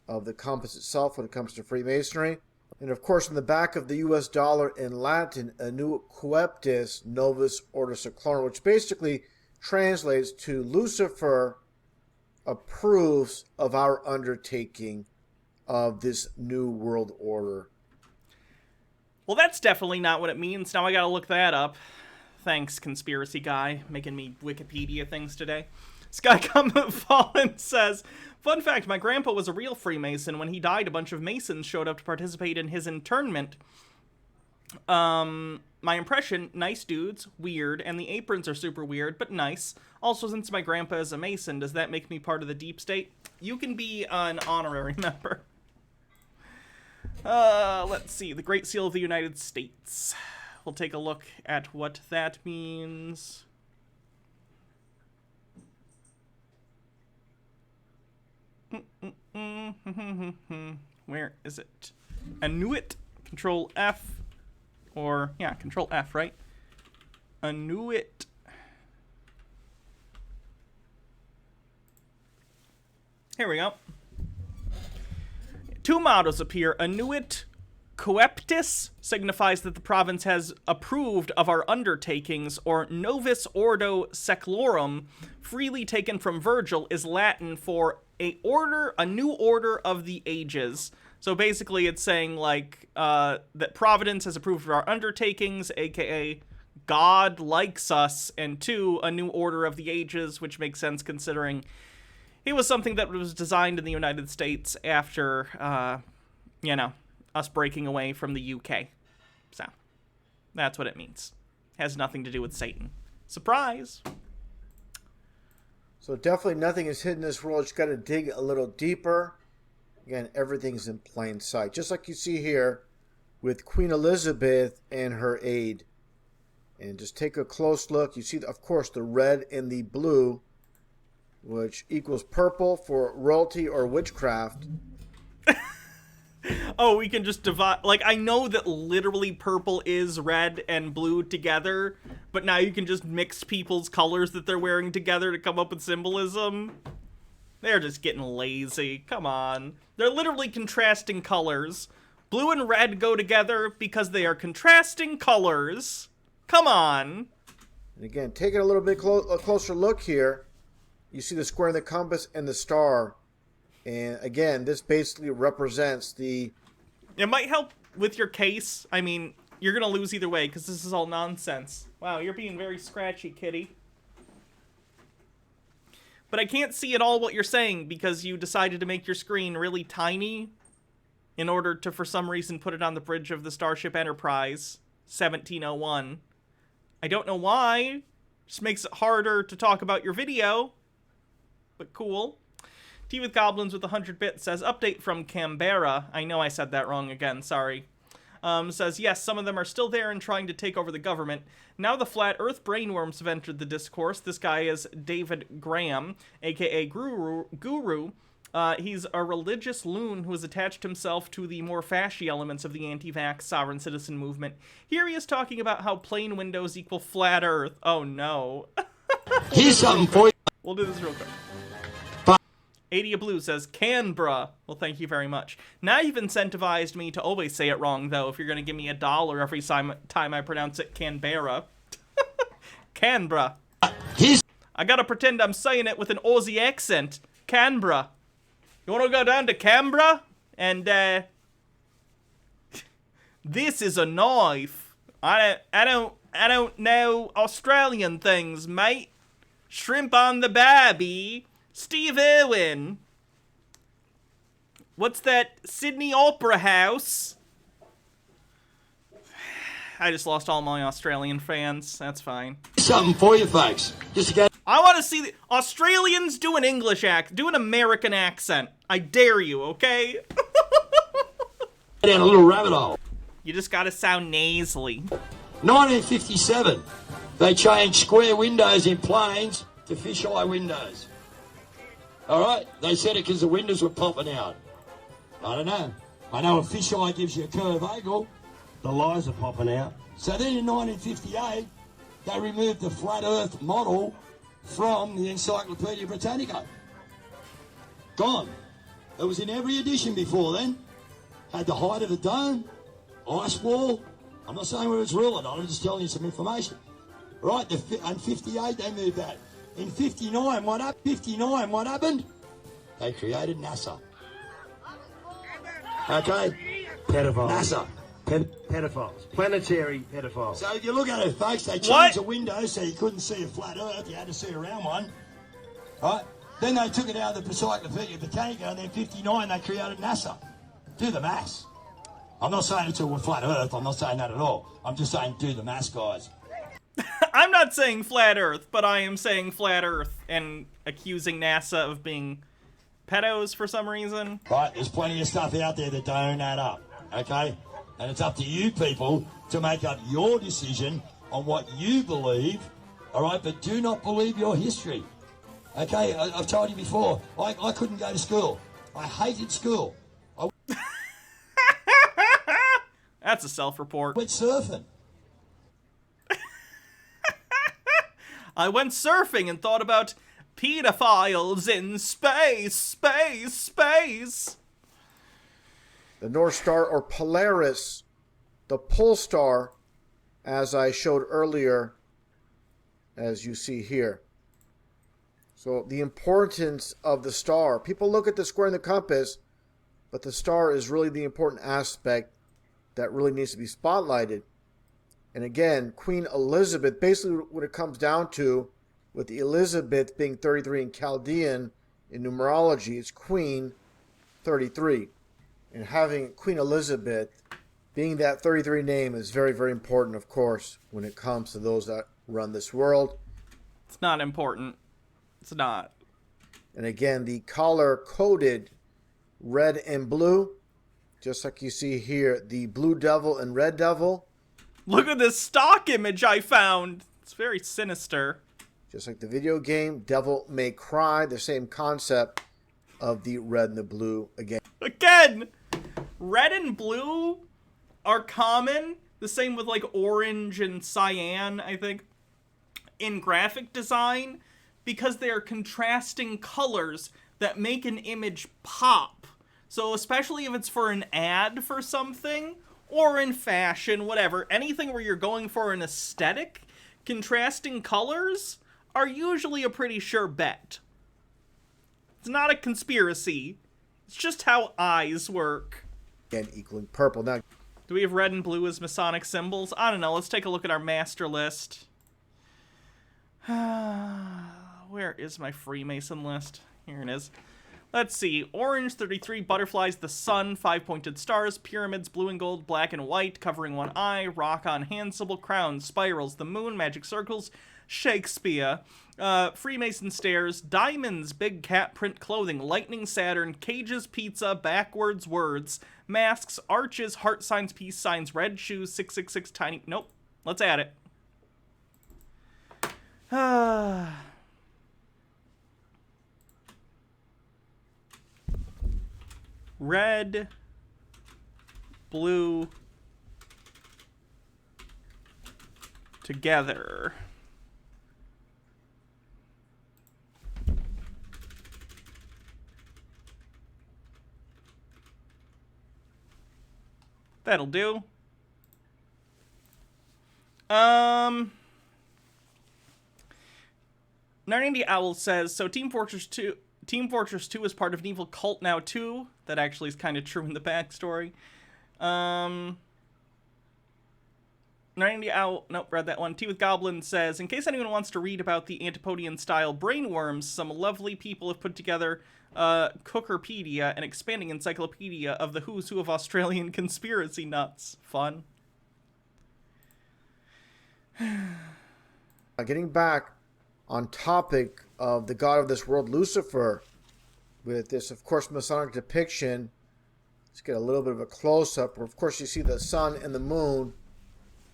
of the compass itself when it comes to Freemasonry. And of course, in the back of the US dollar in Latin, Anu Coeptis Novus Ordo Seclorum, which basically translates to Lucifer approves of our undertaking of this new world order. Well, that's definitely not what it means. Now I gotta look that up. Thanks, conspiracy guy, making me Wikipedia things today. Sky Comet Fallen says, fun fact, my grandpa was a real Freemason. When he died, a bunch of Masons showed up to participate in his internment. My impression, nice dudes, weird, and the aprons are super weird, but nice. Also, since my grandpa is a Mason, does that make me part of the deep state? You can be an honorary member. Let's see, the Great Seal of the United States. We'll take a look at what that means. Where is it? Anuit. Control F. Or, yeah, Control F, right? Anuit. Here we go. Two mottos appear. Anuit Coeptis signifies that the province has approved of our undertakings, or Novus Ordo Seclorum, freely taken from Virgil, is Latin for a new order of the ages. So basically it's saying, like, that Providence has approved of our undertakings, aka God likes us, and two, a new order of the ages, which makes sense considering it was something that was designed in the United States after, you know, us breaking away from the UK. So, that's what it means. Has nothing to do with Satan. Surprise! So definitely nothing is hidden in this world. You got to dig a little deeper. Again, everything's in plain sight. Just like you see here with Queen Elizabeth and her aide. And just take a close look. You see, of course, the red and the blue, which equals purple for royalty or witchcraft. Oh, we can just divide. Like, I know that literally purple is red and blue together, but now you can just mix people's colors that they're wearing together to come up with symbolism. They're just getting lazy. Come on. They're literally contrasting colors. Blue and red go together because they are contrasting colors. Come on. And again, taking a little bit a closer look here, you see the square in the compass and the star. And again, this basically represents the... It might help with your case. I mean, you're going to lose either way because this is all nonsense. Wow, you're being very scratchy, kitty. But I can't see at all what you're saying because you decided to make your screen really tiny in order to, for some reason, put it on the bridge of the Starship Enterprise, 1701. I don't know why. Just makes it harder to talk about your video. But cool. Tea with Goblins with 100 bits says, update from Canberra. I know I said that wrong again, sorry. Says, yes, some of them are still there and trying to take over the government. Now the Flat Earth brainworms have entered the discourse. This guy is David Graham, aka Guru. He's a religious loon who has attached himself to the more fashy elements of the anti-vax sovereign citizen movement. Here he is talking about how plain windows equal flat Earth. Oh no. Here's something for you. We'll do this real quick. 80 Blue says, Canberra. Well, thank you very much. Now you've incentivized me to always say it wrong, though, if you're going to give me $1 every time I pronounce it Canberra. Canberra. I gotta pretend I'm saying it with an Aussie accent. Canberra. You want to go down to Canberra? And, this is a knife. I don't know Australian things, mate. Shrimp on the barbie. Steve Irwin. What's that? Sydney Opera House. I just lost all my Australian fans. That's fine. Something for you folks. I want to see the Australians do an English do an American accent. I dare you, okay? Down a little rabbit hole. You just gotta sound nasally. 1957, they changed square windows in planes to fisheye windows. All right, they said it because the windows were popping out. I don't know. I know a fisheye gives you a curve angle. The lines are popping out. So then in 1958, they removed the flat Earth model from the Encyclopedia Britannica. Gone. It was in every edition before then. Had the height of the dome, ice wall. I'm not saying whether it's real or not, I'm just telling you some information. Right, in 58 they moved that. In 59, what happened? They created NASA. Okay? Pedophiles. NASA. Pedophiles. Planetary pedophiles. So if you look at it, folks, they changed the window so you couldn't see a flat Earth, you had to see a round one. Right? Then they took it out of the Encyclopedia Britannica, and then 59 they created NASA. Do the maths. I'm not saying it's a flat Earth, I'm not saying that at all. I'm just saying do the maths, guys. I'm not saying flat Earth, but I am saying flat Earth and accusing NASA of being pedos for some reason. Right, there's plenty of stuff out there that don't add up, okay? And it's up to you people to make up your decision on what you believe, all right? But do not believe your history, okay? I've told you before, I couldn't go to school. I hated school. That's a self-report. Went surfing. I went surfing and thought about pedophiles in space. The North Star, or Polaris, the pole star, as I showed earlier, as you see here. So the importance of the star. People look at the square and the compass, but the star is really the important aspect that really needs to be spotlighted. And again, Queen Elizabeth, basically what it comes down to, with the Elizabeth being 33 in Chaldean, in numerology, it's Queen 33. And having Queen Elizabeth being that 33 name is very, very important, of course, when it comes to those that run this world. It's not important. It's not. And again, the color-coded red and blue, just like you see here, the blue devil and red devil. Look at this stock image I found. It's very sinister. Just like the video game, Devil May Cry, the same concept of the red and the blue again. Again, red and blue are common. The same with like orange and cyan, I think, in graphic design, because they are contrasting colors that make an image pop. So especially if it's for an ad for something, or in fashion, whatever, anything where you're going for an aesthetic, contrasting colors are usually a pretty sure bet. It's not a conspiracy. It's just how eyes work. Again, equaling purple. Now, do we have red and blue as Masonic symbols? I don't know. Let's take a look at our master list. Where is my Freemason list? Here it is. Let's see. Orange, 33, butterflies, the sun, 5-pointed stars, pyramids, blue and gold, black and white, covering one eye, rock on hand symbol, crowns, spirals, the moon, magic circles, Shakespeare, Freemason stairs, diamonds, big cat print clothing, lightning Saturn, cages, pizza, backwards words, masks, arches, heart signs, peace signs, red shoes, 666, tiny... Nope. Let's add it. Red, blue, together. That'll do. 990 Owl says, so Team Fortress 2 is part of an evil cult now too. That actually is kind of true in the backstory. 990 Owl, nope, read that one. Tea with Goblin says, in case anyone wants to read about the Antipodean-style brainworms, some lovely people have put together Cookerpedia, an expanding encyclopedia of the who's who of Australian conspiracy nuts. Fun. Getting back on topic of the god of this world, Lucifer, with this, of course, Masonic depiction. Let's get a little bit of a close-up where, of course, you see the sun and the moon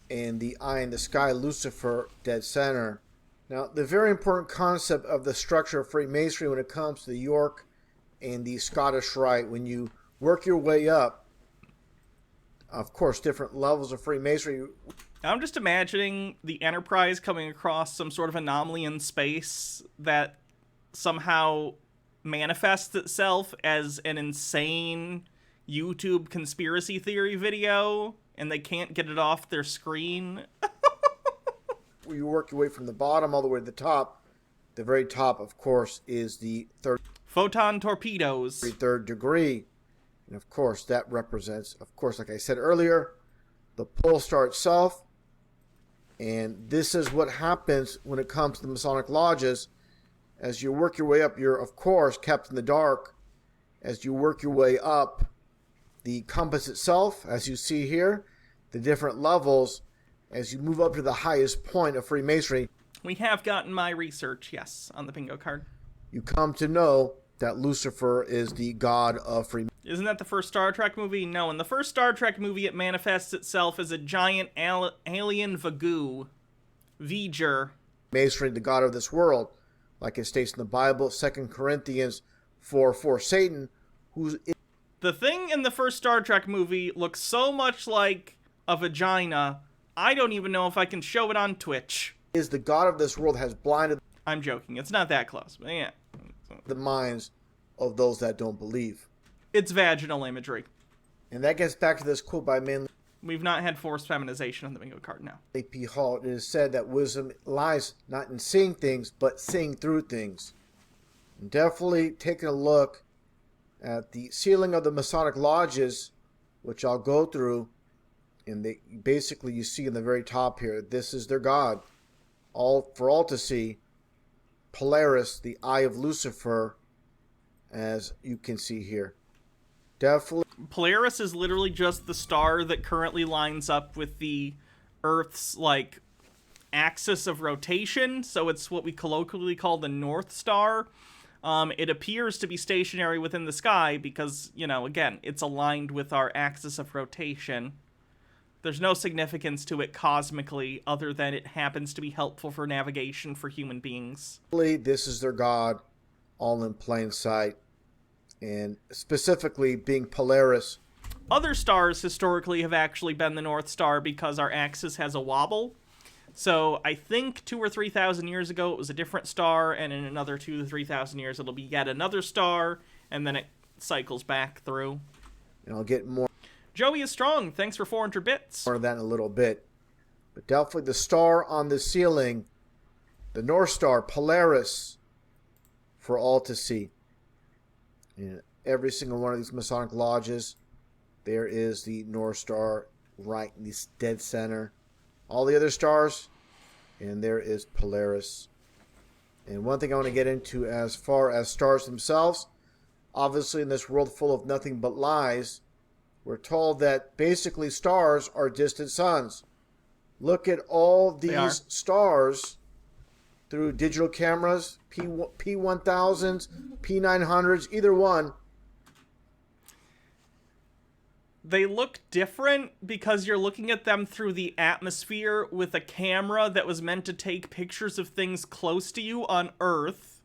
and the eye in the sky, Lucifer, dead center. Now, the very important concept of the structure of Freemasonry when it comes to the York and the Scottish Rite, when you work your way up, of course, different levels of Freemasonry. I'm just imagining the Enterprise coming across some sort of anomaly in space that somehow manifests itself as an insane YouTube conspiracy theory video, and they can't get it off their screen. You work your way from the bottom all the way to the top. The very top, of course, is the photon torpedoes. Third degree. And of course, that represents, of course, like I said earlier, the pole star itself. And this is what happens when it comes to the Masonic lodges. As you work your way up, you're, of course, kept in the dark. As you work your way up, the compass itself, as you see here, the different levels, as you move up to the highest point of Freemasonry. We have gotten my research, yes, on the bingo card. You come to know that Lucifer is the god of Freemasonry. Isn't that the first Star Trek movie? No, in the first Star Trek movie, it manifests itself as a giant alien Vagoo. V'ger. Masonry, the god of this world. Like it states in the Bible, 2 Corinthians 4:4, Satan, who's... The thing in the first Star Trek movie looks so much like a vagina, I don't even know if I can show it on Twitch. Is the god of this world has blinded... I'm joking, it's not that close, but yeah. The minds of those that don't believe. It's vaginal imagery. And that gets back to this quote by Manly. We've not had forced feminization on the bingo card now. A.P. Hall, it is said that wisdom lies not in seeing things, but seeing through things. And definitely taking a look at the ceiling of the Masonic lodges, which I'll go through. And they basically, you see in the very top here, this is their god. All for all to see. Polaris, the eye of Lucifer, as you can see here. Definitely. Polaris is literally just the star that currently lines up with the Earth's, like, axis of rotation. So it's what we colloquially call the North Star. It appears to be stationary within the sky because, you know, again, it's aligned with our axis of rotation. There's no significance to it cosmically other than it happens to be helpful for navigation for human beings. This is their god, all in plain sight. And specifically being Polaris. Other stars historically have actually been the North Star because our axis has a wobble. So I think 2,000 or 3,000 years ago it was a different star, and in another 2,000 to 3,000 years it'll be yet another star, and then it cycles back through. And I'll get more. Joey is strong. Thanks for 400 bits. More of that in a little bit. But definitely the star on the ceiling, the North Star, Polaris, for all to see. In every single one of these Masonic lodges, there is the North Star right in the dead center. All the other stars, and there is Polaris. And one thing I want to get into as far as stars themselves, obviously in this world full of nothing but lies, we're told that basically stars are distant suns. Look at all these stars through digital cameras, P1000s, P900s, either one. They look different because you're looking at them through the atmosphere with a camera that was meant to take pictures of things close to you on Earth.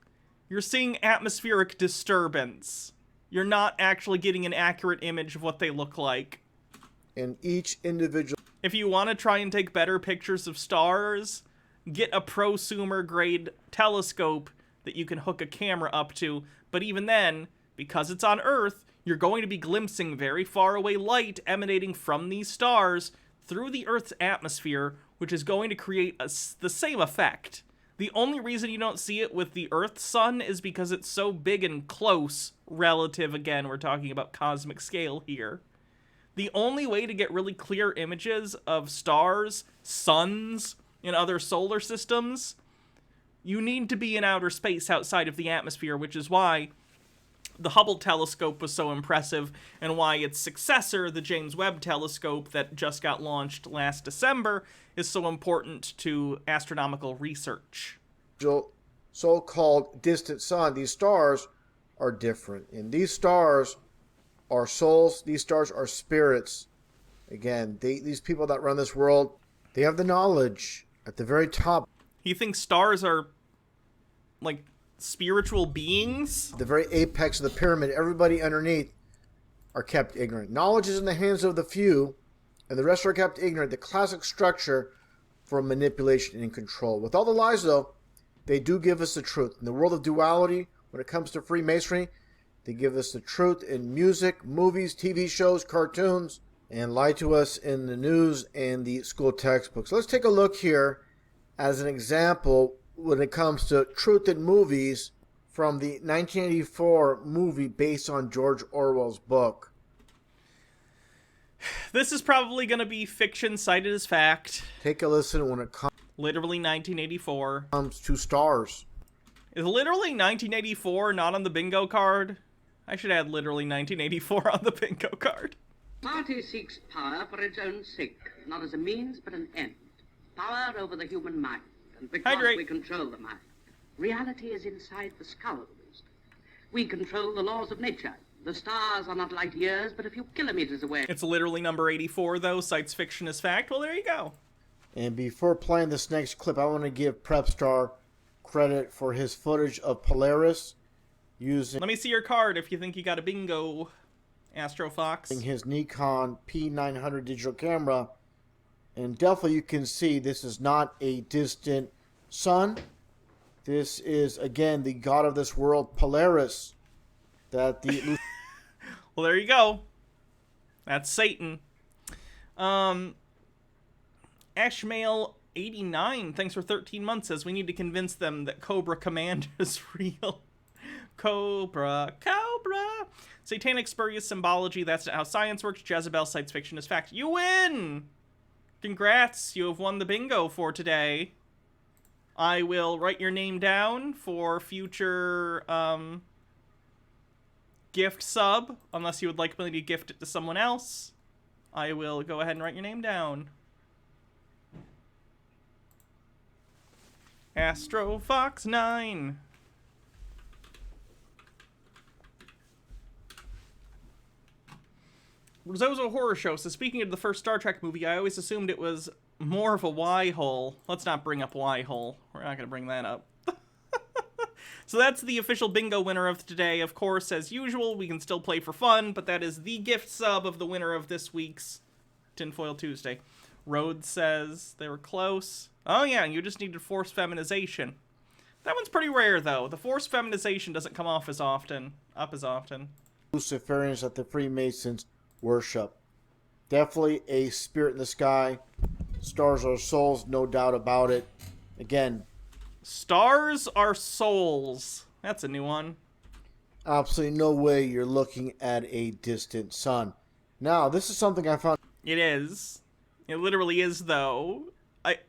You're seeing atmospheric disturbance. You're not actually getting an accurate image of what they look like. And each individual... If you want to try and take better pictures of stars, get a prosumer grade telescope that you can hook a camera up to. But even then, because it's on Earth, you're going to be glimpsing very far away light emanating from these stars through the Earth's atmosphere, which is going to create the same effect. The only reason you don't see it with the Earth's sun is because it's so big and close relative, again, we're talking about cosmic scale here. The only way to get really clear images of stars, suns, and other solar systems, you need to be in outer space outside of the atmosphere, which is why the Hubble telescope was so impressive, and why its successor, the James Webb telescope that just got launched last December, is so important to astronomical research. so-called distant sun, these stars are different. And these stars are souls. These stars are spirits. Again, these people that run this world, they have the knowledge at the very top. He thinks stars are, like, spiritual beings? The very apex of the pyramid, everybody underneath are kept ignorant. Knowledge is in the hands of the few, and the rest are kept ignorant. The classic structure for manipulation and control. With all the lies, though, they do give us the truth. In the world of duality, when it comes to Freemasonry, they give us the truth in music, movies, TV shows, cartoons, and lie to us in the news and the school textbooks. Let's take a look here as an example when it comes to truth in movies from the 1984 movie based on George Orwell's book. This is probably going to be fiction cited as fact. Take a listen when it literally 1984. Comes to stars. Is literally 1984 not on the bingo card? I should add literally 1984 on the bingo card. Party seeks power for its own sake, not as a means but an end. Power over the human mind, and because we control the mind. Reality is inside the skulls. We control the laws of nature. The stars are not light years, but a few kilometers away. It's literally number 84, though. Cites fiction as fact. Well, there you go. And before playing this next clip, I want to give Prepstar credit for his footage of Polaris using... Let me see your card if you think you got a bingo, Astro Fox. His Nikon P900 digital camera. And definitely you can see this is not a distant sun. This is, again, the god of this world, Polaris. That the... Well, there you go. That's Satan. Ashmail89, thanks for 13 months, says we need to convince them that Cobra Command is real. Cobra. Satanic spurious symbology, that's not how science works. Jezebel cites fiction as fact. You win! Congrats, you have won the bingo for today. I will write your name down for future, gift sub, unless you would like me to gift it to someone else. I will go ahead and write your name down. Astro Fox 9. Zozo Horror Show. So speaking of the first Star Trek movie, I always assumed it was more of a Y-hole. Let's not bring up Y-hole. We're not going to bring that up. So that's the official bingo winner of today. Of course, as usual, we can still play for fun, but that is the gift sub of the winner of this week's Tinfoil Tuesday. Rhodes says they were close. Oh yeah, you just needed forced feminization. That one's pretty rare, though. The forced feminization doesn't come off as often. Luciferians that the Freemasons worship. Definitely a spirit in the sky. Stars are souls, no doubt about it. Again, stars are souls. That's a new one. Absolutely no way you're looking at a distant sun. Now, this is something I found. It is. It literally is, though.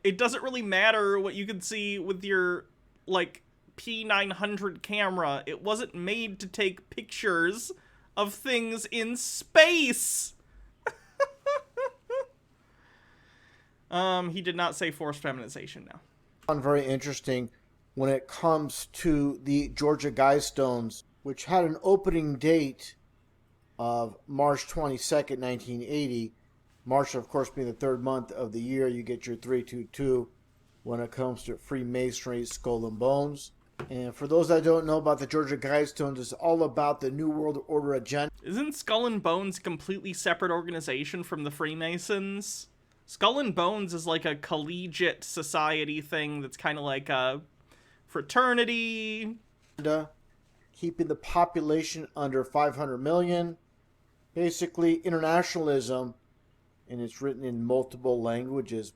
It doesn't really matter what you can see with your, like, P900 camera. It wasn't made to take pictures of things in space. He did not say forced feminization now. Very interesting when it comes to the Georgia Guidestones, which had an opening date of March 22nd, 1980. March, of course, being the third month of the year, you get your 322 when it comes to Freemasonry, Skull and Bones. And for those that don't know about the Georgia Guidestones, it's all about the New World Order agenda. Isn't Skull and Bones a completely separate organization from the Freemasons? Skull and Bones is like a collegiate society thing that's kind of like a fraternity. Keeping the population under 500 million. Basically, internationalism, and it's written in multiple languages.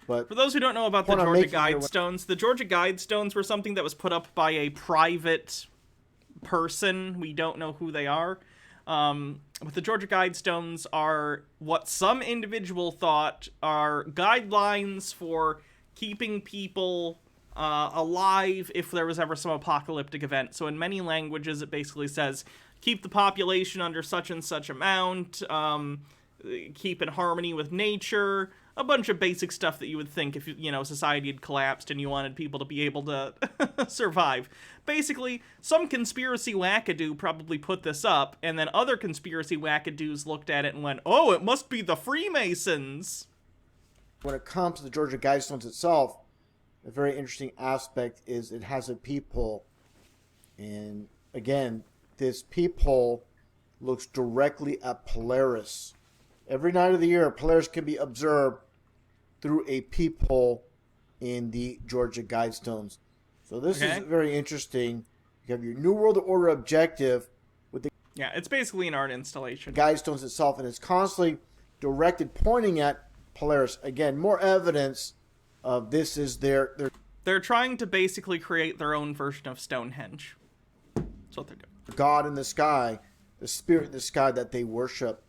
But for those who don't know about the Georgia Guidestones, the Georgia Guidestones were something that was put up by a private person. We don't know who they are. But the Georgia Guidestones are what some individual thought are guidelines for keeping people alive if there was ever some apocalyptic event. So in many languages, it basically says, keep the population under such and such amount, keep in harmony with nature, a bunch of basic stuff that you would think if, society had collapsed and you wanted people to be able to survive. Basically, some conspiracy wackadoo probably put this up, and then other conspiracy wackadoos looked at it and went, oh, it must be the Freemasons. When it comes to the Georgia Guidestones itself, a very interesting aspect is it has a peephole. And again, this peephole looks directly at Polaris. Every night of the year, Polaris can be observed through a peephole in the Georgia Guidestones. So this is very interesting. You have your New World Order objective with the it's basically an art installation. Guidestones itself, and it's constantly directed, pointing at Polaris. Again, more evidence of this is their They're trying to basically create their own version of Stonehenge. That's what they're doing. God in the sky, the spirit in the sky that they worship.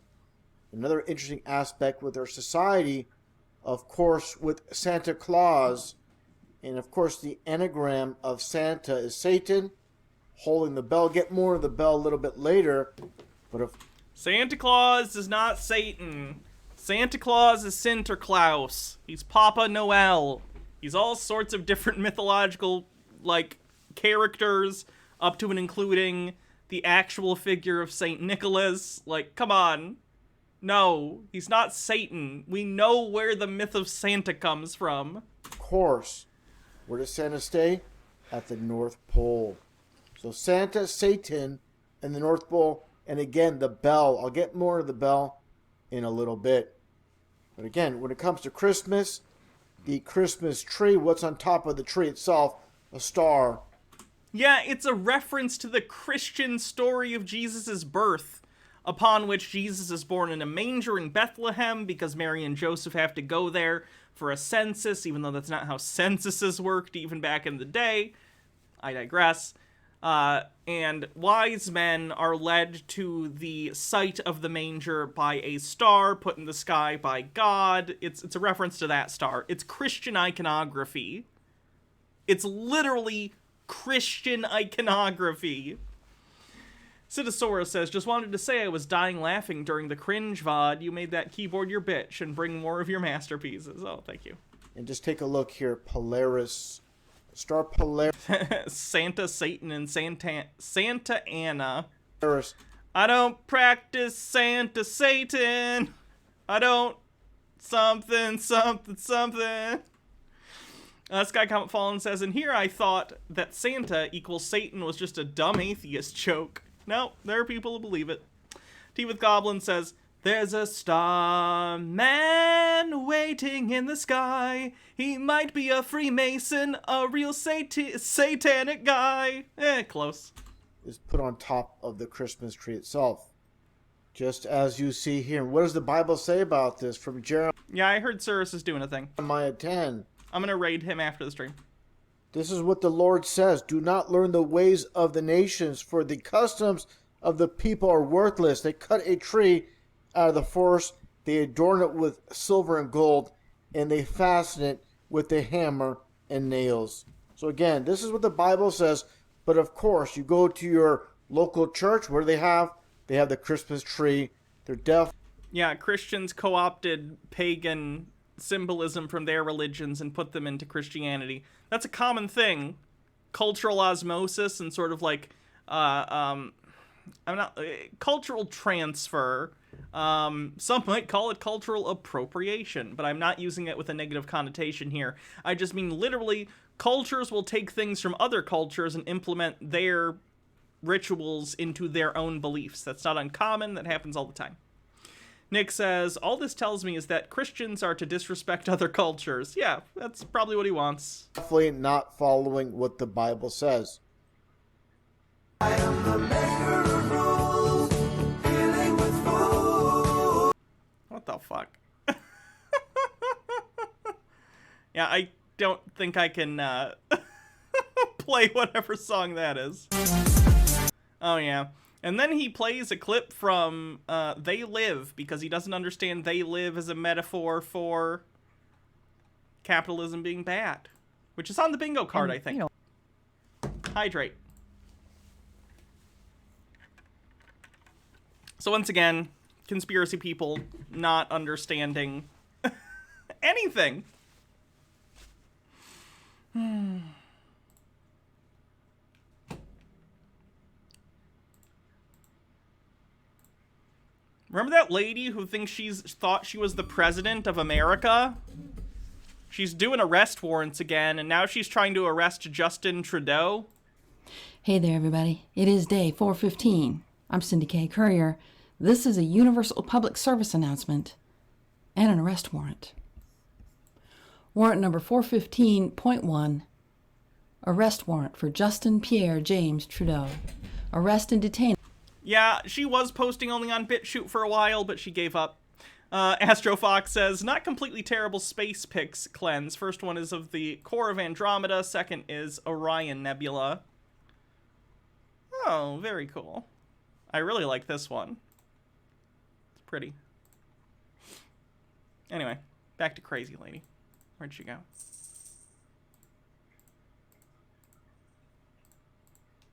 Another interesting aspect with their society, of course, with Santa Claus, and of course the anagram of Santa is Satan, holding the bell. Get more of the bell a little bit later, but if Santa Claus is not Satan. Santa Claus is Sinterklaas. He's Papa Noel. He's all sorts of different mythological, characters, up to and including the actual figure of Saint Nicholas. Come on. No, he's not Satan. We know where the myth of Santa comes from. Of course. Where does Santa stay? At the North Pole. So Santa, Satan, and the North Pole. And again, the bell. I'll get more of the bell in a little bit. But again, when it comes to Christmas, the Christmas tree, what's on top of the tree itself? A star. Yeah, it's a reference to the Christian story of Jesus' birth, upon which Jesus is born in a manger in Bethlehem because Mary and Joseph have to go there for a census, even though that's not how censuses worked even back in the day. I digress. And wise men are led to the site of the manger by a star put in the sky by God. It's a reference to that star. It's Christian iconography. It's literally Christian iconography. Citisaurus says, just wanted to say I was dying laughing during the cringe VOD. You made that keyboard your bitch and bring more of your masterpieces. Oh, thank you. And just take a look here. Polaris. Star Polaris. Santa, Satan, and Santa Anna. Polaris. I don't practice Santa, Satan. I don't something. Sky Comet Fallen says, in here I thought that Santa equals Satan was just a dumb atheist joke. No, there are people who believe it. Tea with Goblin says, there's a starman waiting in the sky. He might be a Freemason, a real satanic guy. Close. Is put on top of the Christmas tree itself. Just as you see here. What does the Bible say about this from Jeremiah? Yeah, I heard Cyrus is doing a thing. Jeremiah 10. I'm going to raid him after the stream. This is what the Lord says. Do not learn the ways of the nations, for the customs of the people are worthless. They cut a tree out of the forest, they adorn it with silver and gold, and they fasten it with a hammer and nails. So again, this is what the Bible says, but of course, you go to your local church, what do they have? They have the Christmas tree. They're deaf. Yeah, Christians co-opted pagan symbolism from their religions and put them into Christianity. That's a common thing. Cultural osmosis and sort of cultural transfer. Some might call it cultural appropriation, but I'm not using it with a negative connotation here. I just mean literally, cultures will take things from other cultures and implement their rituals into their own beliefs. That's not uncommon. That happens all the time. Nick says, all this tells me is that Christians are to disrespect other cultures. Yeah, that's probably what he wants. Definitely not following what the Bible says. I am the maker of rules, dealing with fools. What the fuck? Yeah, I don't think I can play whatever song that is. Oh, yeah. And then he plays a clip from They Live, because he doesn't understand They Live as a metaphor for capitalism being bad. Which is on the bingo card, I think. Hydrate. So once again, conspiracy people not understanding anything. Remember that lady who thinks thought she was the president of America? She's doing arrest warrants again, and now she's trying to arrest Justin Trudeau. Hey there, everybody. It is day 415. I'm Cindy K. Courier. This is a universal public service announcement and an arrest warrant. Warrant number 415.1. Arrest warrant for Justin Pierre James Trudeau. Arrest and detain. Yeah, she was posting only on BitChute for a while, but she gave up. Astrofox says, not completely terrible space pics cleanse. First one is of the core of Andromeda. Second is Orion Nebula. Oh, very cool. I really like this one. It's pretty. Anyway, back to Crazy Lady. Where'd she go?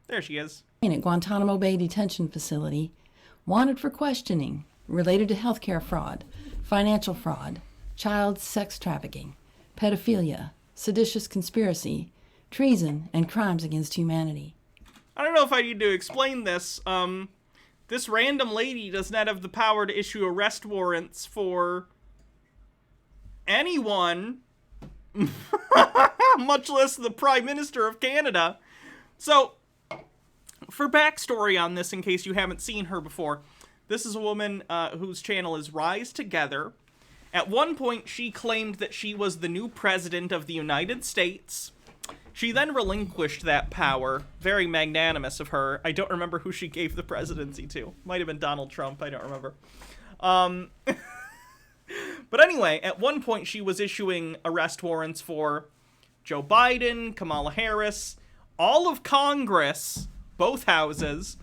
There she is. At Guantanamo Bay Detention Facility, wanted for questioning related to healthcare fraud, financial fraud, child sex trafficking, pedophilia, seditious conspiracy, treason, and crimes against humanity. I don't know if I need to explain this. This random lady does not have the power to issue arrest warrants for anyone, much less the Prime Minister of Canada. So, for backstory on this, in case you haven't seen her before, this is a woman whose channel is Rise Together. At one point, she claimed that she was the new president of the United States. She then relinquished that power. Very magnanimous of her. I don't remember who she gave the presidency to. Might have been Donald Trump. I don't remember. But anyway, at one point, she was issuing arrest warrants for Joe Biden, Kamala Harris, all of Congress, both houses,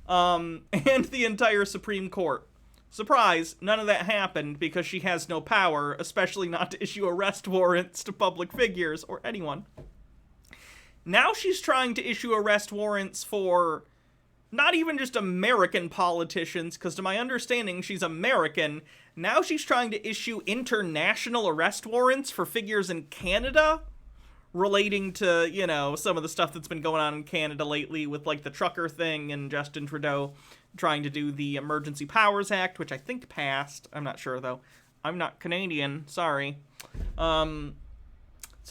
and the entire Supreme Court. Surprise, none of that happened because she has no power, especially not to issue arrest warrants to public figures or anyone. Now she's trying to issue arrest warrants for not even just American politicians, because to my understanding, she's American. Now she's trying to issue international arrest warrants for figures in Canada relating to, you know, some of the stuff that's been going on in Canada lately with, like, the trucker thing and Justin Trudeau trying to do the Emergency Powers Act, which I think passed. I'm not sure, though. I'm not Canadian. Sorry. So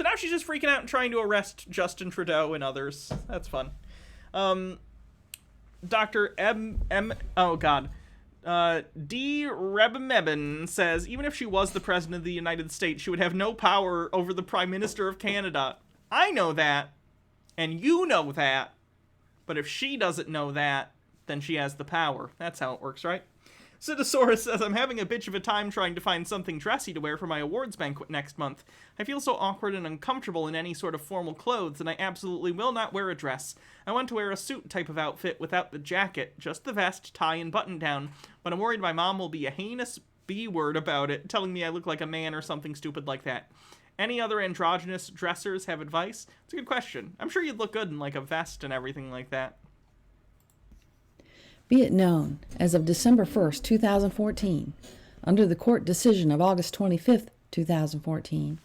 now she's just freaking out and trying to arrest Justin Trudeau and others. That's fun. Dr. D. Rebemeben says, even if she was the president of the United States, she would have no power over the Prime Minister of Canada. I know that, and you know that, but if she doesn't know that, then she has the power. That's how it works, right? Cidosaurus says, I'm having a bitch of a time trying to find something dressy to wear for my awards banquet next month. I feel so awkward and uncomfortable in any sort of formal clothes, and I absolutely will not wear a dress. I want to wear a suit type of outfit without the jacket, just the vest, tie, and button-down, but I'm worried my mom will be a heinous B-word about it, telling me I look like a man or something stupid like that. Any other androgynous dressers have advice? It's a good question. I'm sure you'd look good in, like, a vest and everything like that. Be it known, as of December 1st, 2014, under the court decision of August 25th, 2014,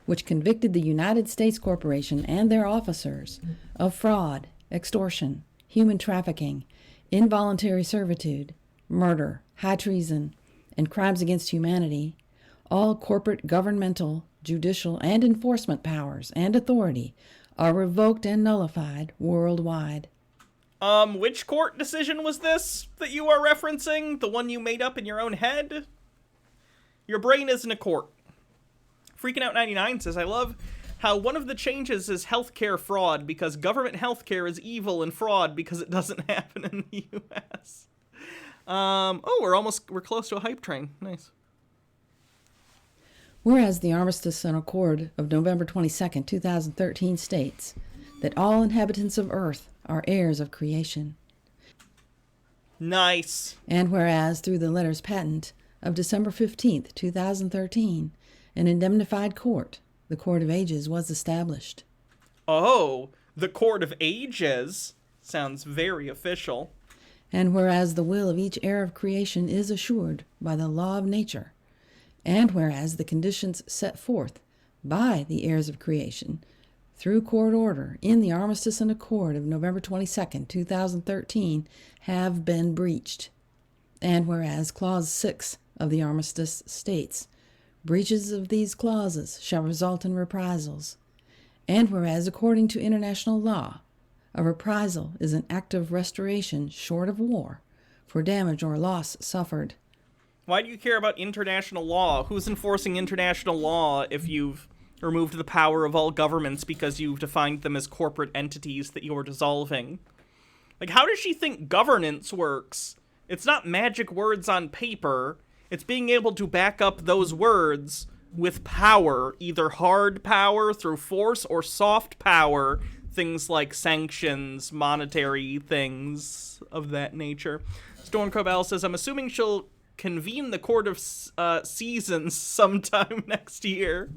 which convicted the United States Corporation and their officers of fraud, extortion, human trafficking, involuntary servitude, murder, high treason, and crimes against humanity, all corporate, governmental, judicial, and enforcement powers and authority are revoked and nullified worldwide. Which court decision was this that you are referencing? The one you made up in your own head? Your brain isn't a court. Freaking Out 99 says, I love how one of the changes is healthcare fraud because government healthcare is evil and fraud because it doesn't happen in the U.S. We're close to a hype train. Nice. Whereas the Armistice and Accord of November 22nd, 2013 states that all inhabitants of Earth are heirs of creation. Nice. And whereas through the letters patent of December 15th, 2013, an indemnified court, the Court of Ages, was established. Oh, the Court of Ages sounds very official. And whereas the will of each heir of creation is assured by the law of nature, And whereas the conditions set forth by the heirs of creation through court order in the Armistice and Accord of November 22nd, 2013 have been breached. And whereas Clause 6 of the Armistice states, breaches of these clauses shall result in reprisals. And whereas according to international law, a reprisal is an act of restoration short of war for damage or loss suffered. Why do you care about international law? Who's enforcing international law if you've removed the power of all governments because you've defined them as corporate entities that you're dissolving? Like, how does she think governance works? It's not magic words on paper. It's being able to back up those words with power, either hard power through force or soft power, things like sanctions, monetary things of that nature. Storm Cobell says, I'm assuming she'll convene the Court of Seasons sometime next year.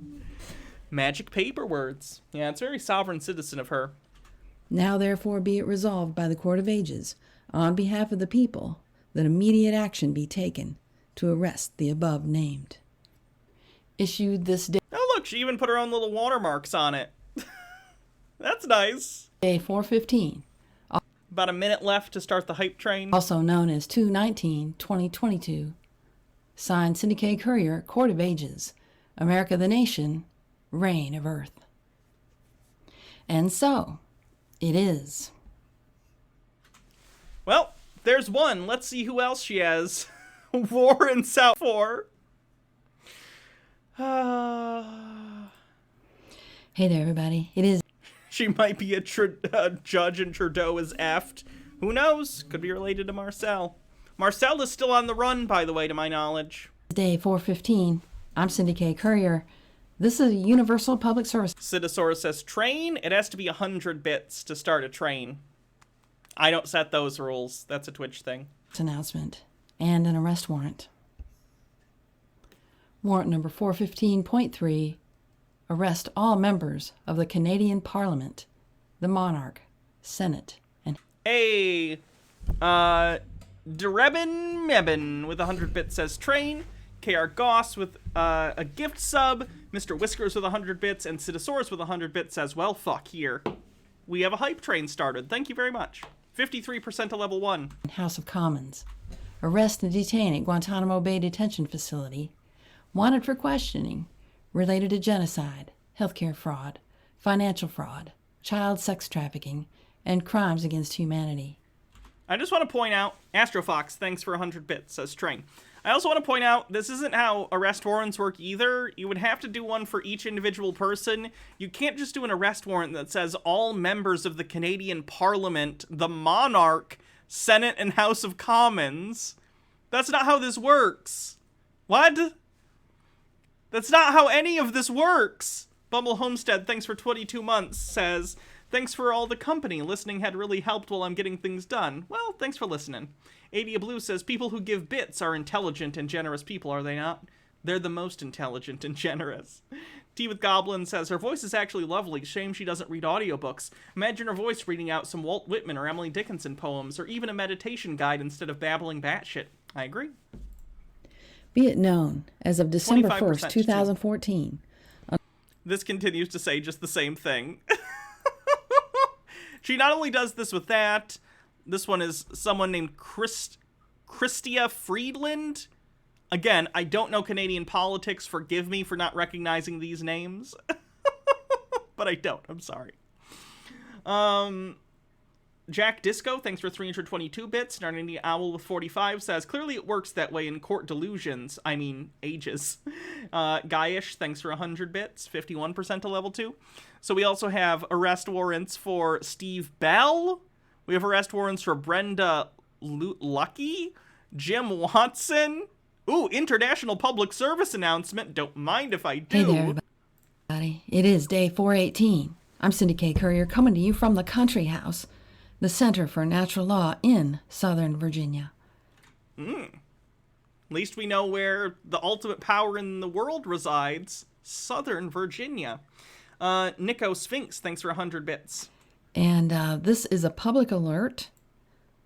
Magic paper words. Yeah, it's very sovereign citizen of her. Now therefore be it resolved by the Court of Ages, on behalf of the people, that immediate action be taken to arrest the above named. Issued this day. Oh look, she even put her own little watermarks on it. That's nice. Day 415. About a minute left to start the hype train. Also known as 2/19/2022. Signed Cindy K. Courier, Court of Ages, America the Nation, Reign of Earth. And so, it is. Well, there's one. Let's see who else she has. War in South 4. Hey there, everybody. It is. She might be a judge and Trudeau is effed. Who knows? Could be related to Marcel. Marcel is still on the run, by the way, to my knowledge. Day 415. I'm Cindy K. Courier. This is a universal public service. Cidosaurus says train. It has to be 100 bits to start a train. I don't set those rules. That's a Twitch thing. Announcement and an arrest warrant. Warrant number 415.3. Arrest all members of the Canadian Parliament, the Monarch, Senate, and... Hey, Derebin Mebin with 100 bits says train. KR Goss with a gift sub. Mr. Whiskers with 100 bits. And Cidosaurus with 100 bits says, well, fuck here. We have a hype train started. Thank you very much. 53% to level 1. House of Commons. Arrest and detain at Guantanamo Bay Detention Facility. Wanted for questioning related to genocide, healthcare fraud, financial fraud, child sex trafficking, and crimes against humanity. I just want to point out, Astrofox, thanks for 100 bits, says Train. I also want to point out, this isn't how arrest warrants work either. You would have to do one for each individual person. You can't just do an arrest warrant that says all members of the Canadian Parliament, the Monarch, Senate, and House of Commons. That's not how this works. What? That's not how any of this works. Bumble Homestead, thanks for 22 months, says, thanks for all the company. Listening had really helped while I'm getting things done. Well, thanks for listening. Adia Blue says, people who give bits are intelligent and generous people, are they not? They're the most intelligent and generous. Tea with Goblin says, her voice is actually lovely. Shame she doesn't read audiobooks. Imagine her voice reading out some Walt Whitman or Emily Dickinson poems, or even a meditation guide instead of babbling batshit. I agree. Be it known, as of December 1st, 2014. This continues to say just the same thing. She not only does this with that, this one is someone named Christia Friedland. Again, I don't know Canadian politics. Forgive me for not recognizing these names. But I don't. I'm sorry. Jack Disco, thanks for 322 bits. Starting the Owl with 45 says, clearly it works that way in court delusions. I mean, ages. Guyish, thanks for 100 bits. 51% to level 2. So we also have arrest warrants for Steve Bell. We have arrest warrants for Brenda Lucky. Jim Watson. Ooh, international public service announcement. Don't mind if I do. Hey there, everybody. It is day 418. I'm Cindy K. Courier, coming to you from the Country House, the Center for Natural Law in Southern Virginia. At least we know where the ultimate power in the world resides. Southern Virginia. Nico Sphinx, thanks for 100 bits. And this is a public alert,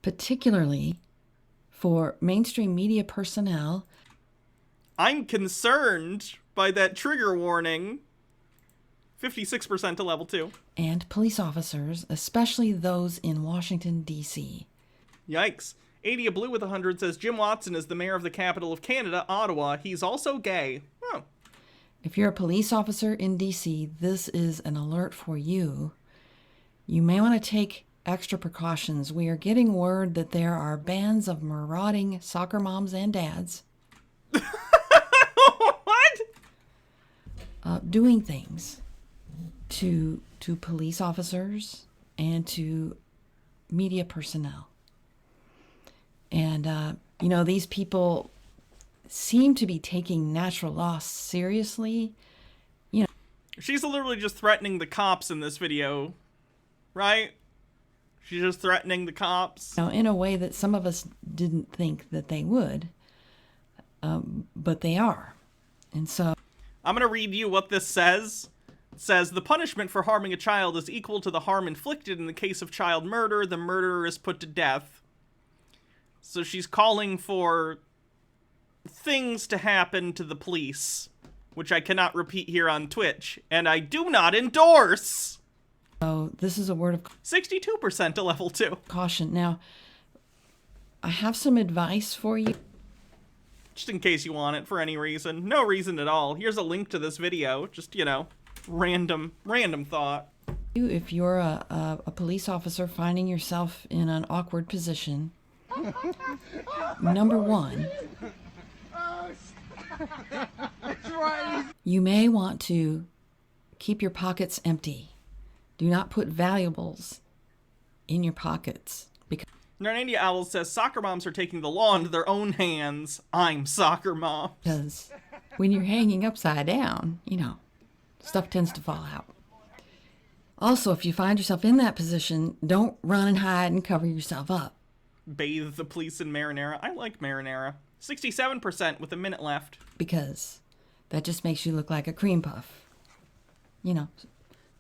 particularly for mainstream media personnel. I'm concerned by that trigger warning. 56% to level 2. And police officers, especially those in Washington, D.C. Yikes. 80 Blue with 100 says, Jim Watson is the mayor of the capital of Canada, Ottawa. He's also gay. Oh. If you're a police officer in D.C., this is an alert for you. You may want to take extra precautions. We are getting word that there are bands of marauding soccer moms and dads. What? Doing things to police officers and to media personnel. And, you know, these people seem to be taking natural law seriously. You know, she's literally just threatening the cops in this video, right? She's just threatening the cops. You know, in a way that some of us didn't think that they would, but they are. And so I'm going to read you what this says. It says, the punishment for harming a child is equal to the harm inflicted in the case of child murder. The murderer is put to death. So she's calling for things to happen to the police, which I cannot repeat here on Twitch, and I do not endorse. So this is a word of 62% to level 2. Caution. Now, I have some advice for you. Just in case you want it for any reason. No reason at all. Here's a link to this video. Just, you know, random thought. If you're a police officer finding yourself in an awkward position, number one, you may want to keep your pockets empty. Do not put valuables in your pockets. Because Narnia Owl says, soccer moms are taking the law into their own hands. I'm soccer mom. Because when you're hanging upside down, you know, stuff tends to fall out. Also, if you find yourself in that position, don't run and hide and cover yourself up. Bathe the police in marinara. I like marinara. 67% with a minute left. Because that just makes you look like a cream puff. You know,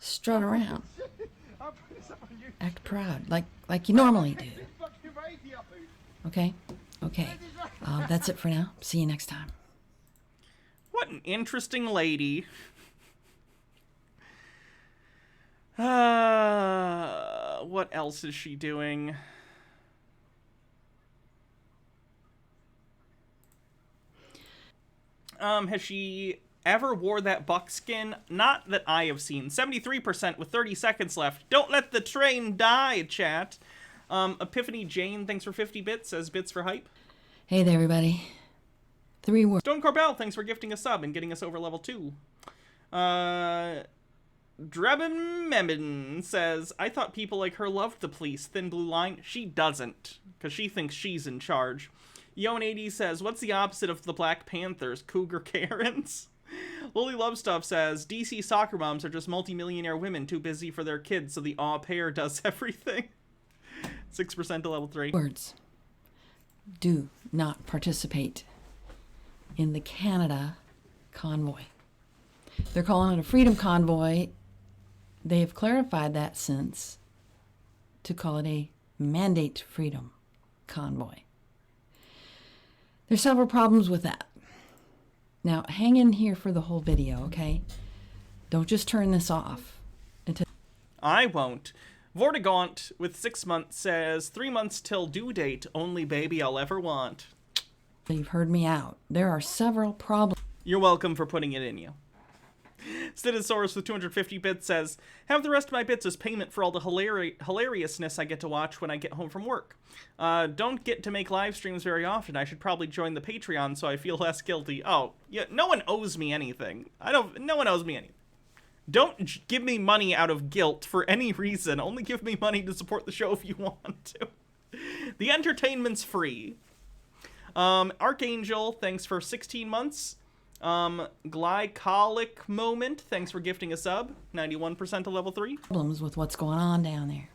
strut around. Act proud, like you normally do. Okay? Okay. That's it for now. See you next time. What an interesting lady. What else is she doing? Has she ever wore that buckskin? Not that I have seen. 73% with 30 seconds left. Don't let the train die, chat. Epiphany Jane, thanks for 50 bits, says bits for hype. Hey there, everybody. 3 words. Stone Corbell, thanks for gifting a sub and getting us over level 2. Drebin Memon says, I thought people like her loved the police. Thin blue line. She doesn't, because she thinks she's in charge. Yon80 says, what's the opposite of the Black Panthers? Cougar Karens? Lily Lovestuff says, DC soccer moms are just multimillionaire women too busy for their kids, so the au pair does everything. 6% to level 3. Words. Do not participate in the Canada convoy. They're calling it a freedom convoy. They have clarified that since to call it a mandate freedom convoy. There's several problems with that. Now, hang in here for the whole video, okay? Don't just turn this off. I won't. Vortigaunt with 6 months says, 3 months till due date, only baby I'll ever want. You've heard me out. There are several problems. You're welcome for putting it in you. Stidiosaurus with 250 bits says, have the rest of my bits as payment for all the hilariousness I get to watch when I get home from work. Don't get to make live streams very often. I should probably join the Patreon so I feel less guilty. Oh, yeah, no one owes me anything. No one owes me anything. Don't give me money out of guilt for any reason. Only give me money to support the show if you want to. The entertainment's free. Archangel, thanks for 16 months. Glycolic Moment, thanks for gifting a sub. 91% to level 3. Problems with what's going on down there.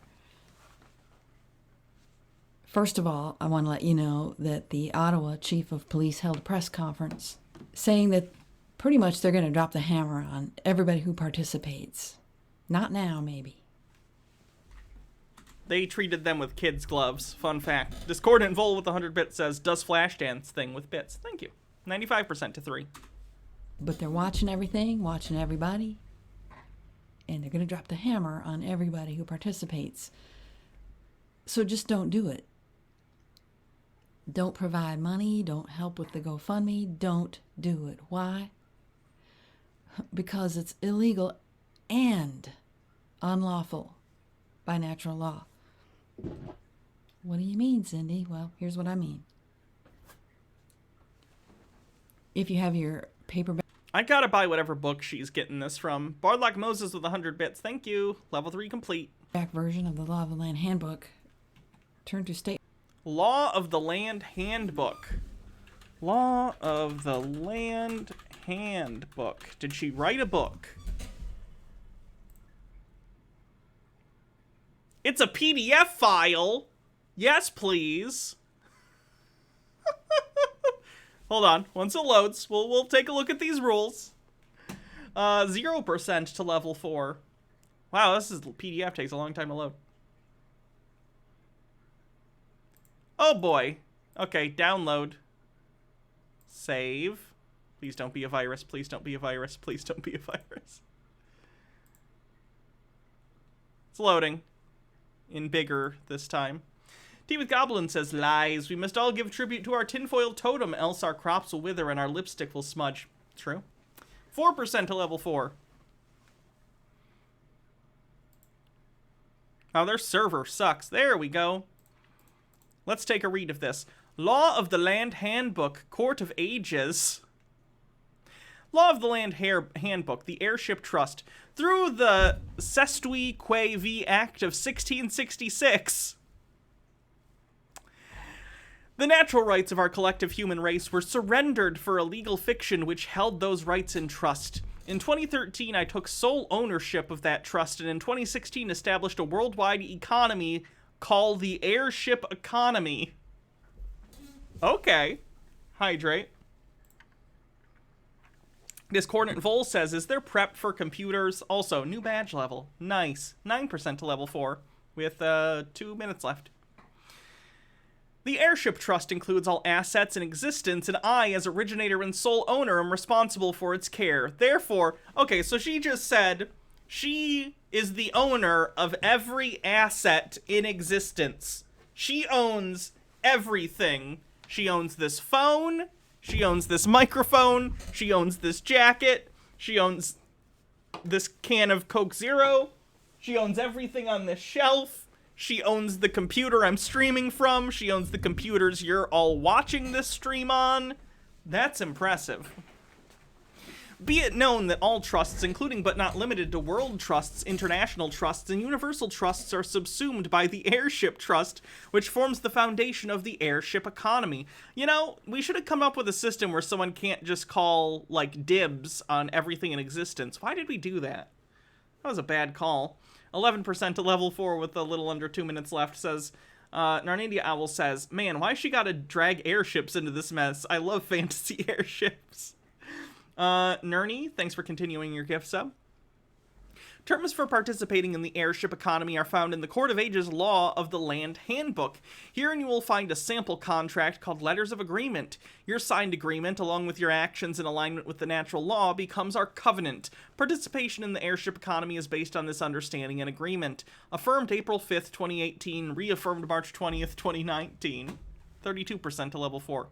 First of all, I want to let you know that the Ottawa Chief of Police held a press conference saying that pretty much they're going to drop the hammer on everybody who participates. Not now, maybe. They treated them with kids' gloves. Fun fact. Discordant Vol with 100 bits says, does Flashdance thing with bits. Thank you. 95% to 3. But they're watching everything, watching everybody, and they're going to drop the hammer on everybody who participates. So just don't do it. Don't provide money. Don't help with the GoFundMe. Don't do it. Why? Because it's illegal and unlawful by natural law. What do you mean, Cindy? Well, here's what I mean. If you have your paperback... I gotta buy whatever book she's getting this from. Bardlock Moses with 100 bits. Thank you. Level 3 complete. ...back version of the Law of the Land Handbook, turn to state... Law of the Land Handbook. Law of the Land Handbook. Did she write a book? It's a PDF file. Yes, please. Hold on. Once it loads, we'll take a look at these rules. 0% to level 4. Wow, this is PDF takes a long time to load. Oh boy. Okay, download. Save. Please don't be a virus. Please don't be a virus. Please don't be a virus. It's loading. In bigger this time. Tea with Goblin says, lies. We must all give tribute to our tinfoil totem, else our crops will wither and our lipstick will smudge. True. 4% to level 4. Oh, their server sucks. There we go. Let's take a read of this. Law of the Land Handbook, Court of Ages. Law of the Land Handbook, the Airship Trust. Through the Sestui Que V Act of 1666. The natural rights of our collective human race were surrendered for a legal fiction which held those rights in trust. In 2013, I took sole ownership of that trust, and in 2016 established a worldwide economy called the airship economy. Okay. Hydrate. Discordant Vol says, is there prep for computers? Also, new badge level. Nice. 9% to level 4, with 2 minutes left. The Airship Trust includes all assets in existence, and I, as originator and sole owner, am responsible for its care. Therefore, okay, so she just said she is the owner of every asset in existence. She owns everything. She owns this phone. She owns this microphone. She owns this jacket. She owns this can of Coke Zero. She owns everything on this shelf. She owns the computer I'm streaming from. She owns the computers you're all watching this stream on. That's impressive. Be it known that all trusts, including but not limited to world trusts, international trusts, and universal trusts, are subsumed by the Airship Trust, which forms the foundation of the airship economy. You know, we should have come up with a system where someone can't just call, like, dibs on everything in existence. Why did we do that? That was a bad call. 11% to level 4 with a little under 2 minutes left says, Narnidia Owl says, man, why she gotta drag airships into this mess? I love fantasy airships. Nerny, thanks for continuing your gift sub. Terms for participating in the airship economy are found in the Court of Ages Law of the Land Handbook. Herein you will find a sample contract called Letters of Agreement. Your signed agreement, along with your actions in alignment with the natural law, becomes our covenant. Participation in the airship economy is based on this understanding and agreement. Affirmed April 5th, 2018, reaffirmed March 20th, 2019. 32% to level 4.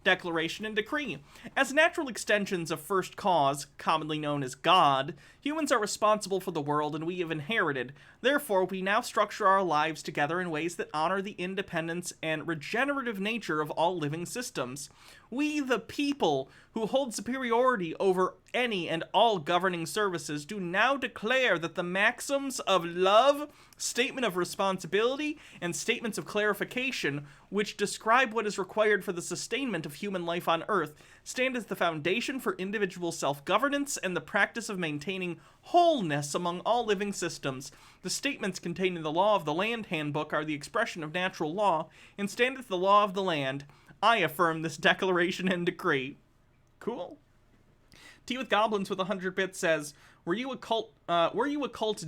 Declaration and Decree. As natural extensions of first cause, commonly known as God, humans are responsible for the world and we have inherited. Therefore, we now structure our lives together in ways that honor the independence and regenerative nature of all living systems. We, the people, who hold superiority over any and all governing services, do now declare that the maxims of love, statement of responsibility, and statements of clarification, which describe what is required for the sustainment of human life on Earth, stand as the foundation for individual self-governance and the practice of maintaining wholeness among all living systems. The statements contained in the Law of the Land Handbook are the expression of natural law and stand as the law of the land. I affirm this declaration and decree. Cool. Tea with Goblins with 100 bits says, were you a cult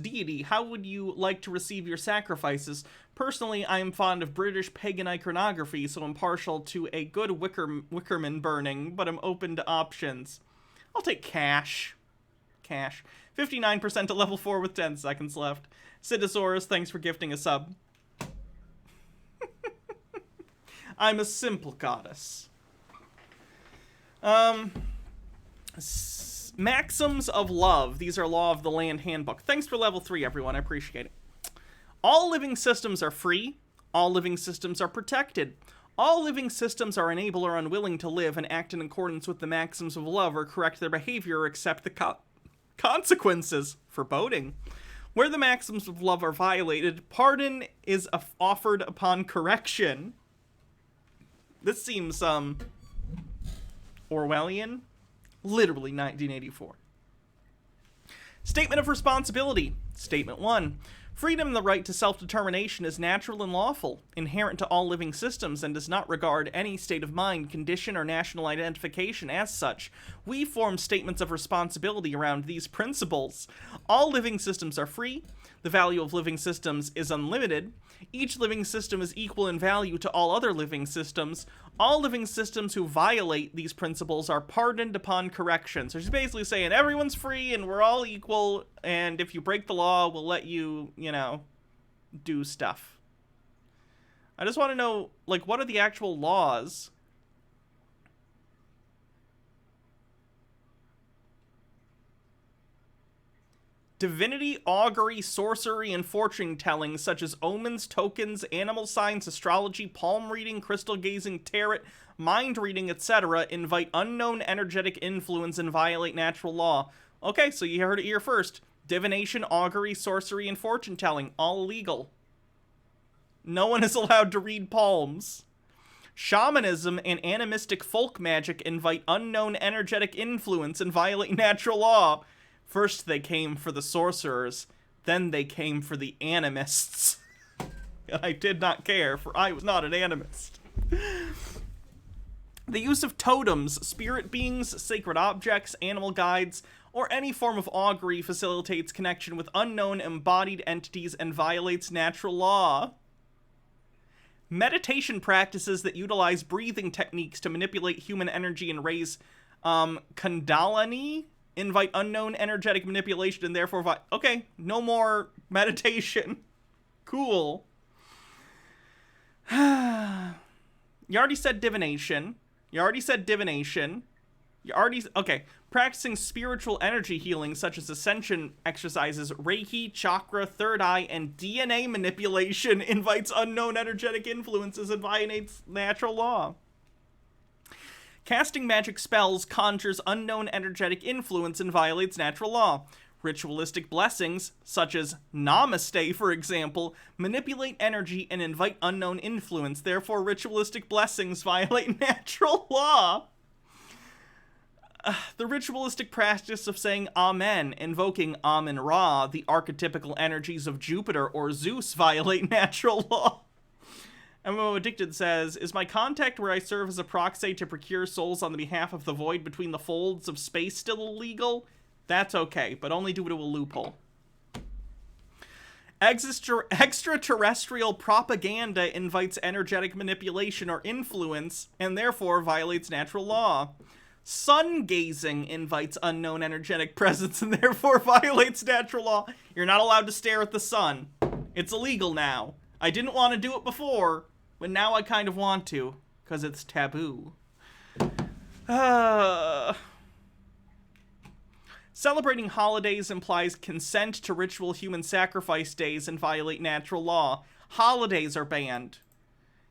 deity? How would you like to receive your sacrifices? Personally, I am fond of British pagan iconography, so I'm partial to a good Wickerman burning, but I'm open to options. I'll take cash. Cash. 59% to level 4 with 10 seconds left. Sidosaurus, thanks for gifting a sub. I'm a simple goddess. Maxims of love. These are Law of the Land handbook. Thanks for level 3, everyone. I appreciate it. All living systems are free. All living systems are protected. All living systems are unable or unwilling to live and act in accordance with the maxims of love or correct their behavior or accept the consequences. Foreboding. Where the maxims of love are violated, pardon is offered upon correction. This seems, Orwellian. Literally 1984. Statement of responsibility. Statement 1. Freedom and the right to self-determination is natural and lawful, inherent to all living systems, and does not regard any state of mind, condition, or national identification as such. We form statements of responsibility around these principles. All living systems are free. The value of living systems is unlimited. Each living system is equal in value to all other living systems. All living systems who violate these principles are pardoned upon correction. So she's basically saying everyone's free and we're all equal, and if you break the law, we'll let you, you know, do stuff. I just want to know, like, what are the actual laws? Divinity, augury, sorcery, and fortune-telling, such as omens, tokens, animal signs, astrology, palm reading, crystal gazing, tarot, mind reading, etc., invite unknown energetic influence and violate natural law. Okay, so you heard it here first. Divination, augury, sorcery, and fortune-telling, all illegal. No one is allowed to read palms. Shamanism and animistic folk magic invite unknown energetic influence and violate natural law. First they came for the sorcerers, then they came for the animists. And I did not care, for I was not an animist. The use of totems, spirit beings, sacred objects, animal guides, or any form of augury facilitates connection with unknown embodied entities and violates natural law. Meditation practices that utilize breathing techniques to manipulate human energy and raise Kundalini invite unknown energetic manipulation and therefore okay, no more meditation. Cool. You already said divination. Okay. Practicing spiritual energy healing such as ascension exercises, Reiki, chakra, third eye, and DNA manipulation invites unknown energetic influences and violates natural law. Casting magic spells conjures unknown energetic influence and violates natural law. Ritualistic blessings, such as Namaste, for example, manipulate energy and invite unknown influence. Therefore, ritualistic blessings violate natural law. The ritualistic practice of saying Amen, invoking Amun-Ra, the archetypical energies of Jupiter or Zeus, violate natural law. MMO Addicted says, is my contact where I serve as a proxy to procure souls on the behalf of the void between the folds of space still illegal? That's okay, but only due to a loophole. Extraterrestrial propaganda invites energetic manipulation or influence, and therefore violates natural law. Sun gazing invites unknown energetic presence and therefore violates natural law. You're not allowed to stare at the sun. It's illegal now. I didn't want to do it before, but now I kind of want to, because it's taboo. Celebrating holidays implies consent to ritual human sacrifice days and violate natural law. Holidays are banned.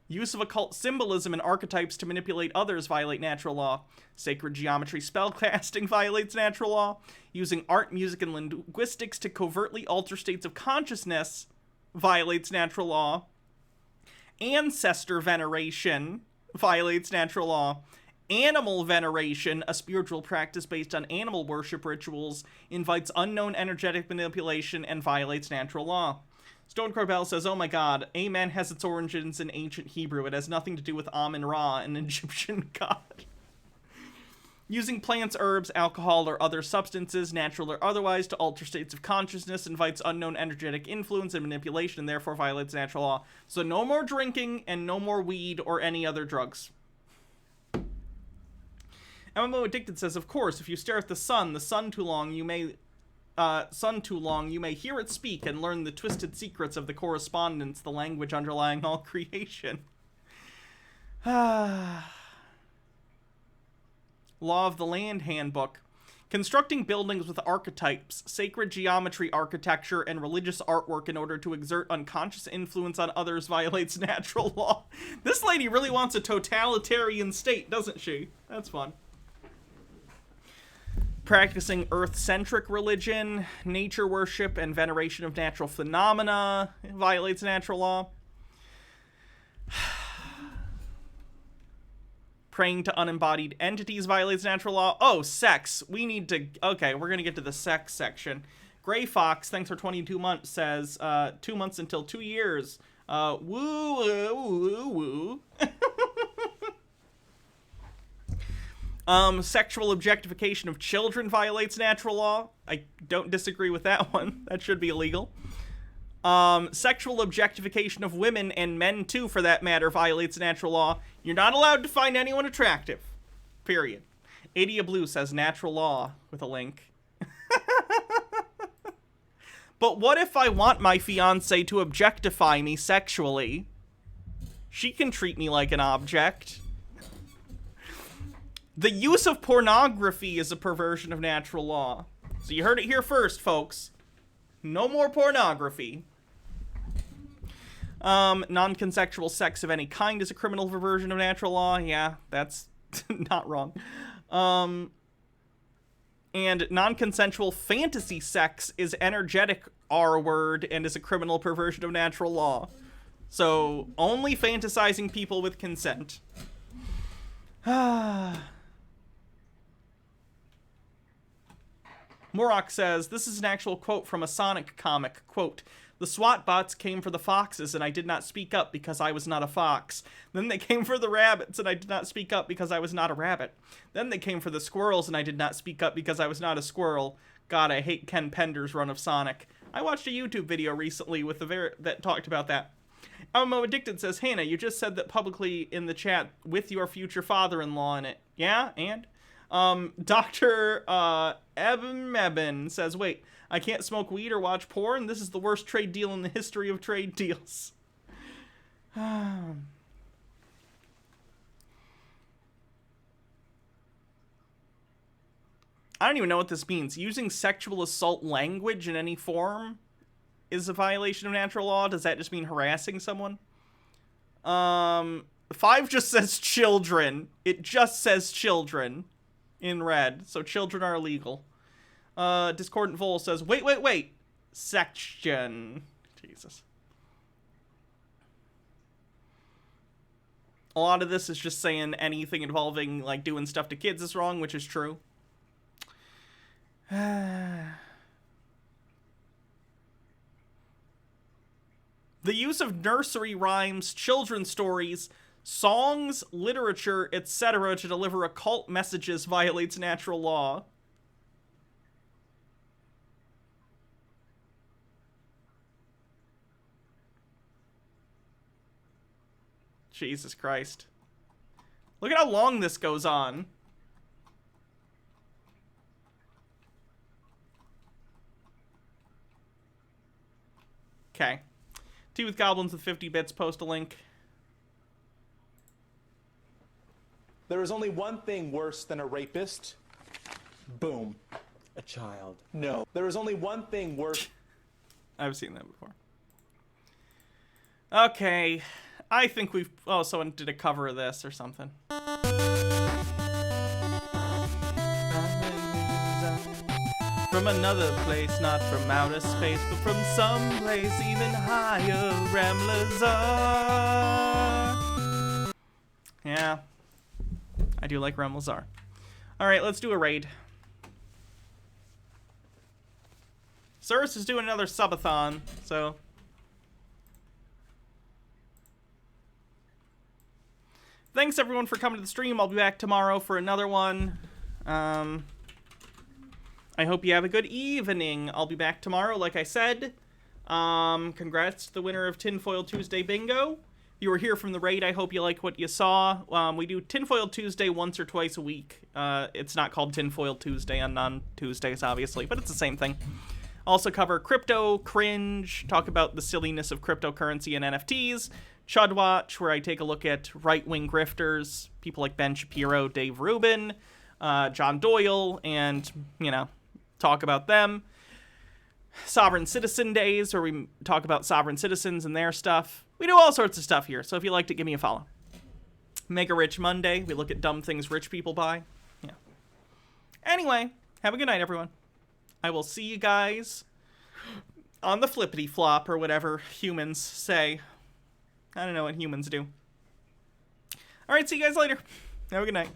Use of occult symbolism and archetypes to manipulate others violate natural law. Sacred geometry spellcasting violates natural law. Using art, music, and linguistics to covertly alter states of consciousness violates natural law. Ancestor veneration violates natural law. Animal veneration, a spiritual practice based on animal worship rituals, invites unknown energetic manipulation and violates natural law. Stone Corbell says, oh my god, Amen has its origins in ancient Hebrew. It has nothing to do with Amun-Ra, an Egyptian god. Using plants, herbs, alcohol, or other substances, natural or otherwise, to alter states of consciousness invites unknown energetic influence and manipulation and therefore violates natural law. So no more drinking and no more weed or any other drugs. MMO Addicted says, of course, if you stare at the sun too long, you may hear it speak and learn the twisted secrets of the correspondence, the language underlying all creation. Law of the Land Handbook. Constructing buildings with archetypes, sacred geometry, architecture, and religious artwork in order to exert unconscious influence on others violates natural law. This lady really wants a totalitarian state, doesn't she? That's fun. Practicing earth-centric religion, nature worship, and veneration of natural phenomena violates natural law. Praying to unembodied entities violates natural law. Oh, sex. We need to... Okay, we're going to get to the sex section. Gray Fox, thanks for 22 months, says 2 months until 2 years. Woo, woo, woo, woo. Sexual objectification of children violates natural law. I don't disagree with that one. That should be illegal. Sexual objectification of women, and men too for that matter, violates natural law. You're not allowed to find anyone attractive. Period. Adia Blue says natural law with a link. But what if I want my fiance to objectify me sexually? She can treat me like an object. The use of pornography is a perversion of natural law. So you heard it here first, folks. No more pornography. Non-consensual sex of any kind is a criminal perversion of natural law. Yeah, that's not wrong. And non-consensual fantasy sex is energetic R-word and is a criminal perversion of natural law. So, only fantasizing people with consent. Morok says, this is an actual quote from a Sonic comic. Quote, the SWAT bots came for the foxes and I did not speak up because I was not a fox. Then they came for the rabbits and I did not speak up because I was not a rabbit. Then they came for the squirrels and I did not speak up because I was not a squirrel. God, I hate Ken Pender's run of Sonic. I watched a YouTube video recently with that talked about that. Elmo Addicted says, Hannah, you just said that publicly in the chat with your future father-in-law in it. Yeah, and? Dr. Eben says, wait, I can't smoke weed or watch porn? This is the worst trade deal in the history of trade deals. I don't even know what this means. Using sexual assault language in any form is a violation of natural law? Does that just mean harassing someone? 5 just says children. It just says children in red, so children are illegal. Discordant Vol says, wait. Section. Jesus. A lot of this is just saying anything involving, like, doing stuff to kids is wrong, which is true. The use of nursery rhymes, children's stories, songs, literature, etc. to deliver occult messages violates natural law. Jesus Christ. Look at how long this goes on. Okay. Tea with Goblins with 50 bits, post a link. There is only one thing worse than a rapist. Boom. A child. No. There is only one thing worse. I've seen that before. Okay. I think we've... Oh, someone did a cover of this or something. From another place, not from outer space, but from some place even higher, ramblers are. Yeah. I do like ramblers are. Alright, let's do a raid. Cirrus is doing another subathon, so... Thanks everyone for coming to the stream. I'll be back tomorrow for another one. I hope you have a good evening. I'll be back tomorrow, like I said. Congrats to the winner of Tinfoil Tuesday Bingo. If you were here from the raid, I hope you like what you saw. We do Tinfoil Tuesday once or twice a week. It's not called Tinfoil Tuesday on non-Tuesdays, obviously, but it's the same thing. Also cover crypto, cringe, talk about the silliness of cryptocurrency and NFTs, Chud Watch, where I take a look at right-wing grifters, people like Ben Shapiro, Dave Rubin, John Doyle, and, talk about them. Sovereign Citizen Days, where we talk about sovereign citizens and their stuff. We do all sorts of stuff here, so if you liked it, give me a follow. Mega Rich Monday, we look at dumb things rich people buy. Yeah. Anyway, have a good night, everyone. I will see you guys on the flippity flop, or whatever humans say. I don't know what humans do. Alright, see you guys later. Have a good night.